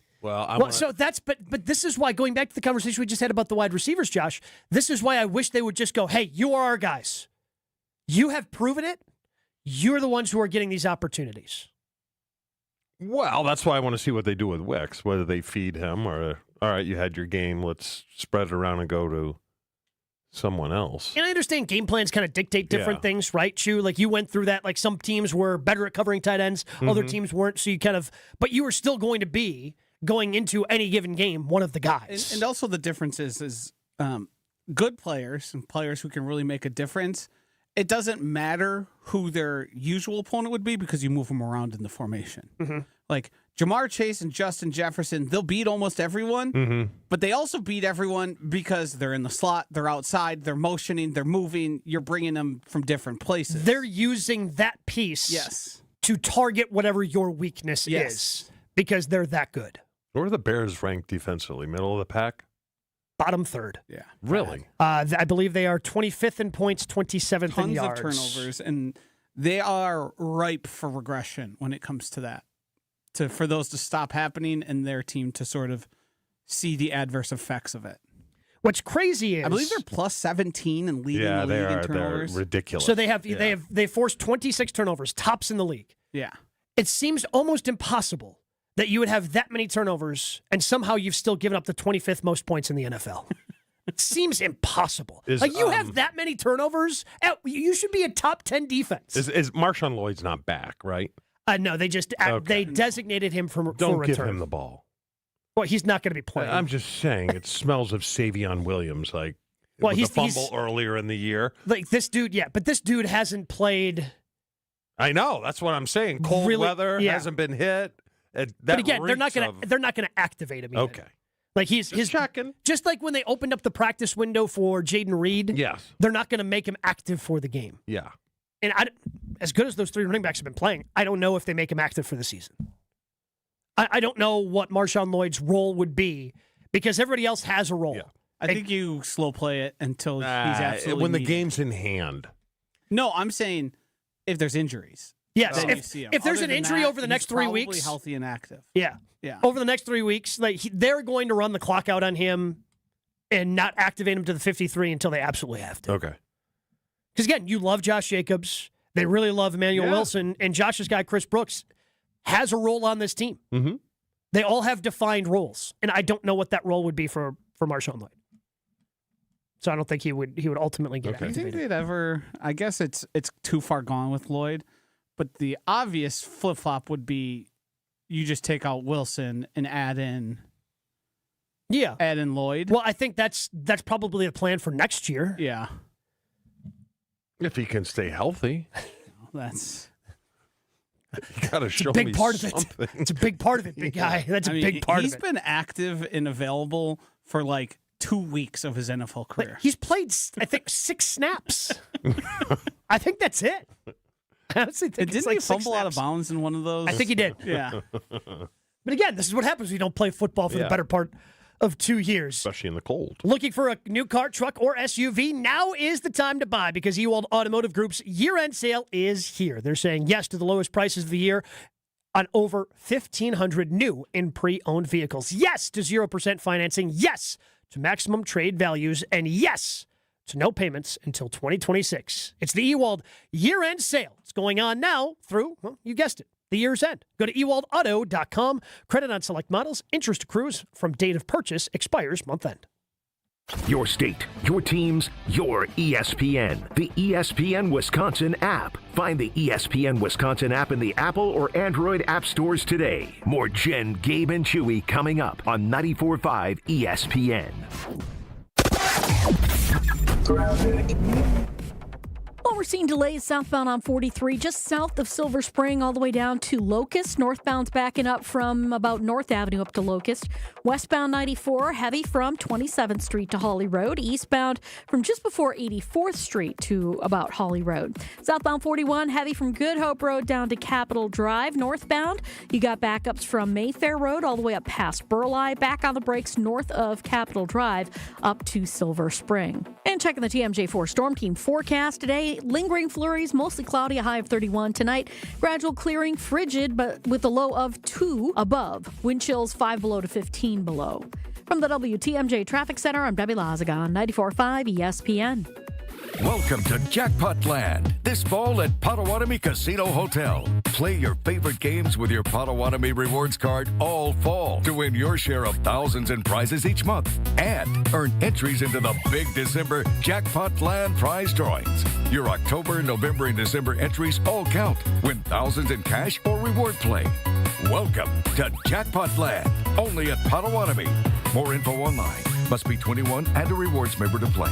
S13: So that's but this is why, going back to the conversation we just had about the wide receivers, Josh, this is why I wish they would just go, hey, you are our guys. You have proven it. You're the ones who are getting these opportunities.
S14: Well, that's why I want to see what they do with Wicks, whether they feed him or, all right, you had your game, let's spread it around and go to someone else.
S13: And I understand game plans kind of dictate different things, right, Chew? Like you went through that, like some teams were better at covering tight ends, other teams weren't, so you but you were still going to be, going into any given game, one of the guys.
S15: And also the difference is good players and players who can really make a difference. It doesn't matter who their usual opponent would be because you move them around in the formation.
S13: Mm-hmm.
S15: Like Jamar Chase and Justin Jefferson, they'll beat almost everyone, but they also beat everyone because they're in the slot, they're outside, they're motioning, they're moving, you're bringing them from different places.
S13: They're using that piece to target whatever your weakness is because they're that good.
S14: Where are the Bears ranked defensively? Middle of the pack?
S13: Bottom third.
S15: Yeah.
S14: Really?
S13: I believe they are 25th in points, 27th in yards.
S15: Tons of turnovers, and they are ripe for regression when it comes to that. For those to stop happening and their team to sort of see the adverse effects of it.
S13: What's crazy is
S15: I believe they're plus 17 and leading the league in turnovers.
S14: They're ridiculous.
S13: So they forced 26 turnovers, tops in the league.
S15: Yeah.
S13: It seems almost impossible that you would have that many turnovers and somehow you've still given up the 25th most points in the NFL. It seems impossible. You have that many turnovers, you should be a top 10 defense.
S14: Is Marshawn Lloyd's not back, right?
S13: No, they just they designated him for
S14: Don't
S13: return.
S14: give him the ball.
S13: Well, he's not going to be playing.
S14: I'm just saying, it smells of Savion Williams, with the fumble earlier in the year.
S13: Like this dude, but this dude hasn't played.
S14: I know, that's what I'm saying. Cold weather hasn't been hit.
S13: But again, they're not going to activate him. Even.
S14: Okay,
S13: like he's
S14: checking.
S13: Just like when they opened up the practice window for Jaden Reed.
S14: Yes,
S13: they're not going to make him active for the game.
S14: Yeah.
S13: And as good as those 3 running backs have been playing, I don't know if they make him active for the season. I don't know what Marshawn Lloyd's role would be because everybody else has a role.
S14: Yeah.
S15: I think you slow play it until he's absolutely
S14: when the
S15: needed.
S14: game's in hand.
S15: No, I'm saying if there's injuries.
S13: Yes, if there's an injury over the next 3 weeks,
S15: probably healthy and active.
S13: Yeah. Over the next 3 weeks, they're going to run the clock out on him and not activate him to the 53 until they absolutely have to.
S14: Okay.
S13: Because, again, you love Josh Jacobs. They really love Emmanuel Wilson. And Josh's guy, Chris Brooks, has a role on this team.
S14: Mm-hmm.
S13: They all have defined roles. And I don't know what that role would be for Marshawn Lloyd. So I don't think he would ultimately get
S15: Do you think
S13: activated.
S15: they'd ever? I guess it's too far gone with Lloyd, but the obvious flip flop would be you just take out Wilson and add in Lloyd.
S13: Well, I think that's probably a plan for next year.
S15: Yeah,
S14: if he can stay healthy.
S15: That's
S14: you got to show
S13: big
S14: me
S13: part
S14: something.
S13: of it. It's a big part of it, big guy. That's a big part of it.
S15: He's been active and available for like 2 weeks of his NFL career.
S13: He's played, I think, 6 snaps. I think that's it. I honestly think
S15: Didn't he fumble out of bounds in one of those?
S13: I think he did.
S15: Yeah.
S13: But again, this is what happens when you don't play football for the better part of 2 years.
S14: Especially in the cold.
S13: Looking for a new car, truck, or SUV? Now is the time to buy because Ewald Automotive Group's year-end sale is here. They're saying yes to the lowest prices of the year on over 1,500 new and pre-owned vehicles. Yes to 0% financing. Yes to maximum trade values. And yes to no payments until 2026. It's the Ewald year-end sale. It's going on now through, well, you guessed it, the year's end. Go to ewaldauto.com. Credit on select models. Interest accrues from date of purchase. Expires month end.
S6: Your state, your teams, your ESPN. The ESPN Wisconsin app. Find the ESPN Wisconsin app in the Apple or Android app stores today. More Jen, Gabe, and Chewy coming up on 94.5 ESPN.
S7: Well, we're seeing delays southbound on 43, just south of Silver Spring, all the way down to Locust. Northbound's backing up from about North Avenue up to Locust. Westbound 94, heavy from 27th Street to Holly Road. Eastbound from just before 84th Street to about Holly Road. Southbound 41, heavy from Good Hope Road down to Capitol Drive. Northbound, you got backups from Mayfair Road all the way up past Burleigh. Back on the brakes north of Capitol Drive up to Silver Spring. And checking the TMJ4 Storm Team forecast today. Lingering flurries, mostly cloudy, a high of 31 tonight. Gradual clearing, frigid, but with a low of 2 above. Wind chills 5 below to 15 below. From the WTMJ Traffic Center, I'm Debbie Lazagon, 94.5 ESPN.
S2: Welcome to Jackpot Land, this fall at Potawatomi Casino Hotel. Play your favorite games with your Potawatomi Rewards card all fall to win your share of thousands in prizes each month and earn entries into the big December Jackpot Land prize drawings. Your October, November, and December entries all count. Win thousands in cash or reward play. Welcome to Jackpot Land, only at Potawatomi. More info online. Must be 21 and a rewards member to play.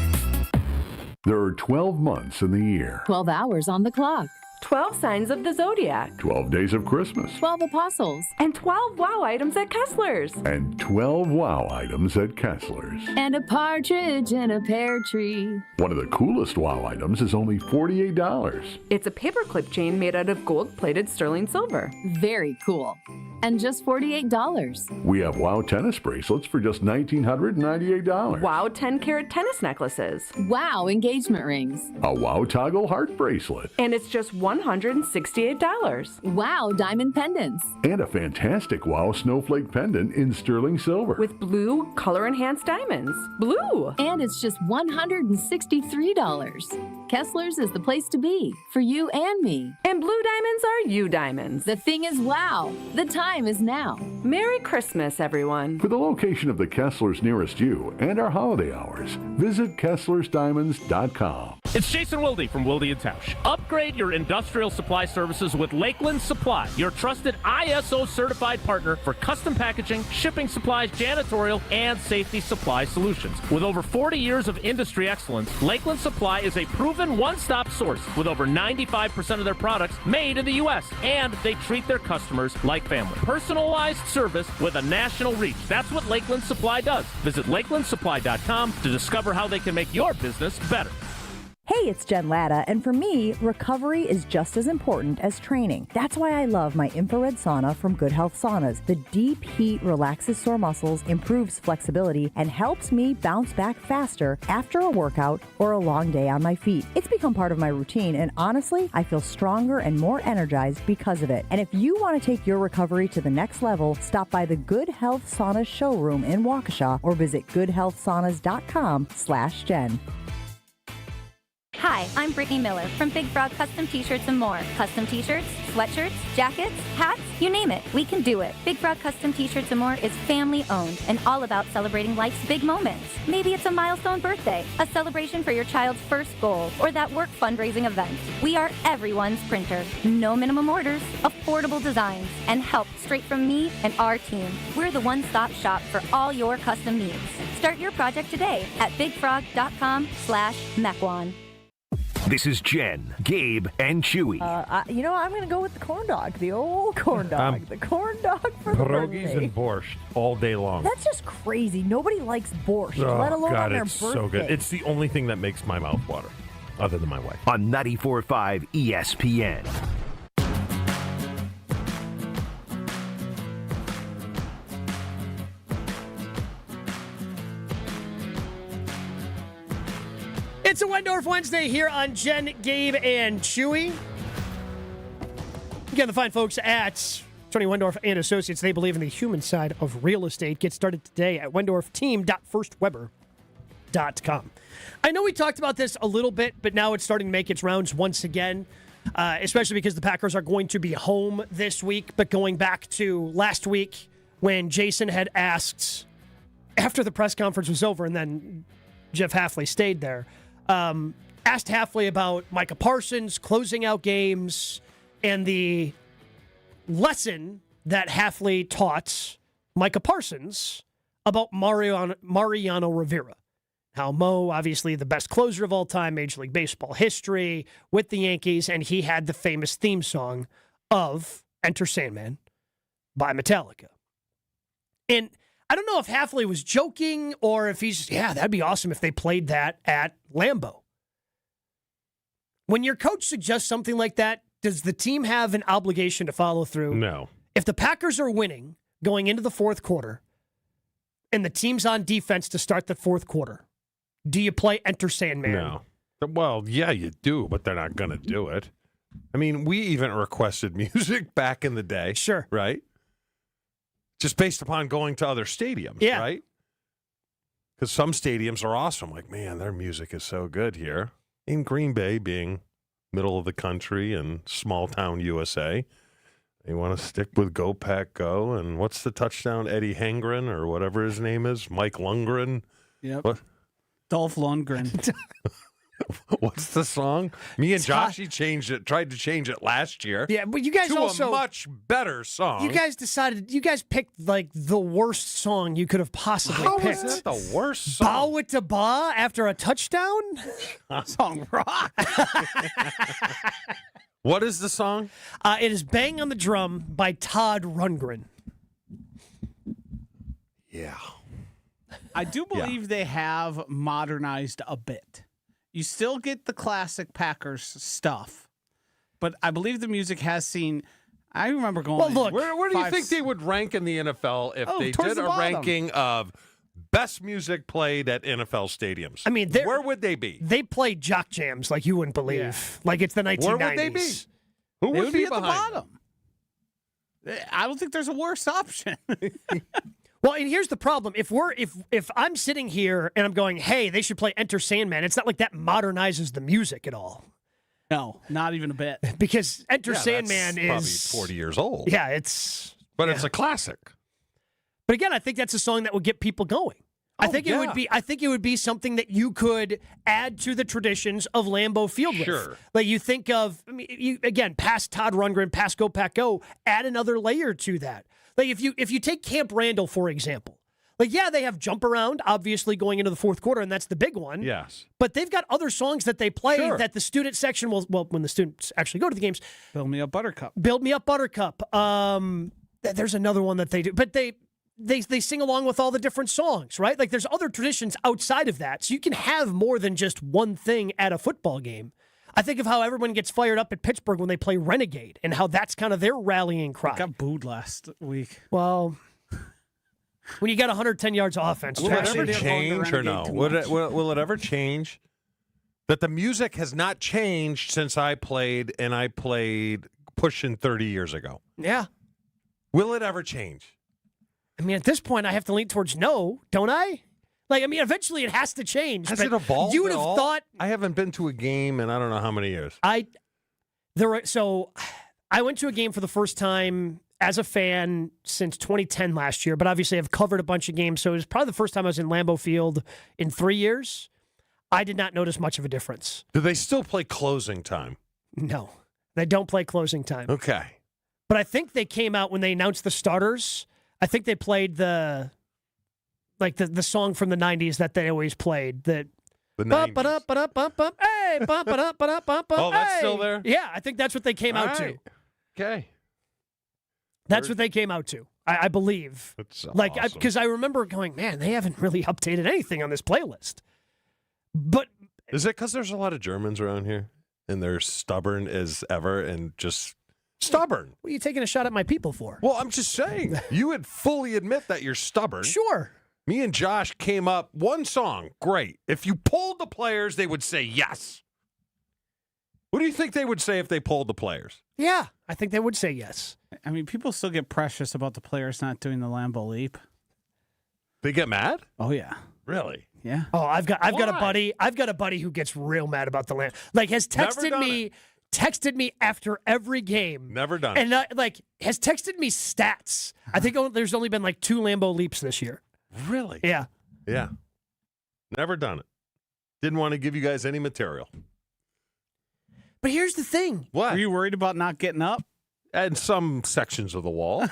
S12: There are 12 months in the year.
S3: 12 hours on the clock. 12 signs of the zodiac.
S12: 12 days of Christmas.
S3: 12 apostles. And 12 wow items at Kessler's.
S12: And 12 wow items at Kessler's.
S3: And a partridge in a pear tree.
S12: One of the coolest wow items is only $48.
S3: It's a paperclip chain made out of gold-plated sterling silver. Very cool. And just $48.
S12: We have wow tennis bracelets for just $1,998.
S3: Wow 10-carat tennis necklaces. Wow engagement rings.
S12: A wow toggle heart bracelet.
S3: And it's just $168. Wow diamond pendants.
S12: And a fantastic wow snowflake pendant in sterling silver.
S3: With blue color-enhanced diamonds. Blue! And it's just $163. Kessler's is the place to be for you and me. And blue diamonds are you diamonds. The thing is wow. The time is now. Merry Christmas, everyone.
S12: For the location of the Kessler's nearest you and our holiday hours, visit KesslersDiamonds.com.
S1: It's Jason Wilde from Wilde & Tausch. Upgrade your industrial supply services with Lakeland Supply, your trusted ISO certified partner for custom packaging, shipping supplies, janitorial, and safety supply solutions. With over 40 years of industry excellence, Lakeland Supply is a proven one-stop source with over 95% of their products made in the U.S. And they treat their customers like family. Personalized service with a national reach. That's what Lakeland Supply does. Visit LakelandSupply.com to discover how they can make your business better.
S24: Hey, it's Jen Latta, and for me, recovery is just as important as training. That's why I love my infrared sauna from Good Health Saunas. The deep heat relaxes sore muscles, improves flexibility, and helps me bounce back faster after a workout or a long day on my feet. It's become part of my routine, and honestly, I feel stronger and more energized because of it. And if you want to take your recovery to the next level, stop by the Good Health Saunas showroom in Waukesha or visit goodhealthsaunas.com/Jen.
S4: Hi, I'm Brittany Miller from Big Frog Custom T-Shirts and More. Custom T-shirts, sweatshirts, jackets, hats, You name it, we can do it. Big Frog Custom T-Shirts and More is family-owned and all about celebrating life's big moments. Maybe it's a milestone birthday, a celebration for your child's first goal, or that work fundraising event. We are everyone's printer. No minimum orders, affordable designs, and help straight from me and our team. We're the one-stop shop for all your custom needs. Start your project today at bigfrog.com/Mequon.
S6: This is Jen, Gabe, and Chewy.
S24: I'm going to go with the corn dog, the old corn dog. The corn dog for the
S5: pierogies
S24: birthday.
S5: and borscht all day long.
S24: That's just crazy. Nobody likes borscht, let alone on their
S5: it's
S24: birthday.
S5: so good. It's the only thing that makes my mouth water, other than my wife.
S6: On 94.5 ESPN.
S13: It's a Wendorf Wednesday here on Jen, Gabe, and Chewy. Again, the fine folks at Tony Wendorf and Associates, they believe in the human side of real estate. Get started today at wendorfteam.firstweber.com. I know we talked about this a little bit, but now it's starting to make its rounds once again, especially because the Packers are going to be home this week. But going back to last week when Jason had asked, after the press conference was over and then Jeff Hafley stayed there, asked Hafley about Micah Parsons closing out games and the lesson that Hafley taught Micah Parsons about Mariano Rivera. How Mo, obviously the best closer of all time, Major League Baseball history with the Yankees, and he had the famous theme song of Enter Sandman by Metallica. And I don't know if Hafley was joking or if he's, that'd be awesome if they played that at Lambeau. When your coach suggests something like that, does the team have an obligation to follow through?
S5: No.
S13: If the Packers are winning going into the fourth quarter and the team's on defense to start the fourth quarter, do you play Enter Sandman?
S5: No. Well, yeah, you do, but they're not going to do it. I mean, we even requested music back in the day.
S13: Sure.
S5: Right? Just based upon going to other stadiums, right? Because some stadiums are awesome. Like, man, their music is so good here. In Green Bay, being middle of the country and small town USA, they want to stick with Go Pack Go. And what's the touchdown? Eddie Hengren or whatever his name is? Mike Lundgren?
S15: Yep.
S5: What?
S15: Dolph Lundgren.
S5: What's the song? Me and Joshy tried to change it last year.
S13: Yeah, but you guys
S5: to
S13: also
S5: a much better song.
S13: You guys picked like the worst song you could have possibly
S5: How
S13: picked.
S5: was that the worst song?
S13: Bow it to ba after a touchdown?
S15: Song rock.
S5: What is the song?
S13: It is Bang on the Drum by Todd Rundgren.
S5: Yeah.
S15: I do believe they have modernized a bit. You still get the classic Packers stuff, but I believe the music has seen. I remember going.
S13: Well, look,
S5: where do you think they would rank in the NFL if they did a ranking of best music played at NFL stadiums?
S13: I mean,
S5: where would they be?
S13: They play jock jams like you wouldn't believe. Like it's the 1990s.
S5: Where would they be? Who
S15: They
S5: would be
S15: at the
S5: behind
S15: bottom. I don't think there's a worse option.
S13: Well, and here's the problem. If I'm sitting here and I'm going, hey, they should play Enter Sandman, it's not like that modernizes the music at all.
S15: No, not even a bit.
S13: Because Enter Sandman
S5: that's
S13: is
S5: probably 40 years old.
S13: Yeah, it's
S5: a classic.
S13: But again, I think that's a song that would get people going. I think it would be something that you could add to the traditions of Lambeau Field with.
S5: Sure.
S13: Like you think of, past Todd Rundgren, past Go Pack Go, add another layer to that. Like if you take Camp Randall, for example, they have Jump Around, obviously going into the fourth quarter, and that's the big one.
S5: Yes.
S13: But they've got other songs that they play that the student section will, when the students actually go to the games.
S15: Build Me Up Buttercup.
S13: Build Me Up Buttercup. There's another one that they do. But they sing along with all the different songs, right? Like there's other traditions outside of that. So you can have more than just one thing at a football game. I think of how everyone gets fired up at Pittsburgh when they play Renegade and how that's kind of their rallying cry.
S15: I got booed last week.
S13: Well, when you got 110 yards of offense.
S5: Will it ever change or no? Will it ever change? That the music has not changed since I played, and I played pushing 30 years ago.
S13: Yeah.
S5: Will it ever change?
S13: I mean, at this point, I have to lean towards no, don't I? Like, I mean, eventually it has to change.
S5: Has it evolved?
S13: You would have thought.
S5: I haven't been to a game in I don't know how many years.
S13: I went to a game for the first time as a fan since 2010 last year, but obviously I've covered a bunch of games, so it was probably the first time I was in Lambeau Field in 3 years. I did not notice much of a difference.
S5: Do they still play closing time?
S13: No, they don't play closing time.
S5: Okay.
S13: But I think they came out when they announced the starters. I think they played the song from the 90s that they always played. The
S5: 90s.
S13: Hey,
S5: Oh, that's
S13: hey.
S5: still there?
S13: Yeah, I think that's what they came out to.
S5: Okay.
S13: That's what they came out to. I believe.
S5: That's so
S13: like,
S5: awesome.
S13: because I remember going, man, they haven't really updated anything on this playlist. But
S5: is it because there's a lot of Germans around here and they're stubborn as ever and just stubborn?
S13: What are you taking a shot at my people for?
S5: Well, I'm just saying, you would fully admit that you're stubborn.
S13: Sure.
S5: Me and Josh came up, one song, great. If you polled the players, they would say yes. What do you think they would say if they polled the players?
S13: Yeah, I think they would say yes.
S15: I mean, people still get precious about the players not doing the Lambeau leap.
S5: They get mad?
S15: Oh, yeah.
S5: Really?
S15: Yeah.
S13: Oh, I've got a buddy who gets real mad about the land. Like has texted me after every game.
S5: Never done it.
S13: And has texted me stats. I think there's only been like 2 Lambeau leaps this year.
S5: Really?
S13: Yeah.
S5: Yeah. Never done it. Didn't want to give you guys any material.
S13: But here's the thing.
S5: What?
S15: Were you worried about not getting up?
S5: And some sections of the wall.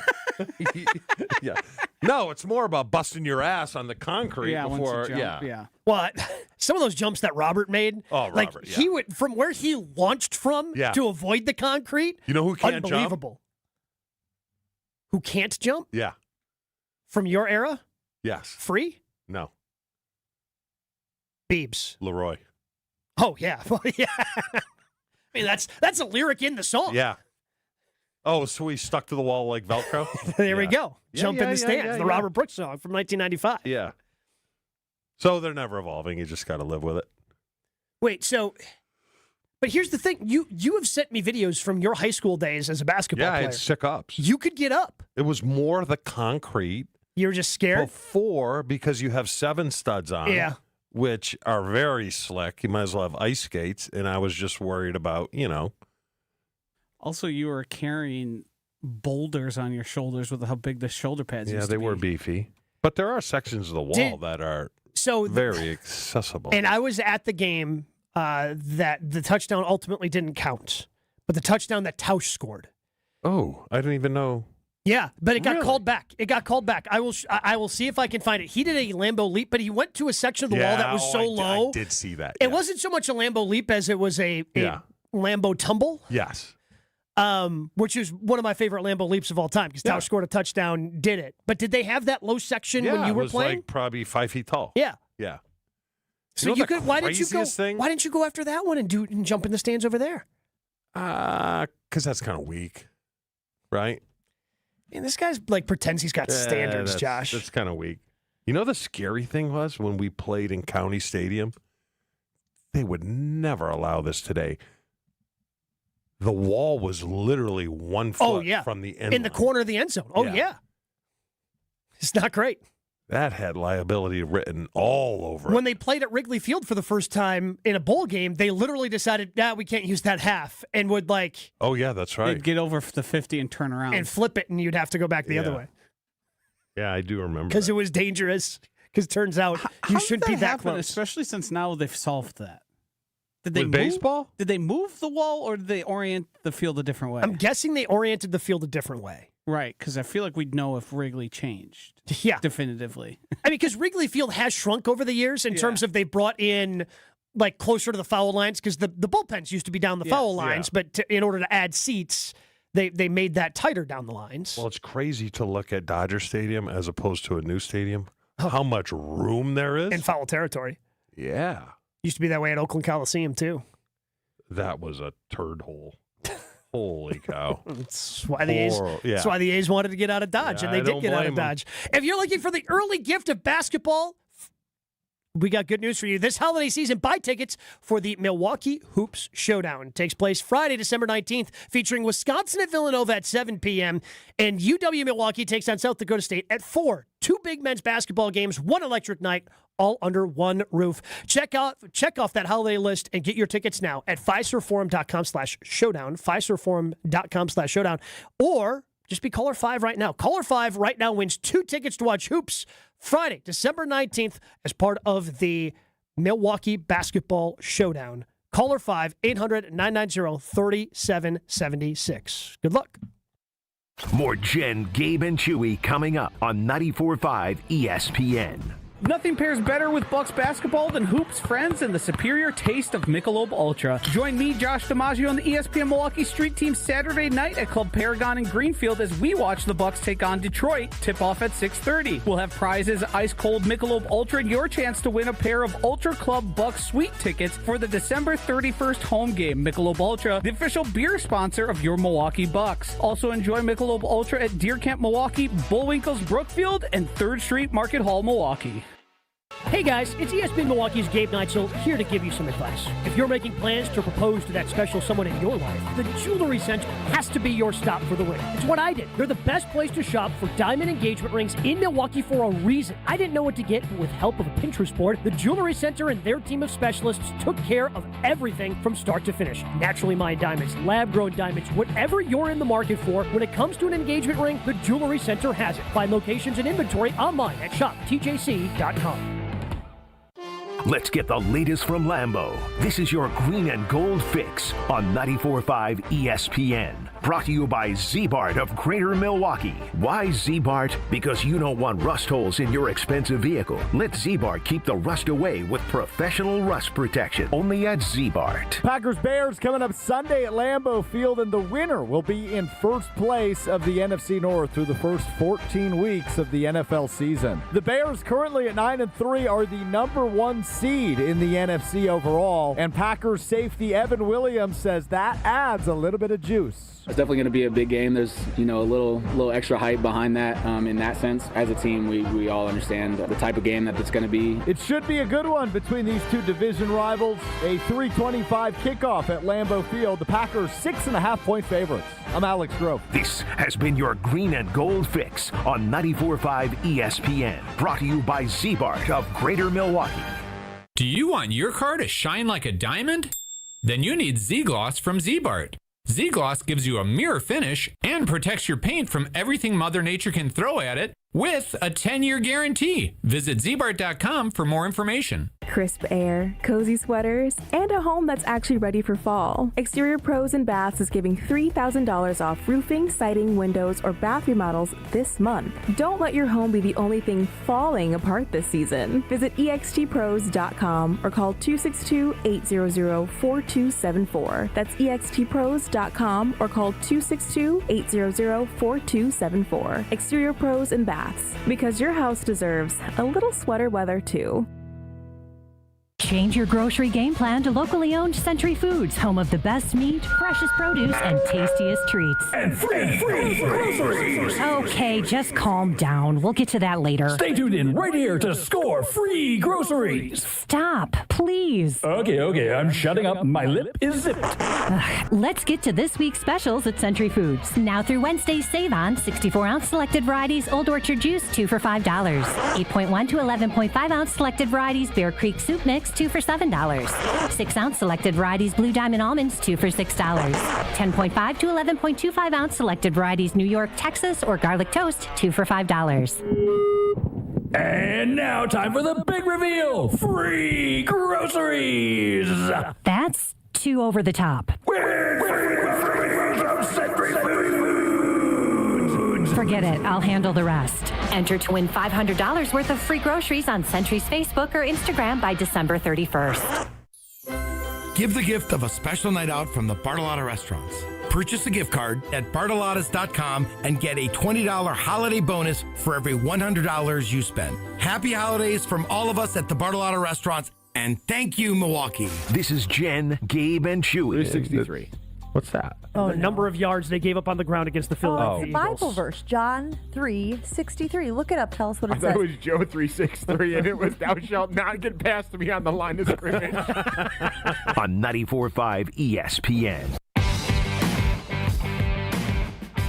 S5: Yeah. No, it's more about busting your ass on the concrete before.
S15: Yeah.
S13: Well, some of those jumps that Robert made.
S5: Oh, Robert.
S13: He would from where he launched from to avoid the concrete.
S5: You know who can't jump?
S13: Unbelievable. Who can't jump?
S5: Yeah.
S13: From your era?
S5: Yes.
S13: Free?
S5: No.
S13: Beebs.
S5: Leroy.
S13: Oh yeah. Well, yeah. I mean that's a lyric in the song.
S5: Yeah. Oh, so he stuck to the wall like Velcro?
S13: There we go. Jump in the stands. The
S5: yeah.
S13: Robert Brooks song from 1995.
S5: Yeah. So they're never evolving. You just got to live with it.
S13: Wait, but here's the thing. You have sent me videos from your high school days as a basketball player.
S5: Yeah, I had sick ups.
S13: You could get up.
S5: It was more the concrete.
S13: You were just scared?
S5: Before, because you have 7 studs on.
S13: Yeah.
S5: Which are very slick. You might as well have ice skates. And I was just worried about,
S15: Also, you were carrying boulders on your shoulders with how big the shoulder pads used to be.
S5: Yeah, they were beefy. But there are sections of the wall that are very accessible.
S13: And I was at the game that the touchdown ultimately didn't count, but the touchdown that Tausch scored.
S5: Oh, I didn't even know.
S13: Yeah, but it got called back. It got called back. I will see if I can find it. He did a Lambeau leap, but he went to a section of the wall that was so low.
S5: I did see that.
S13: It wasn't so much a Lambeau leap as it was a Lambeau tumble.
S5: Yes.
S13: Which is one of my favorite Lambeau leaps of all time because Tausch scored a touchdown, did it. But did they have that low section when you were playing?
S5: Like probably 5 feet tall.
S13: Yeah.
S5: Yeah.
S13: So you could. Why didn't you go? Why didn't you go after that one and jump in the stands over there?
S5: Because that's kind of weak, right?
S13: And this guy's pretends he's got standards, Josh.
S5: That's kind of weak. You know the scary thing was when we played in County Stadium? They would never allow this today. The wall was literally 1 foot from the end
S13: in the corner of the end zone. Oh, yeah. It's not great.
S5: That had liability written all over it.
S13: When they played at Wrigley Field for the first time in a bowl game, they literally decided, we can't use that half, and would
S5: oh, yeah, that's right.
S15: They'd get over the 50 and turn around.
S13: And flip it, and you'd have to go back the other way.
S5: Yeah, I do remember.
S13: Because it was dangerous. Because turns out you shouldn't be that close.
S15: Especially since now they've solved that. Did they
S5: With baseball?
S15: Did they move the wall, or did they orient the field a different way?
S13: I'm guessing they oriented the field a different way.
S15: Right, because I feel like we'd know if Wrigley changed.
S13: Yeah.
S15: Definitively.
S13: I mean, because Wrigley Field has shrunk over the years in terms of they brought in closer to the foul lines because the bullpens used to be down the foul lines, but in order to add seats, they made that tighter down the lines.
S5: Well, it's crazy to look at Dodger Stadium as opposed to a new stadium. How much room there is.
S13: In foul territory.
S5: Yeah.
S13: Used to be that way at Oakland Coliseum, too.
S5: That was a turd hole. Holy cow.
S13: That's why the A's wanted to get out of Dodge, and they did get out of Dodge. If you're looking for the early gift of basketball, we got good news for you. This holiday season, buy tickets for the Milwaukee Hoops Showdown. It takes place Friday, December 19th, featuring Wisconsin at Villanova at 7 p.m., and UW-Milwaukee takes on South Dakota State at 4. 2 big men's basketball games, 1 electric night, all under one roof. Check off that holiday list and get your tickets now at fiservforum.com/showdown, fiservforum.com/showdown, or Just be caller 5 right now. Caller 5 right now wins 2 tickets to watch hoops Friday, December 19th as part of the Milwaukee Basketball Showdown. Caller 5, 800-990-3776. Good luck.
S6: More Jen, Gabe, and Chewy coming up on 94.5 ESPN.
S15: Nothing pairs better with Bucks basketball than hoops, friends, and the superior taste of Michelob Ultra. Join me, Josh DiMaggio, and the ESPN Milwaukee Street Team Saturday night at Club Paragon in Greenfield as we watch the Bucks take on Detroit. Tip-off at 6:30. We'll have prizes, ice-cold Michelob Ultra, and your chance to win a pair of Ultra Club Bucks Suite tickets for the December 31st home game. Michelob Ultra, the official beer sponsor of your Milwaukee Bucks. Also enjoy Michelob Ultra at Deer Camp Milwaukee, Bullwinkle's Brookfield, and 3rd Street Market Hall, Milwaukee.
S13: Hey guys, it's ESPN Milwaukee's Gabe Neitzel here to give you some advice. If you're making plans to propose to that special someone in your life, the Jewelry Center has to be your stop for the ring. It's what I did. They're the best place to shop for diamond engagement rings in Milwaukee for a reason. I didn't know what to get, but with help of a Pinterest board, the Jewelry Center and their team of specialists took care of everything from start to finish. Naturally mined diamonds, lab-grown diamonds, whatever you're in the market for, when it comes to an engagement ring, the Jewelry Center has it. Find locations and inventory online at shoptjc.com.
S6: Let's get the latest from Lambeau. This is your green and gold fix on 94.5 ESPN. Brought to you by Z-Bart of Greater Milwaukee. Why Z-Bart? Because you don't want rust holes in your expensive vehicle. Let Z-Bart keep the rust away with professional rust protection. Only at Z-Bart.
S8: Packers-Bears coming up Sunday at Lambeau Field, and the winner will be in first place of the NFC North through the first 14 weeks of the NFL season. The Bears, currently at 9-3, are the number 1 seed in the NFC overall, and Packers safety Evan Williams says that adds a little bit of juice.
S9: It's definitely going to be a big game. There's, a little extra hype behind that in that sense. As a team, we all understand the type of game that it's going to be.
S8: It should be a good one between these two division rivals. A 3:25 kickoff at Lambeau Field. The Packers 6.5-point favorites. I'm Alex Grove.
S6: This has been your green and gold fix on 94.5 ESPN. Brought to you by Z-Bart of Greater Milwaukee.
S10: Do you want your car to shine like a diamond? Then you need Z-Gloss from Z-Bart. Z-Gloss gives you a mirror finish and protects your paint from everything Mother Nature can throw at it with a 10-year guarantee. Visit zbart.com for more information.
S22: Crisp air, cozy sweaters, and a home that's actually ready for fall. Exterior Pros and Baths is giving $3,000 off roofing, siding, windows, or bath remodels this month. Don't let your home be the only thing falling apart this season. Visit extpros.com or call 262-800-4274. That's extpros.com or call 262-800-4274. Exterior Pros and Baths, because your house deserves a little sweater weather too.
S25: Change your grocery game plan to locally owned Century Foods, home of the best meat, freshest produce, and tastiest treats.
S20: And free groceries.
S25: Okay, just calm down. We'll get to that later.
S20: Stay tuned in right here to score free groceries.
S25: Stop, please.
S20: Okay, I'm shutting up. My lip is zipped.
S25: Let's get to this week's specials at Century Foods. Now through Wednesday, save on 64-ounce selected varieties Old Orchard juice, 2 for $5. 8.1 to 11.5-ounce selected varieties Bear Creek soup mix, 2 for $7. 6-ounce selected varieties Blue Diamond almonds, 2 for $6. 10.5 to 11.25-ounce selected varieties New York, Texas, or garlic toast, 2 for $5.
S20: And now time for the big reveal. Free groceries.
S25: That's too over the top. Forget it. I'll handle the rest. Enter to win $500 worth of free groceries on Century's Facebook or Instagram by December 31st.
S26: Give the gift of a special night out from the Bartolotta restaurants. Purchase a gift card at bartolottas.com and get a $20 holiday bonus for every $100 you spend. Happy holidays from all of us at the Bartolotta restaurants, and thank you, Milwaukee.
S6: This is Jen, Gabe, and Chewy.
S8: 363.
S5: What's that?
S13: The number of yards they gave up on the ground against the Philadelphia
S24: It's a
S13: Eagles.
S24: Bible verse, John 3:63. Look it up. Tell us what it
S27: I
S24: says.
S27: thought it was Joe 363, and it was "Thou shalt not get past me on the line of scrimmage."
S6: On 94.5 ESPN.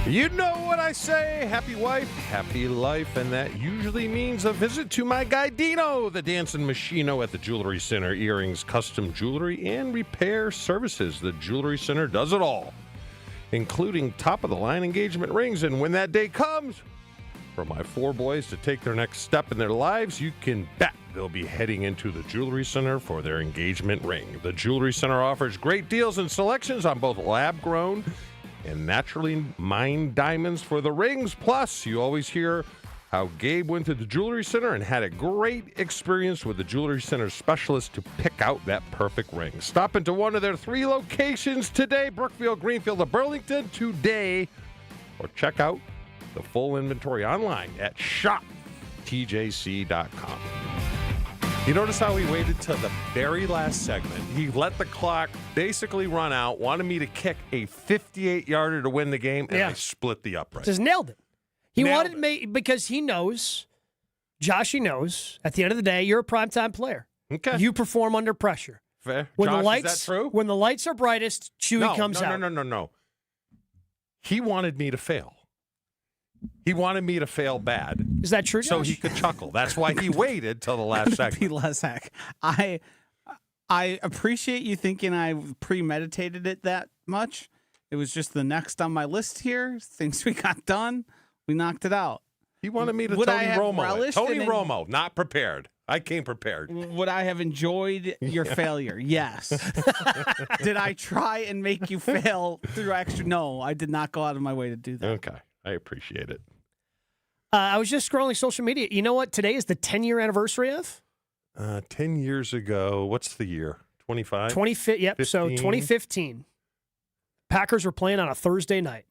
S5: You know what I say. Happy wife, happy life. And that usually means a visit to my guy Dino, the dancing machino at the Jewelry Center. Earrings, custom jewelry, and repair services. The Jewelry Center does it all.
S14: including top-of-the-line engagement rings. And when that day comes for my 4 boys to take their next step in their lives, you can bet they'll be heading into the Jewelry Center for their engagement ring. The Jewelry Center offers great deals and selections on both lab-grown and naturally mined diamonds for the rings. Plus, you always hear how Gabe went to the Jewelry Center and had a great experience with the Jewelry Center specialist to pick out that perfect ring. Stop into one of their 3 locations today, Brookfield, Greenfield, or Burlington today, or check out the full inventory online at shoptjc.com. You notice how he waited till the very last segment. He let the clock basically run out, wanted me to kick a 58-yarder to win the game, and I split the upright.
S13: Just nailed it. He wanted me because he knows, Josh, he knows, at the end of the day, you're a primetime player.
S14: Okay.
S13: You perform under pressure.
S14: Fair.
S13: When
S14: Josh,
S13: the lights,
S14: is that true?
S13: When the lights are brightest, Chewy comes out.
S14: No. He wanted me to fail. He wanted me to fail bad.
S13: Is that true, Josh?
S14: So he could chuckle. That's why he waited till the last second.
S15: P. Lesak, I appreciate you thinking I premeditated it that much. It was just the next on my list here. Things we got done. We knocked it out.
S14: He wanted me to Tony Romo. Tony Romo, not prepared. I came prepared.
S15: Would I have enjoyed your failure? Yes. Did I try and make you fail through extra? No, I did not go out of my way to do that.
S14: Okay. I appreciate it.
S13: I was just scrolling social media. You know what today is the 10-year anniversary of?
S14: 10 years ago. What's the year? 25?
S13: 25. Yep.
S14: 15?
S13: So 2015. Packers were playing on a Thursday night.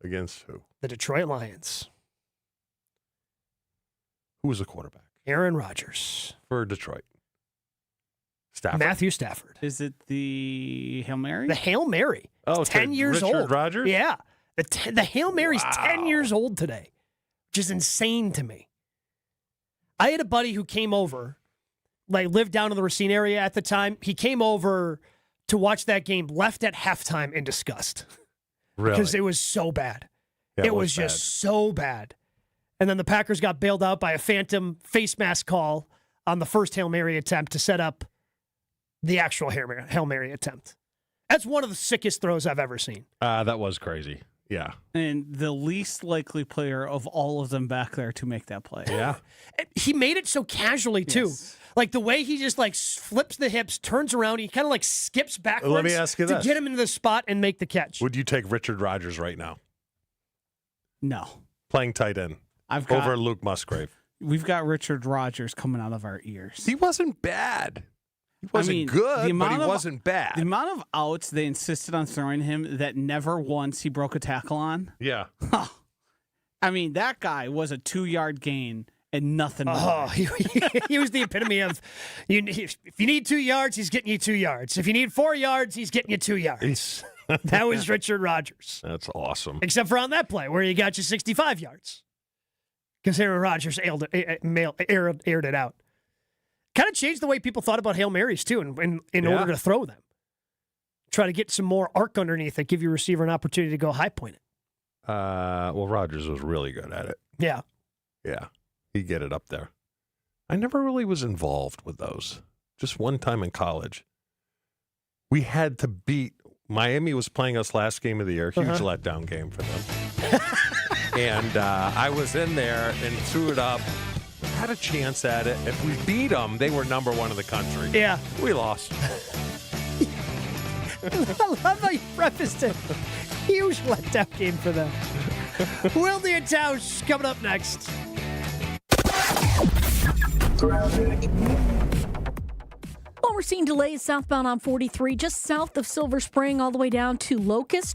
S14: Against who?
S13: The Detroit Lions.
S14: Who was the quarterback?
S13: Aaron Rodgers.
S14: For Detroit. Stafford.
S13: Matthew Stafford.
S15: Is it the Hail Mary?
S13: The Hail Mary.
S14: Oh,
S13: 10 years
S14: Richard
S13: old.
S14: Rodgers?
S13: Yeah. The Hail Mary's 10 years old today, which is insane to me. I had a buddy who came over, lived down in the Racine area at the time. He came over to watch that game, left at halftime in disgust.
S14: Really?
S13: Because it was so bad.
S14: Yeah,
S13: it was just so bad. And then the Packers got bailed out by a phantom face mask call on the first Hail Mary attempt to set up the actual Hail Mary attempt. That's one of the sickest throws I've ever seen.
S14: That was crazy. Yeah.
S15: And the least likely player of all of them back there to make that play.
S14: Yeah.
S13: He made it so casually, too.
S15: Yes.
S13: Like the way he just flips the hips, turns around, he kind of skips backwards.
S14: Let me ask you
S13: to
S14: this.
S13: get him into the spot and make the catch.
S14: Would you take Richard Rodgers right now?
S15: No.
S14: Playing tight end. Over Luke Musgrave.
S15: We've got Richard Rodgers coming out of our ears.
S14: He wasn't bad. He wasn't good, but he wasn't bad.
S15: The amount of outs they insisted on throwing him that never once he broke a tackle on.
S14: Yeah.
S15: I mean, that guy was a 2-yard gain and nothing more.
S13: Oh, he was the epitome of, if you need 2 yards, he's getting you 2 yards. If you need 4 yards, he's getting you 2 yards. That was Richard Rodgers.
S14: That's awesome.
S13: Except for on that play where he got you 65 yards. Because Aaron Rodgers aired it out. Kind of changed the way people thought about Hail Marys, too, in order to throw them. Try to get some more arc underneath it, give your receiver an opportunity to go high point it.
S14: Well, Rodgers was really good at it.
S13: Yeah.
S14: Yeah. He'd get it up there. I never really was involved with those. Just one time in college. We had to beat, Miami was playing us last game of the year. Huge letdown game for them. And I was in there and threw it up. Had a chance at it. If we beat them, they were number 1 in the country.
S13: Yeah.
S14: We lost.
S13: I love how you prefaced it. Huge letdown game for them. Wildy and Tausch coming up next.
S7: Well, we're seeing delays southbound on 43, just south of Silver Spring, all the way down to Locust.